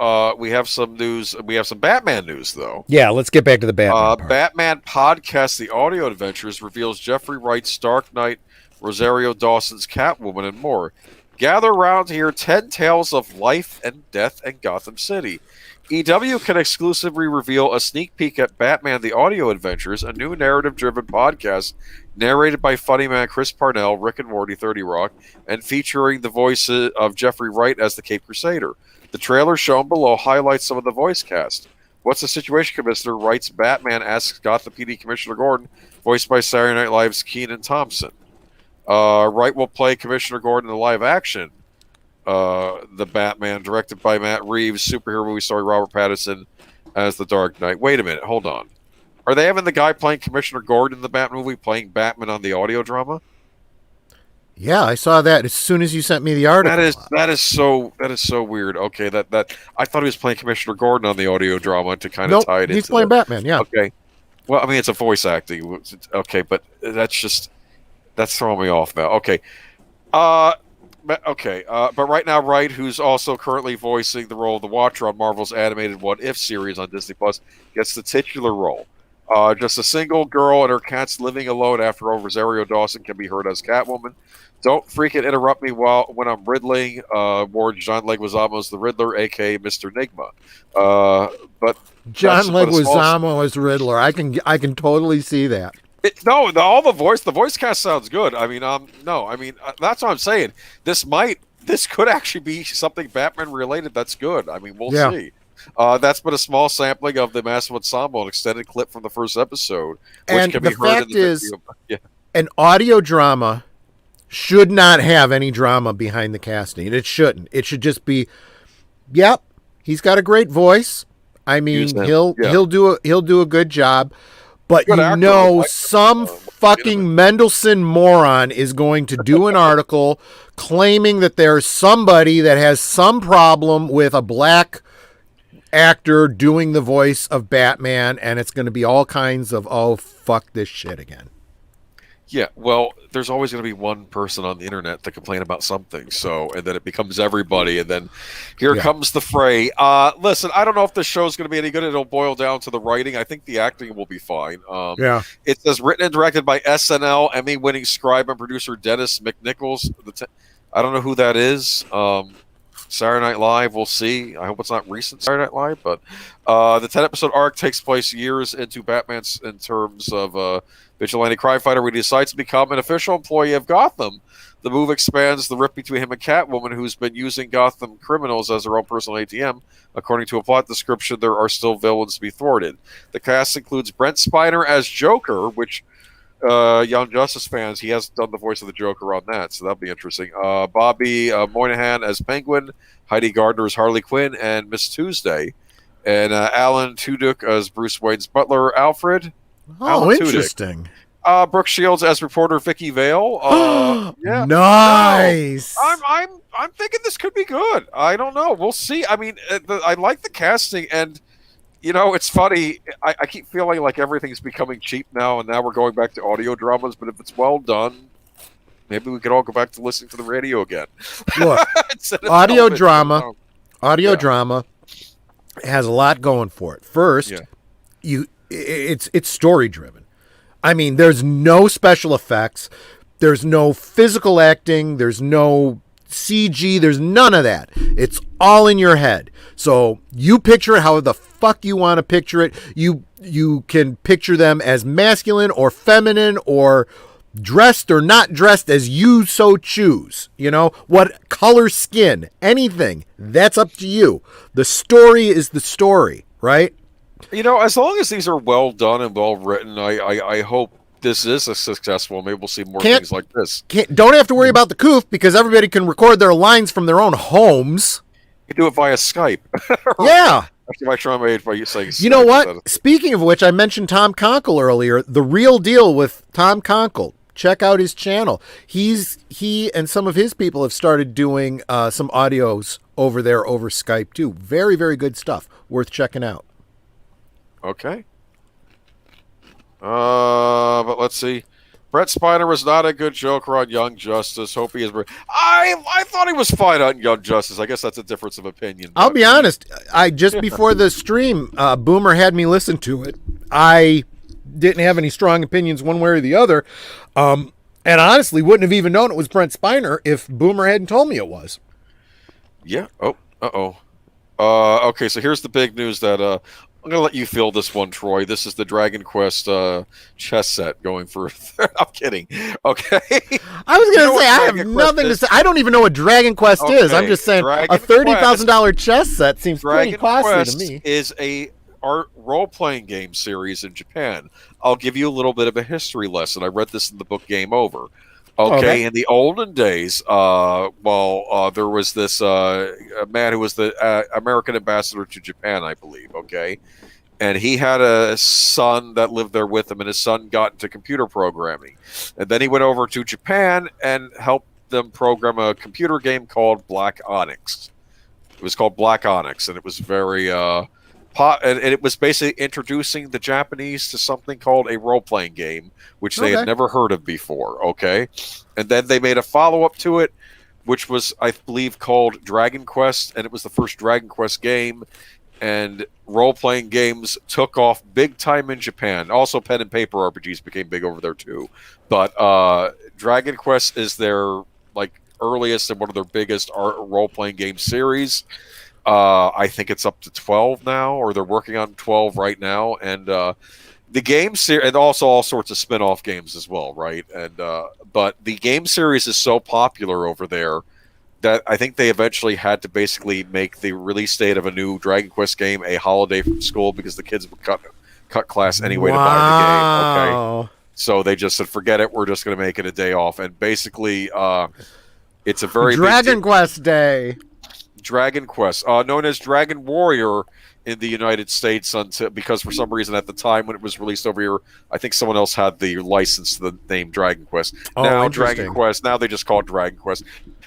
some news. We have some Batman news, though. Yeah, let's get back to the Batman part. Batman podcast, The Audio Adventures, reveals Jeffrey Wright's Dark Knight, Rosario Dawson's Catwoman, and more. Gather round to hear 10 tales of life and death in Gotham City. EW can exclusively reveal a sneak peek at Batman The Audio Adventures, a new narrative-driven podcast narrated by funny man Chris Parnell, Rick and Morty, 30 Rock, and featuring the voice of Jeffrey Wright as the Cape Crusader. The trailer shown below highlights some of the voice cast. What's the situation, Commissioner? Wright's Batman asks Gotham PD Commissioner Gordon, voiced by Saturday Night Live's Kenan Thompson. Wright will play Commissioner Gordon in the live action The Batman, directed by Matt Reeves, superhero movie starring Robert Pattinson as the Dark Knight. Wait a minute, hold on. Are they having the guy playing Commissioner Gordon in the Batman movie playing Batman on the audio drama? Yeah, I saw that as soon as you sent me the article. That is so weird. Okay, that I thought he was playing Commissioner Gordon on the audio drama to kind of tie it into. He's playing Batman. Yeah. Okay. Well, I mean, it's a voice acting. Okay, but that's throwing me off now. Okay. But right now, Wright, who's also currently voicing the role of the Watcher on Marvel's animated What If series on Disney Plus, gets the titular role. Just a single girl and her cats living alone after all, Rosario Dawson can be heard as Catwoman. Don't freaking interrupt me when I'm riddling, warned John Leguizamo's the Riddler, a.k.a. Mr. Nigma. But John Leguizamo as Riddler. I can totally see that. The voice cast sounds good. I mean, that's what I'm saying. This could actually be something Batman related. That's good. I mean, we'll see. That's been a small sampling of the massive ensemble, an extended clip from the first episode, which can be heard in the video. Yeah. An audio drama should not have any drama behind the casting. It shouldn't. It should just be, yep, he's got a great voice. I mean, he'll do a good job. But some fucking Mendelsohn moron is going to do an article claiming that there's somebody that has some problem with a black actor doing the voice of Batman, and it's going to be all kinds of, oh, fuck this shit again. Yeah, well, there's always going to be one person on the internet to complain about something, and then it becomes everybody, and then here comes the fray. Listen, I don't know if this show's going to be any good. It'll boil down to the writing. I think the acting will be fine. It says written and directed by SNL Emmy-winning scribe and producer Dennis McNichols. I don't know who that is. Saturday Night Live, we'll see. I hope it's not recent Saturday Night Live, but the 10-episode arc takes place years into Batman's in terms of vigilante crime fighter when he decides to become an official employee of Gotham. The move expands the rift between him and Catwoman, who's been using Gotham criminals as her own personal ATM. According to a plot description, there are still villains to be thwarted. The cast includes Brent Spiner as Joker, which Young Justice fans, he has done the voice of the Joker on that, so that'll be interesting. Bobby Moynihan as Penguin, Heidi Gardner as Harley Quinn and Miss Tuesday, and Alan Tudyk as Bruce Wayne's butler, Alfred. Oh, Alan interesting. Tudyk. Brooke Shields as reporter Vicky Vale. Yeah, nice. No, I'm thinking this could be good. I don't know. We'll see. I mean, I like the casting, and it's funny. I keep feeling like everything's becoming cheap now, and now we're going back to audio dramas. But if it's well done, maybe we could all go back to listening to the radio again. Look, audio drama has a lot going for it. First, it's story driven. I mean, there's no special effects. There's no physical acting. There's no CG. There's none of that. It's all in your head. So you picture it how the fuck you want to picture it. You can picture them as masculine or feminine or dressed or not dressed as you so choose. What color skin, anything. That's up to you. The story is the story, right? As long as these are well done and well written, I hope this is a successful. Maybe we'll see more things like this. Don't have to worry about the coof because everybody can record their lines from their own homes. You do it via Skype. Yeah. After my trauma by you saying Skype, you know what? Speaking of which, I mentioned Tom Conkle earlier. The Real Deal with Tom Conkle. Check out his channel. He and some of his people have started doing some audios over there over Skype too. Very, very good stuff. Worth checking out. Okay. But let's see. Brett Spiner was not a good Joker on Young Justice. Hope he is. I thought he was fine on Young Justice. I guess that's a difference of opinion. I'll be honest. I just before the stream, Boomer had me listen to it. I didn't have any strong opinions one way or the other, and honestly, wouldn't have even known it was Brent Spiner if Boomer hadn't told me it was. Yeah. Oh. Okay. So here's the big news that I'm going to let you fill this one, Troy. This is the Dragon Quest chess set going for... I'm kidding. Okay. I was going to say, I have nothing to say. I don't even know what Dragon Quest is. I'm just saying a $30,000 chess set seems pretty costly to me. Is a art role-playing game series in Japan. I'll give you a little bit of a history lesson. I read this in the book Game Over. Okay, in the olden days, there was this man who was the American ambassador to Japan, I believe, okay? And he had a son that lived there with him, and his son got into computer programming. And then he went over to Japan and helped them program a computer game called Black Onyx. It was called Black Onyx, and it was very... and it was basically introducing the Japanese to something called a role-playing game, which they had never heard of before, okay? And then they made a follow-up to it, which was, I believe, called Dragon Quest, and it was the first Dragon Quest game, and role-playing games took off big time in Japan. Also, pen and paper RPGs became big over there, too. But Dragon Quest is their earliest and one of their biggest role-playing game series. I think it's up to 12 now, or they're working on 12 right now, and the game series, and also all sorts of spin-off games as well, right? And but the game series is so popular over there that I think they eventually had to basically make the release date of a new Dragon Quest game a holiday from school because the kids would cut class anyway to buy the game. Okay, so they just said, "Forget it. We're just going to make it a day off." And basically, it's a very Dragon Quest Day. Dragon Quest, known as Dragon Warrior in the United States, because for some reason at the time when it was released over here, I think someone else had the license to the name Dragon Quest. Now Dragon Quest, now they just call it Dragon Quest.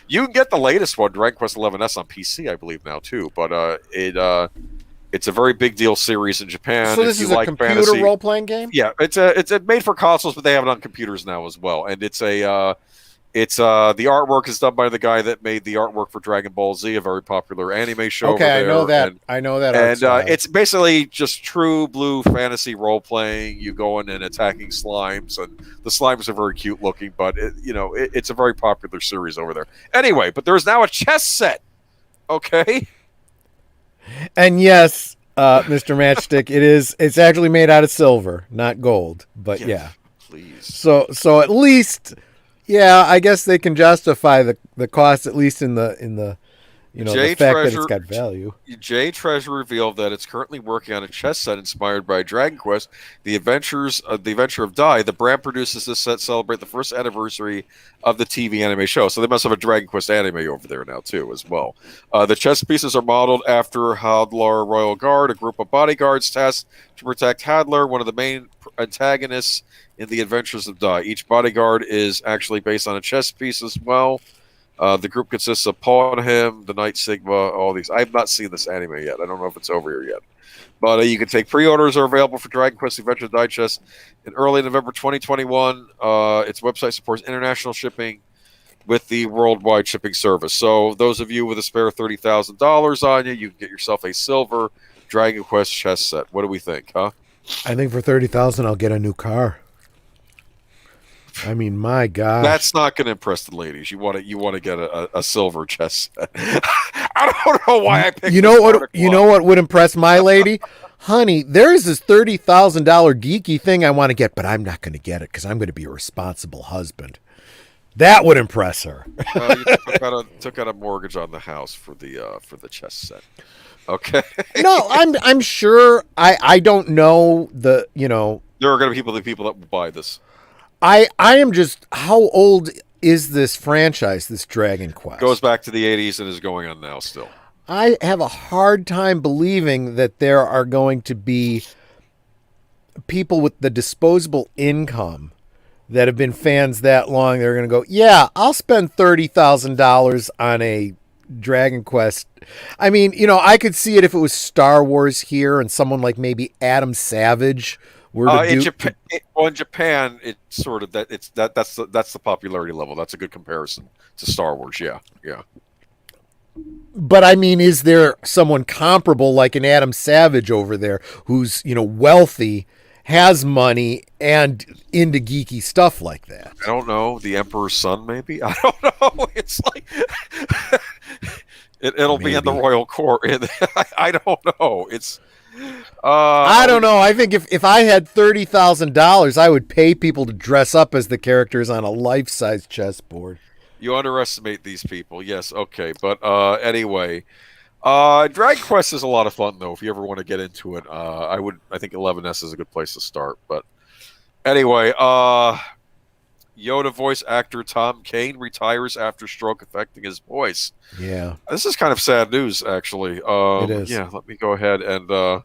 You can get the latest one, Dragon Quest 11S, on PC, I believe now too. But it's a very big deal series in Japan. So this is a computer role-playing game? Yeah, it's made for consoles, but they have it on computers now as well. And it's a the artwork is done by the guy that made the artwork for Dragon Ball Z, a very popular anime show. Okay, over there. I know that. And it's basically just true blue fantasy role playing. You go in and attacking slimes, and the slimes are very cute looking. But it's a very popular series over there. Anyway, but there is now a chess set. Okay. And yes, Mr. Matchstick, it's actually made out of silver, not gold. But yeah. please. So at least, yeah, I guess they can justify the cost, at least in the the fact that it's got value. Jay Treasure revealed that it's currently working on a chess set inspired by Dragon Quest, The Adventure of Dai. The brand produces this set to celebrate the first anniversary of the TV anime show. So they must have a Dragon Quest anime over there now too, as well. The chess pieces are modeled after Hadlar Royal Guard, a group of bodyguards tasked to protect Hadlar, one of the main antagonists in The Adventures of Dai. Each bodyguard is actually based on a chess piece as well. The group consists of Paul and him, the Knight Sigma, all these. I have not seen this anime yet. I don't know if it's over here yet. But you can take pre-orders are available for Dragon Quest Adventure Digest in early November 2021. Its website supports international shipping with the worldwide shipping service. So those of you with a spare $30,000 on you, you can get yourself a silver Dragon Quest chess set. What do we think, huh? I think for $30,000, I'll get a new car. I mean, my God, that's not going to impress the ladies. You want to get a silver chess set. I don't know why I picked. You know what would impress my lady, honey? There is this $30,000 geeky thing I want to get, but I'm not going to get it because I'm going to be a responsible husband. That would impress her. You took out a mortgage on the house for the chess set. Okay. No, I'm sure. I don't know the. There are going to be people that will buy this. I am just, how old is this franchise, this Dragon Quest? Goes back to the 80s and is going on now still. I have a hard time believing that there are going to be people with the disposable income that have been fans that long. They're going to go, yeah, I'll spend $30,000 on a Dragon Quest. I mean, I could see it if it was Star Wars here and someone like maybe Adam Savage in Japan, it's sort of that's the popularity level. That's a good comparison to Star Wars. Yeah. But I mean, is there someone comparable like an Adam Savage over there who's wealthy, has money, and into geeky stuff like that? I don't know. The Emperor's Son, maybe. I don't know. It's like it'll maybe be in the royal court. I don't know. It's. I don't know. I think if I had $30,000, I would pay people to dress up as the characters on a life-size chessboard. You underestimate these people. Yes, okay. But anyway, Dragon Quest is a lot of fun, though, if you ever want to get into it. I think 11S is a good place to start. But anyway, Yoda voice actor Tom Kane retires after stroke affecting his voice. Yeah. This is kind of sad news, actually. It is. Yeah, let me go ahead and...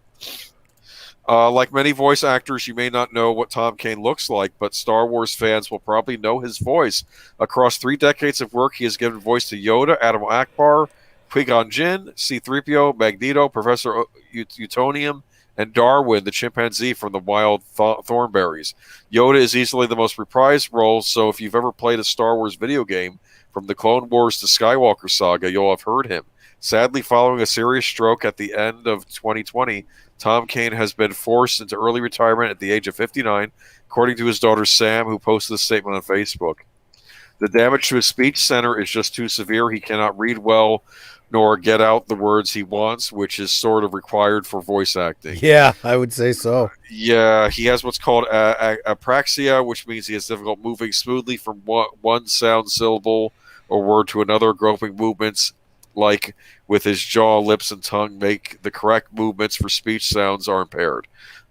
like many voice actors, you may not know what Tom Kane looks like, but Star Wars fans will probably know his voice. Across 3 decades of work, he has given voice to Yoda, Admiral Akbar, Qui-Gon Jinn, C-3PO, Magneto, Professor Utonium, and Darwin, the chimpanzee from the Wild Thornberries. Yoda is easily the most reprised role, so if you've ever played a Star Wars video game, from the Clone Wars to Skywalker Saga, you'll have heard him. Sadly, following a serious stroke at the end of 2020, Tom Kane has been forced into early retirement at the age of 59, according to his daughter Sam, who posted a statement on Facebook. The damage to his speech center is just too severe. He cannot read well nor get out the words he wants, which is sort of required for voice acting. Yeah, I would say so. Yeah, he has what's called apraxia, which means he has difficulty moving smoothly from one sound syllable or word to another. Groping movements, like with his jaw, lips, and tongue, make the correct movements for speech sounds are impaired.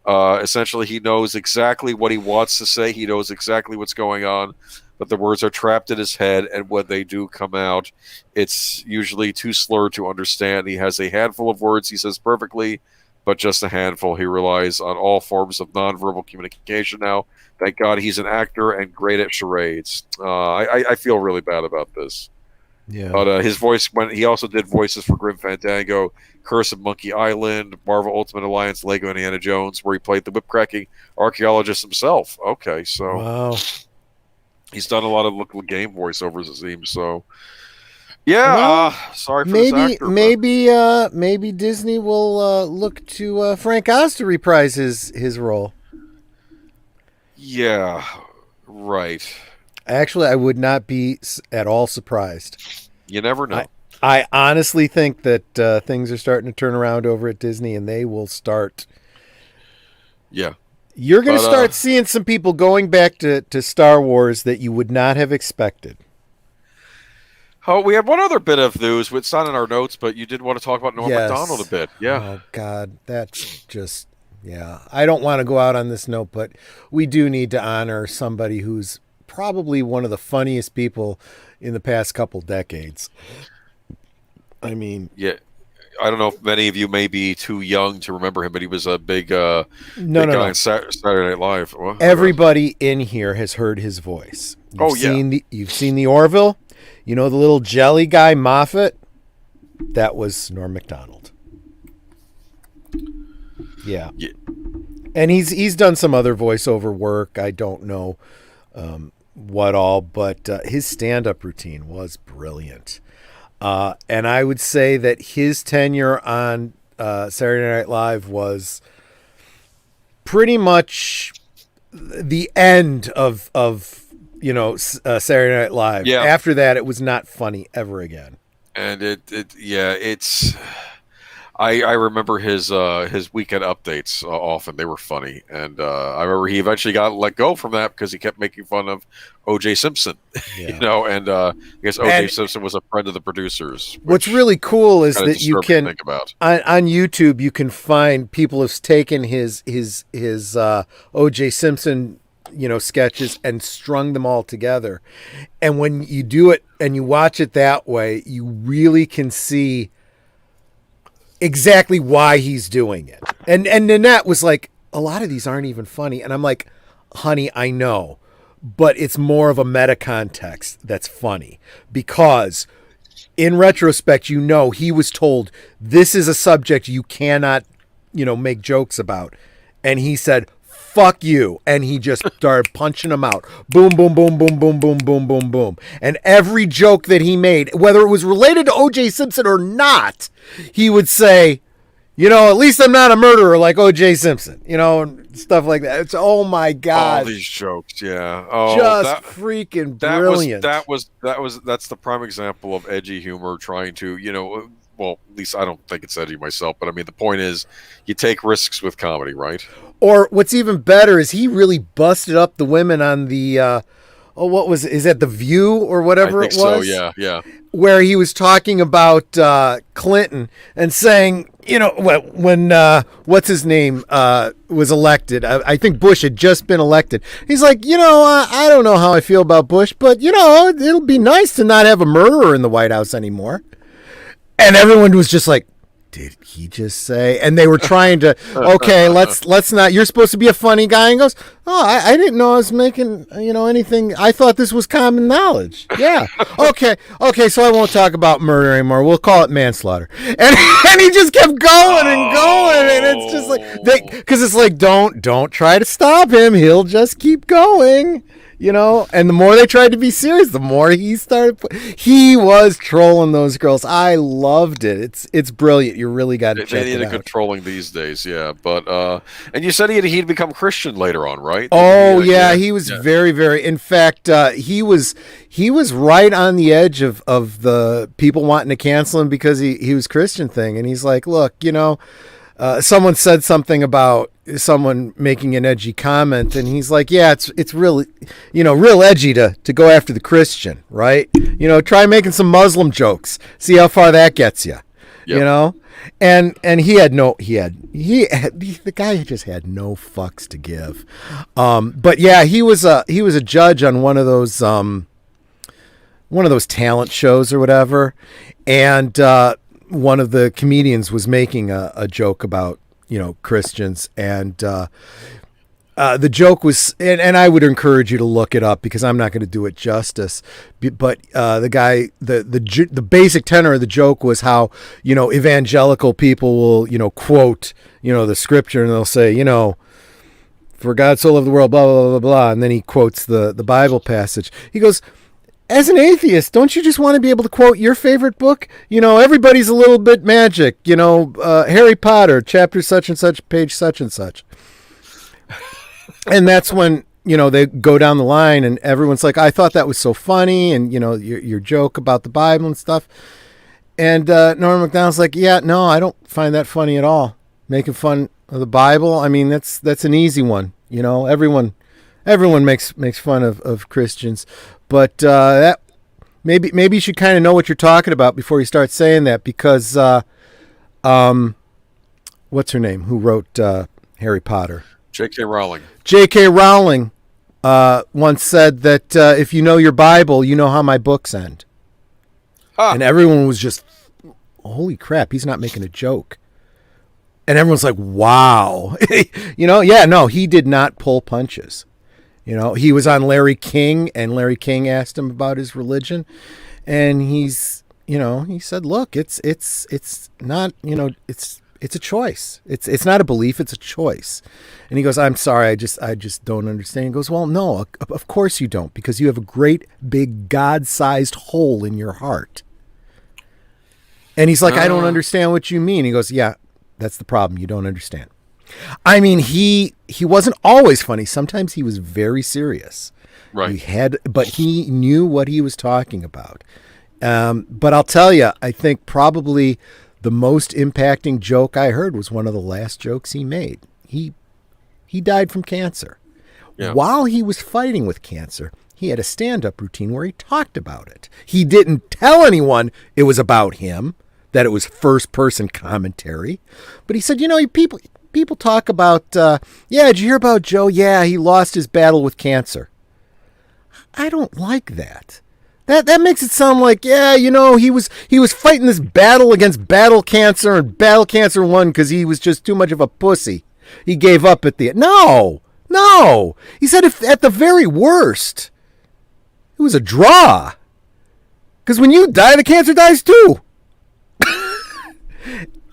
Essentially, he knows exactly what he wants to say. He knows exactly what's going on, but the words are trapped in his head, and when they do come out, it's usually too slurred to understand. He has a handful of words he says perfectly, but just a handful. He relies on all forms of nonverbal communication now. Thank God he's an actor and great at charades. I feel really bad about this. Yeah. But his voice, he also did voices for Grim Fandango, Curse of Monkey Island, Marvel Ultimate Alliance, Lego Indiana Jones, where he played the whip-cracking archaeologist himself. Okay, so wow. He's done a lot of local game voiceovers, it seems. So, yeah, sorry for this actor. Maybe Disney will look to Frank Oz to reprise his role. Yeah, right. Actually, I would not be at all surprised. You never know. I honestly think that things are starting to turn around over at Disney, and they will start. Yeah. You're going to start seeing some people going back to Star Wars that you would not have expected. Oh, we had one other bit of news. It's not in our notes, but you did want to talk about Norm Macdonald a bit. Yeah. Oh, God. That's just, yeah. I don't want to go out on this note, but we do need to honor somebody who's probably one of the funniest people in the past couple decades. I mean... Yeah. I don't know if many of you may be too young to remember him, but he was a big guy on Saturday Night Live. Well, everybody in here has heard his voice. You've seen the Orville? You know the little jelly guy, Moffat? That was Norm Macdonald. Yeah. And he's done some other voiceover work. I don't know what all, but his stand-up routine was brilliant. And I would say that his tenure on Saturday Night Live was pretty much the end of Saturday Night Live. Yeah. After that, it was not funny ever again. And it's. I remember his weekend updates often. They were funny, and I remember he eventually got let go from that because he kept making fun of O.J. Simpson. Yeah. And I guess O.J. Simpson was a friend of the producers. What's really cool is that you can think about. On YouTube you can find people have taken his O.J. Simpson sketches and strung them all together, and when you do it and you watch it that way, you really can see exactly why he's doing it. And Nanette was like, a lot of these aren't even funny. And I'm like, honey, I know, but it's more of a meta context that's funny, because in retrospect, he was told this is a subject you cannot, make jokes about. And he said, fuck you. And he just started punching them out. Boom, boom, boom, boom, boom, boom, boom, boom, boom. And every joke that he made, whether it was related to O.J. Simpson or not, he would say, at least I'm not a murderer like O.J. Simpson, and stuff like that. It's, oh my God. All these jokes, yeah. Oh, just freaking brilliant. That's the prime example of edgy humor trying to, well, at least I don't think it's edgy myself, but I mean, the point is you take risks with comedy, right? Or what's even better is he really busted up the women on the, what was it? Is that The View or whatever it was? So, yeah. Where he was talking about Clinton and saying, when what's his name was elected, I think Bush had just been elected. He's like, I don't know how I feel about Bush, but, it'll be nice to not have a murderer in the White House anymore. And everyone was just like, did he just say? And they were trying to, okay, let's not, you're supposed to be a funny guy. And goes, oh, I didn't know I was making, anything. I thought this was common knowledge. Yeah. Okay, so I won't talk about murder anymore. We'll call it manslaughter. And he just kept going and going. And it's just like, because it's like, don't try to stop him. He'll just keep going. And the more they tried to be serious, the more he was trolling those girls. I loved it. It's brilliant. You really got to check it out. They need a good trolling these days, yeah. But and you said he'd become Christian later on, right? Oh yeah, he was very, very. In fact, he was right on the edge of the people wanting to cancel him because he was Christian thing, and he's like, look, someone said something about someone making an edgy comment, and he's like, yeah, it's really, real edgy to go after the Christian, right? Try making some Muslim jokes, see how far that gets you. Yep. And the guy just had no fucks to give. But yeah, he was a judge on one of those talent shows or whatever, and one of the comedians was making a joke about Christians, and the joke was, and I would encourage you to look it up because I'm not going to do it justice, but the guy, the basic tenor of the joke was how evangelical people will quote the scripture, and they'll say for God so loved the world, blah blah blah blah, and then he quotes the Bible passage. He goes, as an atheist, don't you just want to be able to quote your favorite book? Everybody's a little bit magic. Harry Potter, chapter such and such, page such and such. And that's when, they go down the line and everyone's like, I thought that was so funny. And, your joke about the Bible and stuff. And Norm Macdonald's like, yeah, no, I don't find that funny at all. making fun of the Bible. I mean, that's an easy one. You know, everyone makes fun of Christians, but that maybe you should kind of know what you're talking about before you start saying that, because what's her name? Who wrote Harry Potter? J.K. Rowling. J.K. Rowling once said that if you know your Bible, you know how my books end. Huh. And everyone was just, holy crap, he's not making a joke. And everyone's like, wow. You know, yeah, no, he did not pull punches. You know, he was on Larry King, and Larry King asked him about his religion. And he said, look, it's not, it's a choice. It's not a belief, it's a choice. And he goes, I'm sorry, I just don't understand. He goes, well, no, of course you don't, because you have a great big God-sized hole in your heart. And he's like, I don't understand what you mean. He goes, yeah, that's the problem. You don't understand. I mean, he wasn't always funny. Sometimes he was very serious. Right. But he knew what he was talking about. But I'll tell you, I think probably the most impacting joke I heard was one of the last jokes he made. He died from cancer. Yeah. While he was fighting with cancer, he had a stand-up routine where he talked about it. He didn't tell anyone it was about him, that it was first-person commentary. But he said, people talk about, did you hear about Joe? Yeah, he lost his battle with cancer. I don't like that. That makes it sound like, he was fighting this battle against battle cancer, and battle cancer won because he was just too much of a pussy. He gave up at the end. No. He said if at the very worst, it was a draw. Because when you die, the cancer dies too.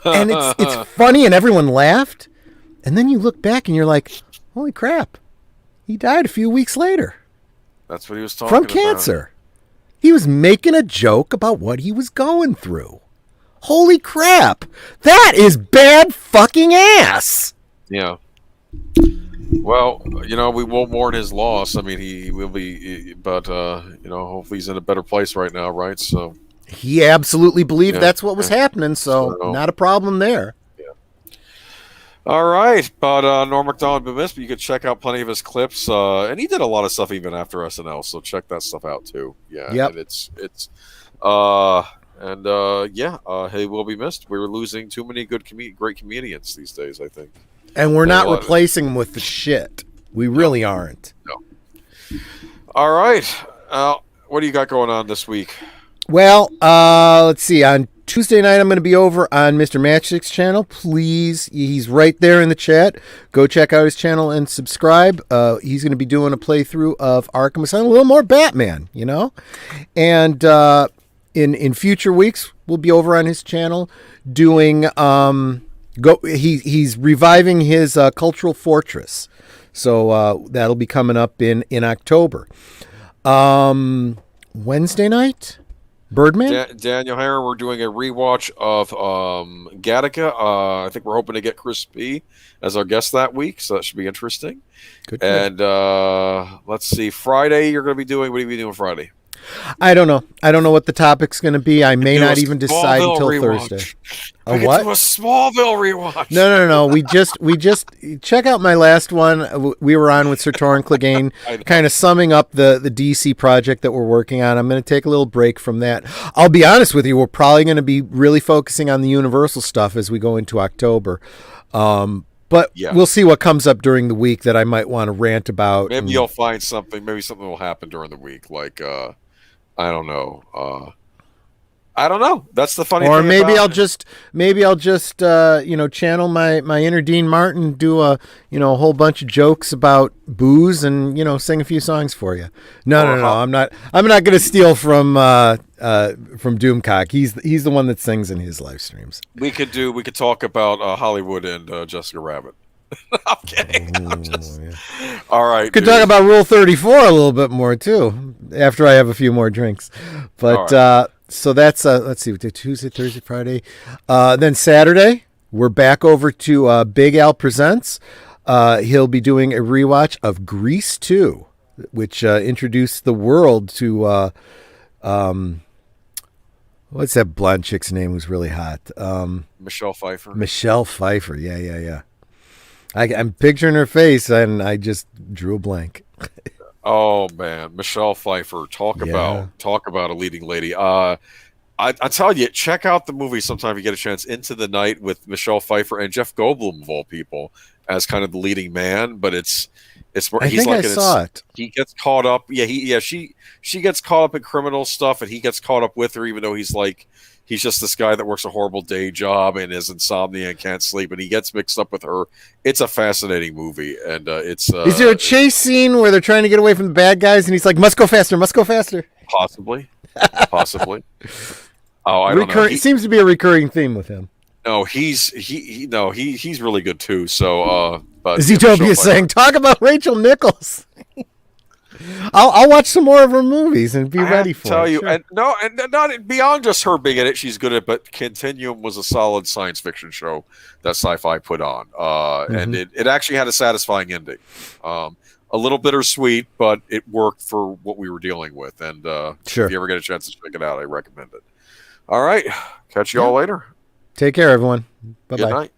And it's funny, and everyone laughed. And then you look back and you're like, holy crap, he died a few weeks later. That's what he was talking from about. Cancer. He was making a joke about what he was going through. Holy crap. That is bad fucking ass. Yeah. Well, we won't mourn his loss. I mean, he will be, but, hopefully he's in a better place right now, right? So he absolutely believed that's what was happening, so not a problem there. All right, but Norm Macdonald been missed, but you could check out plenty of his clips, and he did a lot of stuff even after SNL, so check that stuff out too. Yeah, and he will be missed. We're losing too many great comedians these days, I think, and we're not replacing them with the shit. We really aren't. No. All right, what do you got going on this week? Well, let's see. On Tuesday night, I'm going to be over on Mr. Matchstick's channel. Please, he's right there in the chat. Go check out his channel and subscribe. He's going to be doing a playthrough of Arkham Asylum, a little more Batman, And in future weeks, we'll be over on his channel doing he's reviving his Cultural Fortress. So that'll be coming up in October. Wednesday night, Birdman? Daniel Herron, we're doing a rewatch of Gattaca. I think we're hoping to get Chris P. as our guest that week, so that should be interesting. Good. And let's see, Friday, what are you doing Friday? I don't know. I don't know what the topic's going to be. I may not even decide until Thursday. A what? Do a Smallville rewatch. No. We just check out my last one. We were on with Sir Torrin Clegane, kind of summing up the DC project that we're working on. I'm going to take a little break from that. I'll be honest with you. We're probably going to be really focusing on the Universal stuff as we go into October. But we'll see what comes up during the week that I might want to rant about. Maybe you'll find something. Maybe something will happen during the week, like I don't know. That's the funny thing. Or maybe I'll just channel my inner Dean Martin, do a whole bunch of jokes about booze and sing a few songs for you. No. I'm not going to steal from Doomcock. He's the one that sings in his live streams. We could talk about Hollywood and Jessica Rabbit. I'm kidding. All right. Could talk about Rule 34 a little bit more too after I have a few more drinks. But so that's let's see, Tuesday, Thursday, Friday, then Saturday we're back over to Big Al Presents. He'll be doing a rewatch of Grease 2, which introduced the world to What's that blonde chick's name who's really hot? Michelle Pfeiffer. Michelle Pfeiffer. Yeah. I'm picturing her face, and I just drew a blank. Oh man, Michelle Pfeiffer. Talk about a leading lady. I tell you, check out the movie sometime if you get a chance. Into the Night with Michelle Pfeiffer and Jeff Goldblum of all people as kind of the leading man, but it's where I saw it. He gets caught up. She gets caught up in criminal stuff, and he gets caught up with her, even though he's just this guy that works a horrible day job and is insomnia and can't sleep, and he gets mixed up with her. It's a fascinating movie, and it's. Is there a chase scene where they're trying to get away from the bad guys, and he's like, "Must go faster, must go faster"? Possibly. Oh, I don't know. It seems to be a recurring theme with him. No, he's really good too. So, but Zootopia saying, "Talk about Rachel Nichols." I'll watch some more of her movies and be ready for it. Tell you, sure. and not beyond just her being in it, she's good at. But Continuum was a solid science fiction show that Sci-Fi put on, and it actually had a satisfying ending. A little bittersweet, but it worked for what we were dealing with. And sure. If you ever get a chance to check it out, I recommend it. All right, catch you all later. Take care, everyone. Bye-bye. Good night.